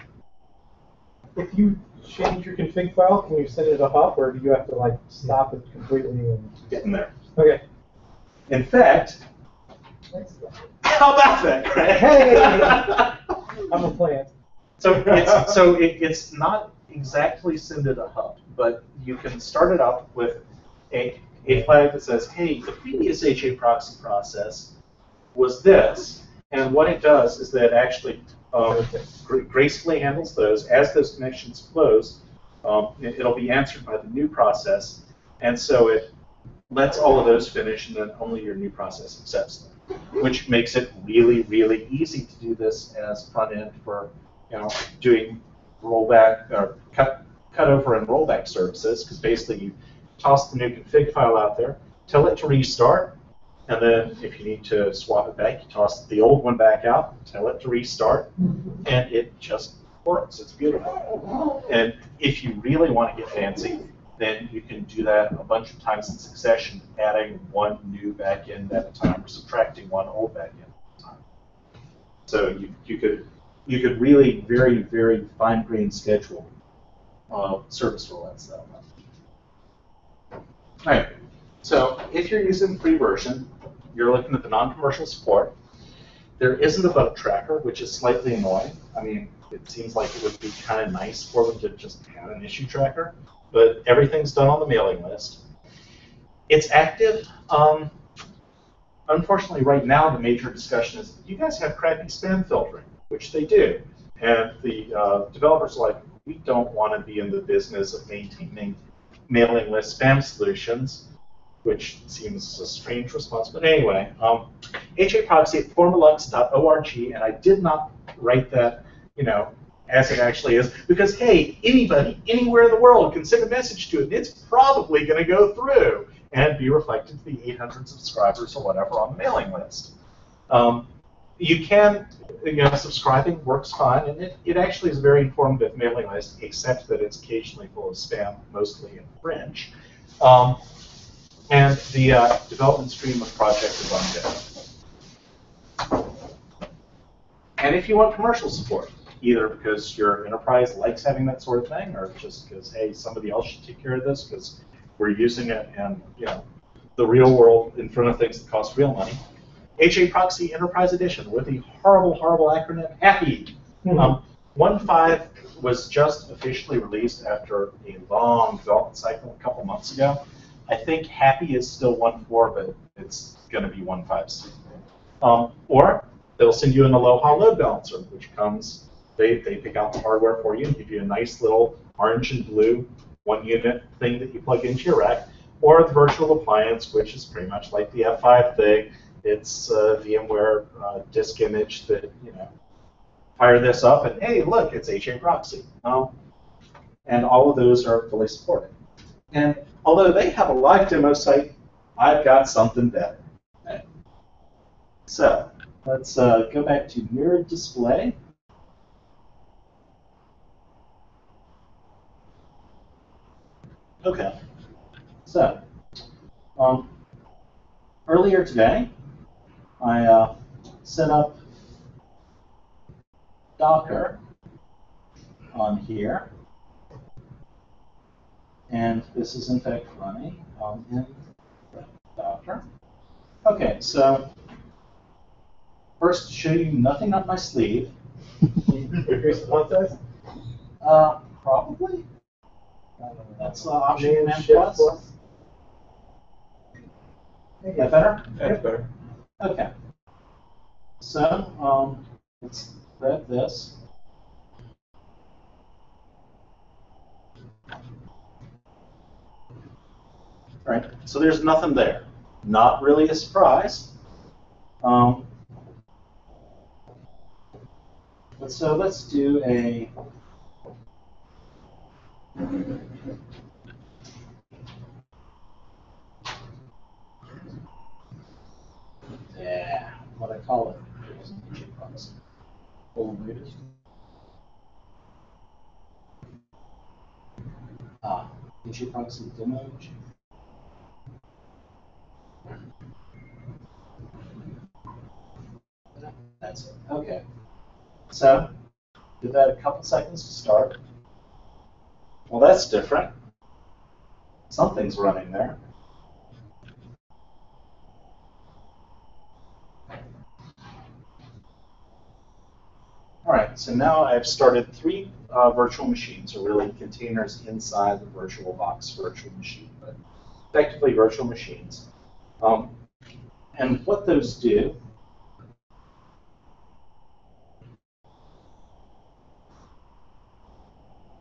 If you change your config file, can you send it to hub, or do you have to like stop it completely and get in there? Okay. In fact, how about that, Greg? Hey, I'm a plant. So it's not exactly send it a hub, but you can start it up with a flag that says, hey, the previous HAProxy process was this, and what it does is that it actually gracefully handles those. As those connections close, it'll be answered by the new process, and so it lets all of those finish, and then only your new process accepts them, which makes it really, really easy to do this as front end for doing rollback or cut over and rollback services, because basically you toss the new config file out there, tell it to restart, and then if you need to swap it back, you toss the old one back out, tell it to restart, and it just works. It's beautiful. And if you really want to get fancy, then you can do that a bunch of times in succession, adding one new backend at a time or subtracting one old backend at a time. So you could really very, very fine-grained schedule service rollouts that way. All right. So if you're using free version, you're looking at the non-commercial support. There isn't a bug tracker, which is slightly annoying. I mean, it seems like it would be kind of nice for them to just have an issue tracker, but everything's done on the mailing list. It's active. Unfortunately, right now, the major discussion is, you guys have crappy spam filtering, which they do. And the developers are like, we don't want to be in the business of maintaining mailing list spam solutions, which seems a strange response. But anyway, HAProxy at formalux.org, and I did not write that, as it actually is, because, hey, anybody, anywhere in the world can send a message to it, and it's probably going to go through and be reflected to the 800 subscribers or whatever on the mailing list. You can, subscribing works fine, and it actually is a very informative mailing list, except that it's occasionally full of spam, mostly in French. And the development stream of the project is ongoing. And if you want commercial support, either because your enterprise likes having that sort of thing, or just because, hey, somebody else should take care of this because we're using it and, the real world in front of things that cost real money, HAProxy Enterprise Edition with the horrible, horrible acronym HAPPY. 1.5 was just officially released after a long development cycle a couple months ago. I think HAPPY is still 1.4, but it's going to be 1.5 soon. Or they'll send you an Aloha load balancer, which comes, they pick out the hardware for you and give you a nice little orange and blue 1-unit thing that you plug into your rack, or the virtual appliance, which is pretty much like the F5 thing. It's a VMware disk image that, fire this up and, hey, look, it's HAProxy. And all of those are fully supported. And although they have a live demo site, I've got something better. Okay. So let's go back to mirrored display. Okay. So earlier today, I set up Docker on here. And this is in fact running in Docker. Okay, so first to show you nothing up my sleeve. Increase the font size? Probably. That's Option Command Command Shift plus. plus. Is that better? That's better. Okay. So let's grab this. All right, so there's nothing there. Not really a surprise. So let's do a what I call it. It wasn't HAProxy. Full latest. HAProxy demo. That's it. Okay. So, give that a couple seconds to start. Well, that's different. Something's running there. All right, so now I've started 3 virtual machines, or really containers inside the VirtualBox virtual machine, but effectively virtual machines. And what those do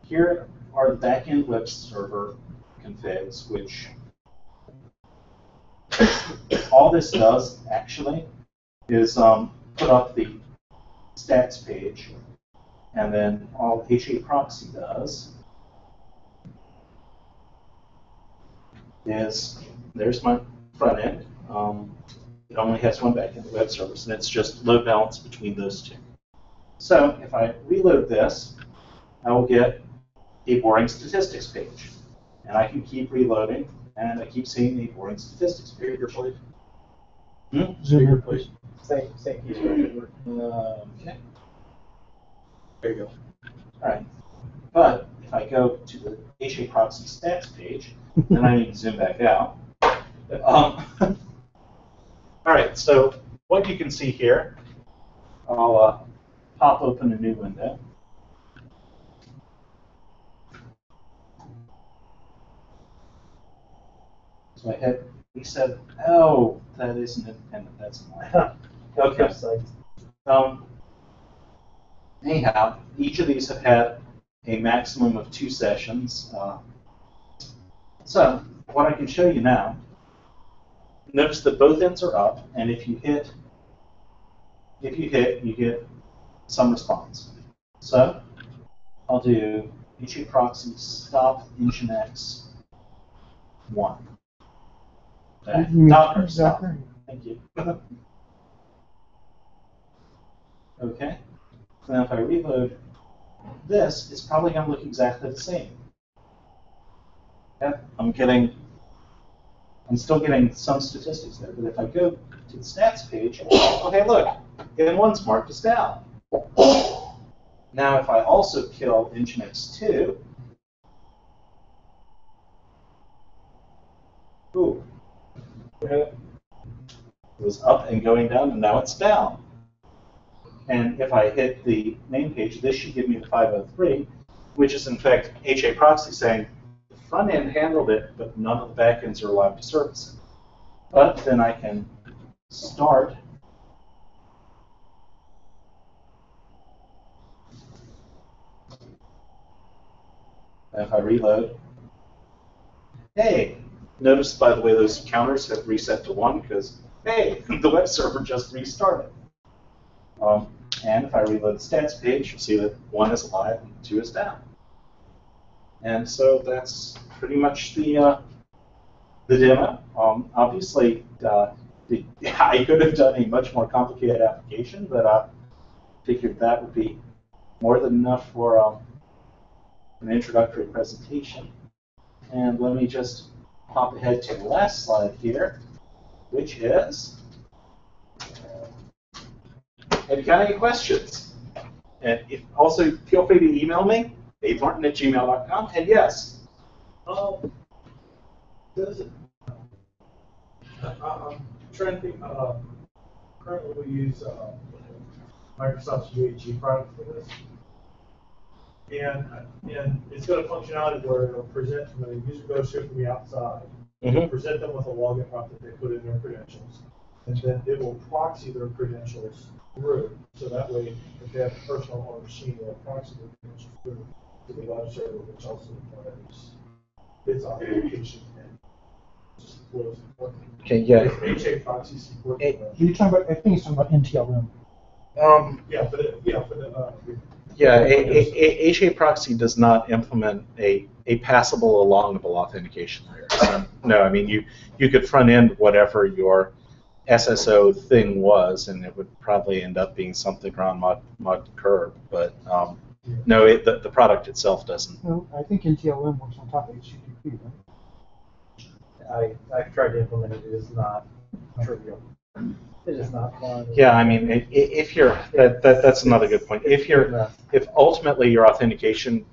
here are the backend web server configs, which all this does actually is put up the stats page, and then all HAProxy does is there's my front end. It only has one backend web service, and it's just load balance between those two. So if I reload this, I will get a boring statistics page. And I can keep reloading, and I keep seeing the boring statistics page. Please. Zoom here, please. Same key structure. Okay. There you go. All right. But if I go to the HAProxy stats page, then I need to zoom back out. All right, so what you can see here, I'll pop open a new window. So I hit reset. Oh, that isn't independent. That's annoying. Okay. Anyhow, each of these have had a maximum of 2 sessions. So what I can show you now, notice that both ends are up, and if you hit, you get some response. So I'll do HAProxy stop Nginx 1. Docker stop. Thank you. Okay. So now if I reload this, it's probably going to look exactly the same. Yeah, I'm still getting some statistics there, but if I go to the stats page, okay, look, N1's marked as down. Now if I also kill Nginx 2, ooh, it was up and going down, and now it's down. And if I hit the main page, this should give me the 503, which is in fact HAProxy saying the front end handled it, but none of the back ends are allowed to service it. But then I can start if I reload. Hey, notice by the way those counters have reset to 1 because, hey, the web server just restarted. And if I reload the stats page, you'll see that 1 is alive and 2 is down. And so that's pretty much the the demo. Obviously, I could have done a much more complicated application, but I figured that would be more than enough for an introductory presentation. And let me just hop ahead to the last slide here, which is, have you got any questions? And also, feel free to email me, davemartin@gmail.com, and yes. Does it? I'm trying to think. Currently, we use Microsoft's UAG product for this, and it's got a functionality where it'll present when a user goes through from the outside, it'll present them with a login prompt that they put in their credentials, and then it will proxy their credentials through. So that way, if they have a personal or machine, they'll proxy their credentials through to the web server, which also requires its authentication and just flows. Okay, yeah. HAProxy support. You're talking about, I think he's talking about NTLM. HAProxy does not implement a passable alongable authentication layer. So, no, I mean you could front end whatever your SSO thing was, and it would probably end up being something around mod curve. But no, the product itself doesn't. No, I think NTLM works on top of HTTP, right? I've tried to implement it. It is not trivial. It is not fun. Yeah, I mean, if you're that's another good point. If ultimately your authentication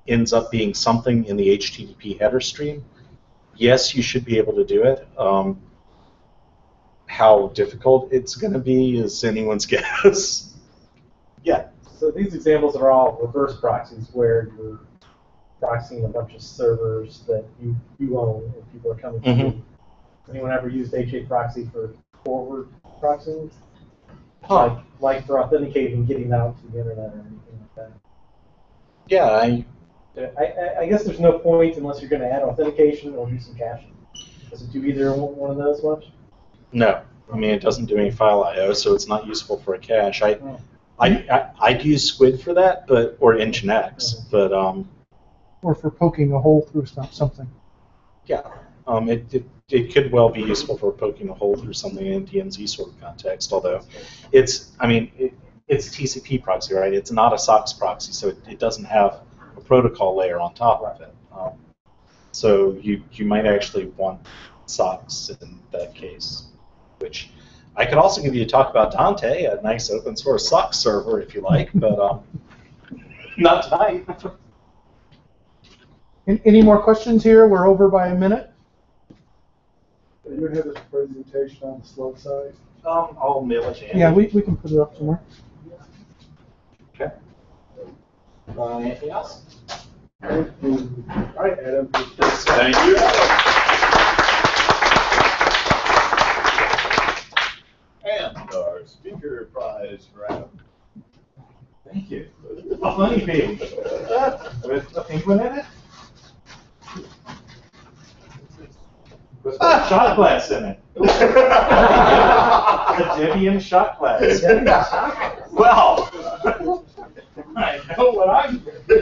ends up being something in the HTTP header stream, yes, you should be able to do it. How difficult it's going to be is anyone's guess. Yeah. So these examples are all reverse proxies where you're proxying a bunch of servers that you own and people are coming to you. Anyone ever used HAProxy for forward proxying? Like for authenticating, getting out to the internet or anything like that. Yeah, I guess there's no point unless you're going to add authentication or do some caching. Does it do either one of those much? No, I mean it doesn't do any file I/O, so it's not useful for a cache. I'd use Squid for that, or Nginx, but Or for poking a hole through something. Yeah, it could well be useful for poking a hole through something in DNZ sort of context. Although it's a TCP proxy, right? It's not a SOCKS proxy, so it doesn't have a protocol layer on top of it. So you might actually want SOCKS in that case. Which I could also give you a talk about Dante, a nice open source SOCKS server if you like, but not tonight. Any more questions here? We're over by a minute. You have this presentation on the slow side? I'll mail it to Andy. Yeah, we can put it up somewhere. Okay. Anything else? All right, Adam. Thank you. And our speaker prize for Adam. Thank you. A honey bee with a penguin in it. With a shot glass in it. A Debian shot glass. Well, I know what I'm doing.